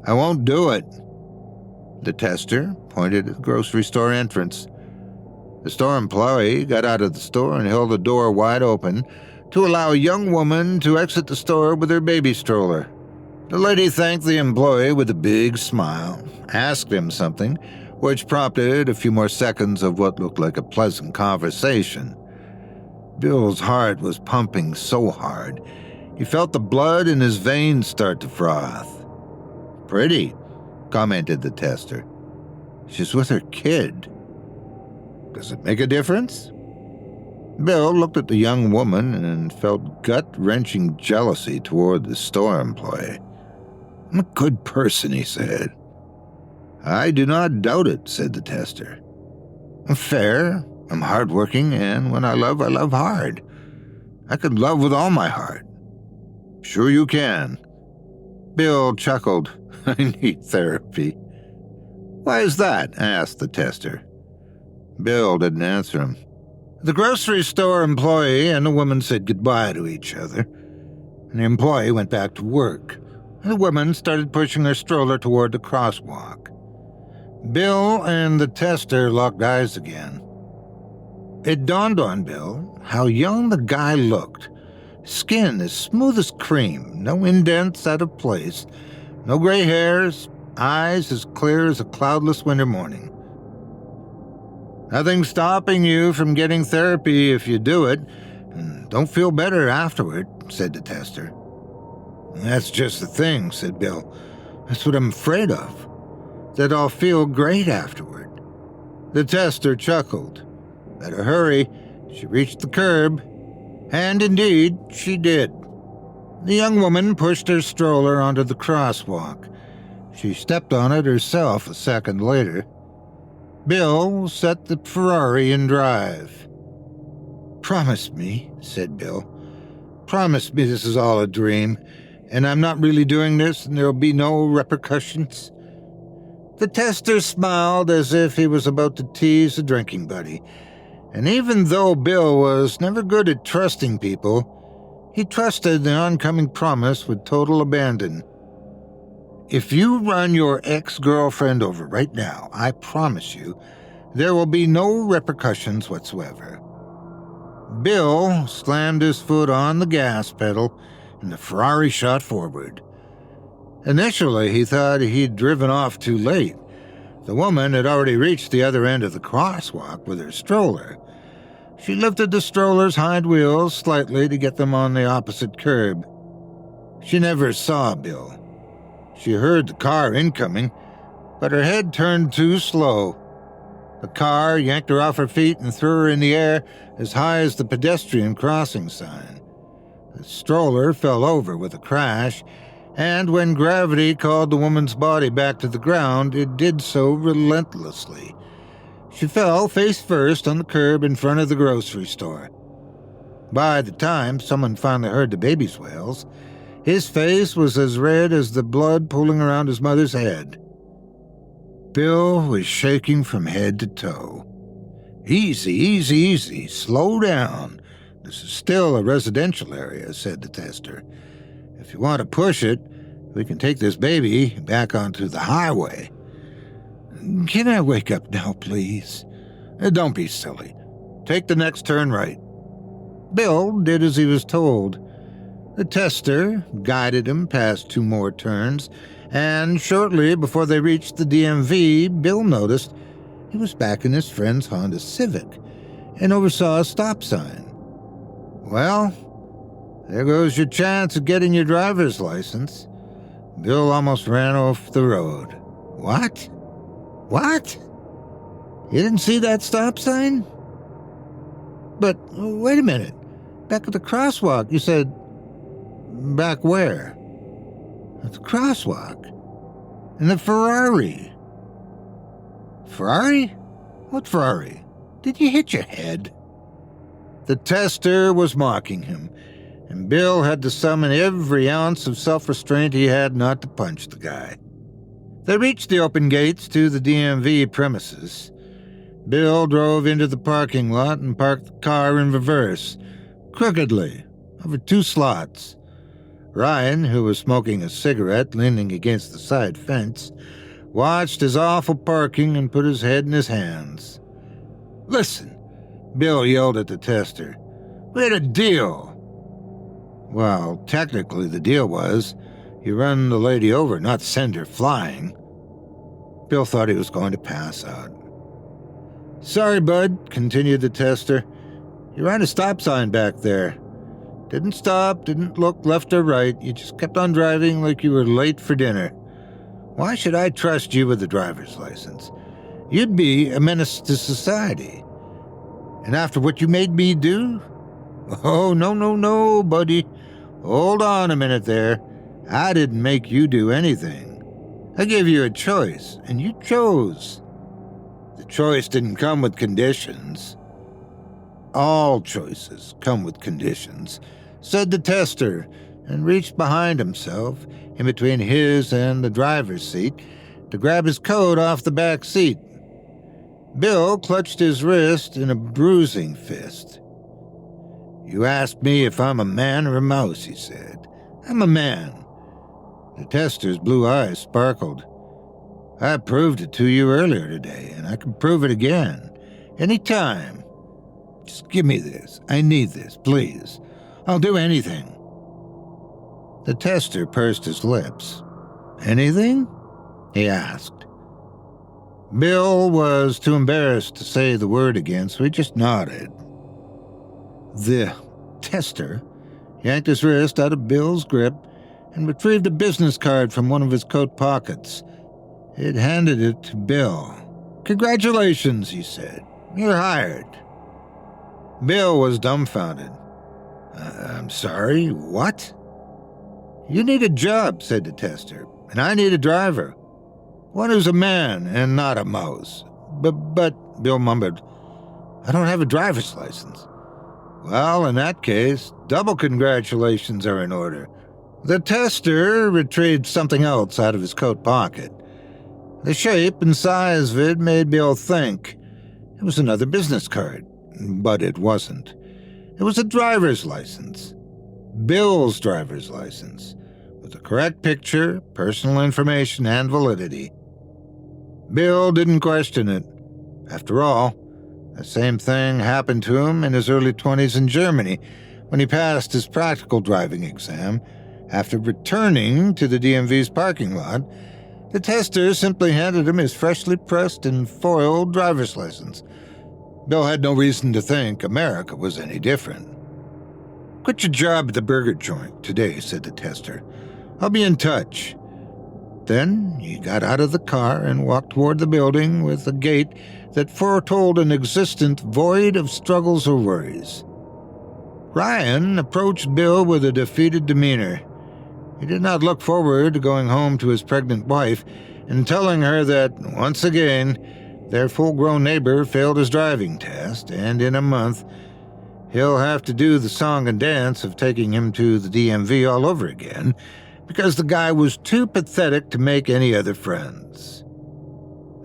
Speaker 4: I won't do it. The tester pointed at the grocery store entrance. The store employee got out of the store and held the door wide open to allow a young woman to exit the store with her baby stroller. The lady thanked the employee with a big smile, asked him something, which prompted a few more seconds of what looked like a pleasant conversation. Bill's heart was pumping so hard, he felt the blood in his veins start to froth. "Pretty," commented the tester. "She's with her kid. Does it make a difference?" Bill looked at the young woman and felt gut-wrenching jealousy toward the store employee. "I'm a good person," he said. "I do not doubt it," said the tester. "I'm fair, I'm hardworking, and when I love hard. I could love with all my heart." "Sure you can." Bill chuckled. "I need therapy." "Why is that?" asked the tester. Bill didn't answer him. The grocery store employee and the woman said goodbye to each other, and the employee went back to work. The woman started pushing her stroller toward the crosswalk. Bill and the tester locked eyes again. It dawned on Bill how young the guy looked. Skin as smooth as cream, no indents out of place, no gray hairs, eyes as clear as a cloudless winter morning. "Nothing stopping you from getting therapy if you do it, and don't feel better afterward," said the tester. "That's just the thing," said Bill. "That's what I'm afraid of, that I'll feel great afterward." The tester chuckled. Better hurry. She reached the curb, and indeed she did. The young woman pushed her stroller onto the crosswalk. She stepped on it herself a second later. Bill set the Ferrari in drive. "Promise me," said Bill. "Promise me this is all a dream, and I'm not really doing this, and there'll be no repercussions." The tester smiled as if he was about to tease a drinking buddy, and even though Bill was never good at trusting people, he trusted the oncoming promise with total abandon. "If you run your ex-girlfriend over right now, I promise you, there will be no repercussions whatsoever." Bill slammed his foot on the gas pedal, and the Ferrari shot forward. Initially, he thought he'd driven off too late. The woman had already reached the other end of the crosswalk with her stroller. She lifted the stroller's hind wheels slightly to get them on the opposite curb. She never saw Bill. She heard the car incoming, but her head turned too slow. The car yanked her off her feet and threw her in the air as high as the pedestrian crossing sign. The stroller fell over with a crash, and when gravity called the woman's body back to the ground, it did so relentlessly. She fell face first on the curb in front of the grocery store. By the time someone finally heard the baby's wails, his face was as red as the blood pooling around his mother's head. Bill was shaking from head to toe. "Easy, easy, easy. Slow down. This is still a residential area," said the tester. "If you want to push it, we can take this baby back onto the highway." "Can I wake up now, please?" "Don't be silly. Take the next turn right." Bill did as he was told. The tester guided him past two more turns, and shortly before they reached the DMV, Bill noticed he was back in his friend's Honda Civic and oversaw a stop sign. "Well, there goes your chance of getting your driver's license." Bill almost ran off the road. "What? What? You didn't see that stop sign?" "But wait a minute. Back at the crosswalk, you said..." "Back where?" "At the crosswalk. In the Ferrari." "Ferrari? What Ferrari? Did you hit your head?" The tester was mocking him, and Bill had to summon every ounce of self-restraint he had not to punch the guy. They reached the open gates to the DMV premises. Bill drove into the parking lot and parked the car in reverse, crookedly, over two slots. Ryan, who was smoking a cigarette leaning against the side fence, watched his awful parking and put his head in his hands. "Listen," Bill yelled at the tester. "We had a deal." Well, technically the deal was you run the lady over, not send her flying. Bill thought he was going to pass out. "Sorry, bud," continued the tester. "You ran a stop sign back there. Didn't stop, didn't look left or right. You just kept on driving like you were late for dinner. Why should I trust you with a driver's license? You'd be a menace to society. And after what you made me do? Oh, no, buddy. Hold on a minute there. I didn't make you do anything. I gave you a choice, and you chose. The choice didn't come with conditions." "All choices come with conditions," said the tester, and reached behind himself, in between his and the driver's seat, to grab his coat off the back seat. Bill clutched his wrist in a bruising fist. "You asked me if I'm a man or a mouse," he said. "I'm a man." The tester's blue eyes sparkled. "I proved it to you earlier today, and I can prove it again. Any time. Just give me this. I need this, please. I'll do anything." The tester pursed his lips. "Anything?" he asked. Bill was too embarrassed to say the word again, so he just nodded. The tester yanked his wrist out of Bill's grip and retrieved a business card from one of his coat pockets. It handed it to Bill. "Congratulations," he said. "You're hired." Bill was dumbfounded. I'm sorry, what?" "You need a job," said the tester, "and I need a driver. One who's a man and not a mouse." But, Bill mumbled, "I don't have a driver's license." "Well, in that case, double congratulations are in order." The tester retrieved something else out of his coat pocket. The shape and size of it made Bill think. It was another business card, but it wasn't. It was a driver's license. Bill's driver's license, with the correct picture, personal information, and validity. Bill didn't question it. After all, the same thing happened to him in his early 20s in Germany when he passed his practical driving exam. After returning to the DMV's parking lot, the tester simply handed him his freshly pressed and foiled driver's license. Bill had no reason to think America was any different. "Quit your job at the burger joint today," said the tester. "I'll be in touch." Then he got out of the car and walked toward the building with a gait that foretold an existence void of struggles or worries. Ryan approached Bill with a defeated demeanor. He did not look forward to going home to his pregnant wife and telling her that, once again, their full-grown neighbor failed his driving test, and in a month, he'll have to do the song and dance of taking him to the DMV all over again, because the guy was too pathetic to make any other friends.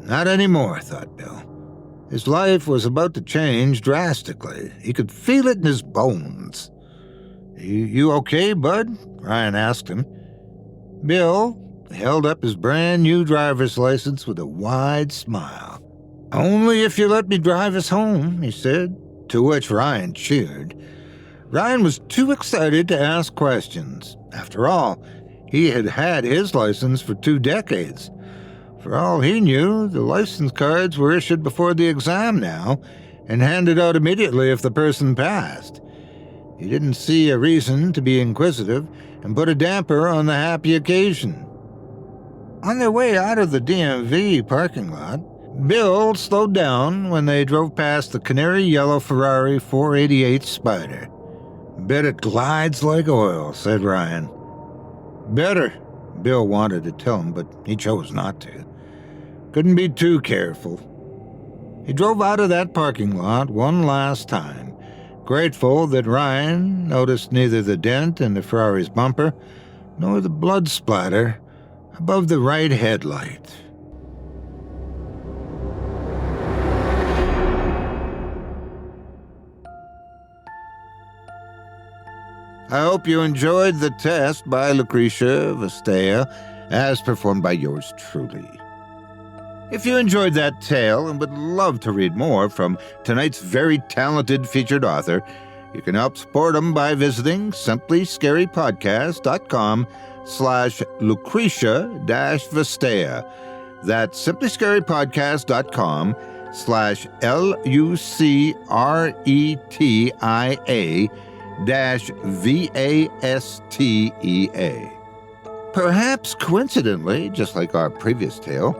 Speaker 4: Not anymore, thought Bill. His life was about to change drastically. He could feel it in his bones. You okay, bud?" Ryan asked him. Bill held up his brand-new driver's license with a wide smile. "Only if you let me drive us home," he said, to which Ryan cheered. Ryan was too excited to ask questions. After all, he had had his license for 2 decades. For all he knew, the license cards were issued before the exam now and handed out immediately if the person passed. He didn't see a reason to be inquisitive and put a damper on the happy occasion. On their way out of the DMV parking lot, Bill slowed down when they drove past the canary-yellow Ferrari 488 Spider. "Bet it glides like oil," said Ryan. "Better," Bill wanted to tell him, but he chose not to. Couldn't be too careful. He drove out of that parking lot one last time, grateful that Ryan noticed neither the dent in the Ferrari's bumper nor the blood splatter above the right headlight. I hope you enjoyed the test by Lucretia Vastea, as performed by yours truly. If you enjoyed that tale and would love to read more from tonight's very talented featured author, you can help support him by visiting simplyscarypodcast.com/Lucretia-Vastea. That's simplyscarypodcast.com/LUCRETIA-VASTEA. Perhaps coincidentally, just like our previous tale,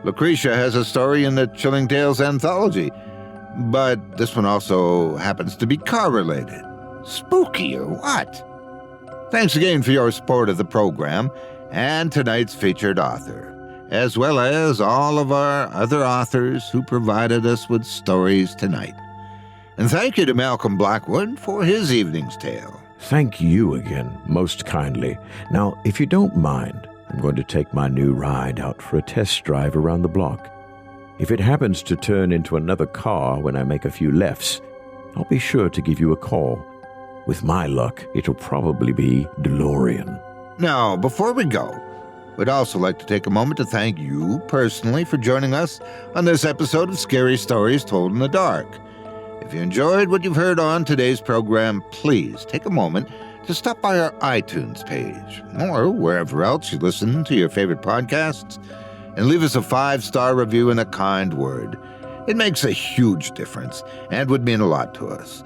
Speaker 4: Lucretia has a story in the Chilling Tales anthology, but this one also happens to be car-related. Spooky or what? Thanks again for your support of the program and tonight's featured author, as well as all of our other authors who provided us with stories tonight. And thank you to Malcolm Blackwood for his evening's tale.
Speaker 5: Thank you again, most kindly. Now, if you don't mind, I'm going to take my new ride out for a test drive around the block. If it happens to turn into another car when I make a few lefts, I'll be sure to give you a call. With my luck, it'll probably be DeLorean.
Speaker 4: Now, before we go, we'd also like to take a moment to thank you personally for joining us on this episode of Scary Stories Told in the Dark. If you enjoyed what you've heard on today's program, please take a moment to stop by our iTunes page or wherever else you listen to your favorite podcasts and leave us a 5-star review and a kind word. It makes a huge difference and would mean a lot to us.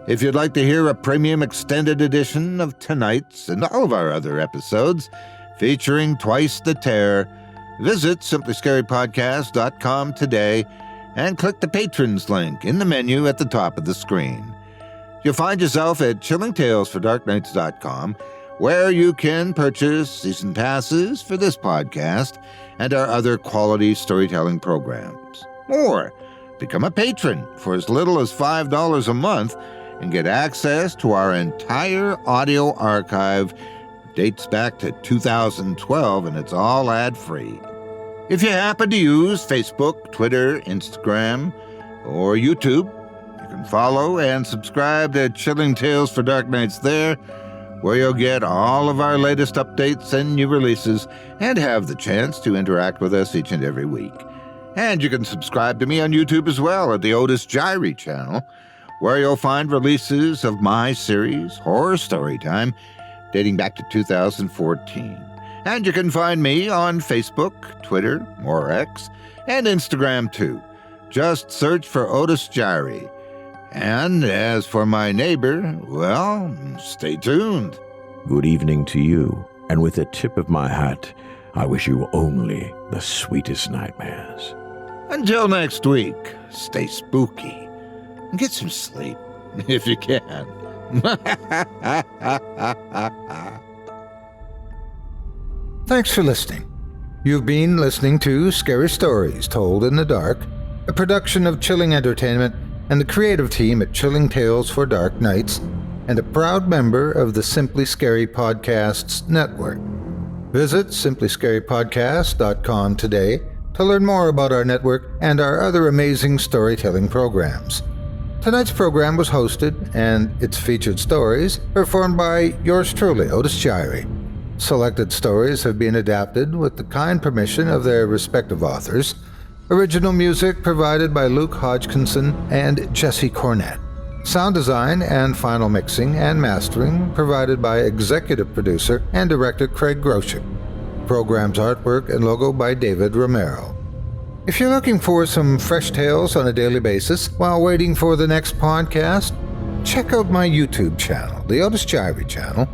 Speaker 4: If you'd like to hear a premium extended edition of tonight's and all of our other episodes featuring Twice the Terror, visit simplyscarypodcast.com today and click the Patrons link in the menu at the top of the screen. You'll find yourself at chillingtalesfordarknights.com, where you can purchase season passes for this podcast and our other quality storytelling programs. Or become a patron for as little as $5 a month and get access to our entire audio archive. It dates back to 2012, and it's all ad-free. If you happen to use Facebook, Twitter, Instagram, or YouTube, you can follow and subscribe to Chilling Tales for Dark Nights there, where you'll get all of our latest updates and new releases and have the chance to interact with us each and every week. And you can subscribe to me on YouTube as well at the Otis Jiry channel, where you'll find releases of my series, Horror Storytime, dating back to 2014. And you can find me on Facebook, Twitter, or X, and Instagram too. Just search for Otis Jiry. And as for my neighbor, well, stay tuned.
Speaker 5: Good evening to you, and with a tip of my hat, I wish you only the sweetest nightmares.
Speaker 4: Until next week, stay spooky and get some sleep, if you can.
Speaker 3: Thanks for listening. You've been listening to Scary Stories Told in the Dark, a production of Chilling Entertainment and the creative team at Chilling Tales for Dark Nights, and a proud member of the Simply Scary Podcasts network. Visit simplyscarypodcast.com today to learn more about our network and our other amazing storytelling programs. Tonight's program was hosted and its featured stories performed by yours truly, Otis Jiry. Selected stories have been adapted with the kind permission of their respective authors. Original music provided by Luke Hodgkinson and Jesse Cornett. Sound design and final mixing and mastering provided by executive producer and director Craig Groshek. Program's artwork and logo by David Romero. If you're looking for some fresh tales on a daily basis while waiting for the next podcast, check out my YouTube channel, the Otis Jiry channel,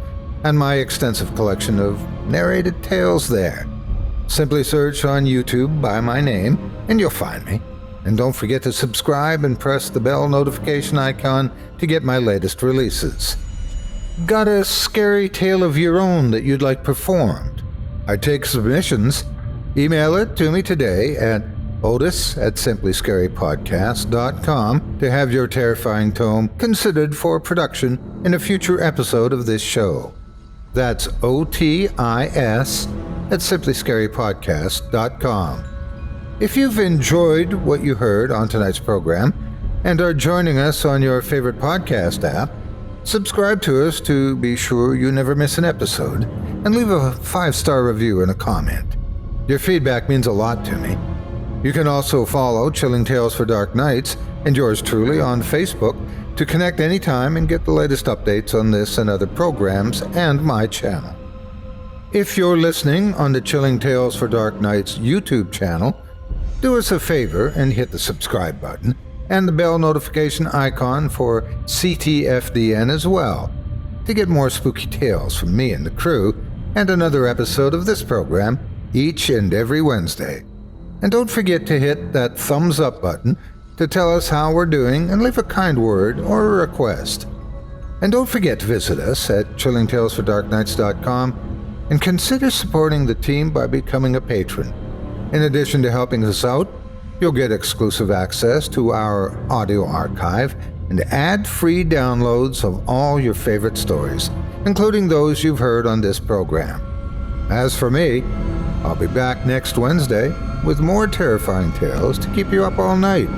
Speaker 3: and my extensive collection of narrated tales there. Simply search on YouTube by my name, and you'll find me. And don't forget to subscribe and press the bell notification icon to get my latest releases. Got a scary tale of your own that you'd like performed? I take submissions. Email it to me today at otis@simplyscarypodcast.com to have your terrifying tome considered for production in a future episode of this show. That's OTIS@simplyscarypodcast.com. If you've enjoyed what you heard on tonight's program and are joining us on your favorite podcast app, Subscribe to us to be sure you never miss an episode, and leave a 5-star review and a comment. Your feedback means a lot to me. You can also follow Chilling Tales for Dark Nights and yours truly on Facebook to connect anytime and get the latest updates on this and other programs and my channel. If you're listening on the Chilling Tales for Dark Nights YouTube channel, do us a favor and hit the subscribe button and the bell notification icon for ctfdn as well, to get more spooky tales from me and the crew, and another episode of this program each and every Wednesday. And don't forget to hit that thumbs up button to tell us how we're doing and leave a kind word or a request. And don't forget to visit us at chillingtalesfordarknights.com and consider supporting the team by becoming a patron. In addition to helping us out, you'll get exclusive access to our audio archive and ad-free downloads of all your favorite stories, including those you've heard on this program. As for me, I'll be back next Wednesday with more terrifying tales to keep you up all night.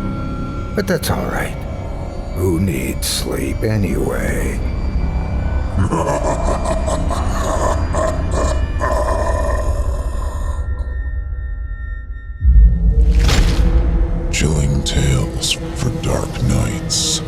Speaker 3: But that's all right. Who needs sleep anyway?
Speaker 1: Chilling Tales for Dark Nights.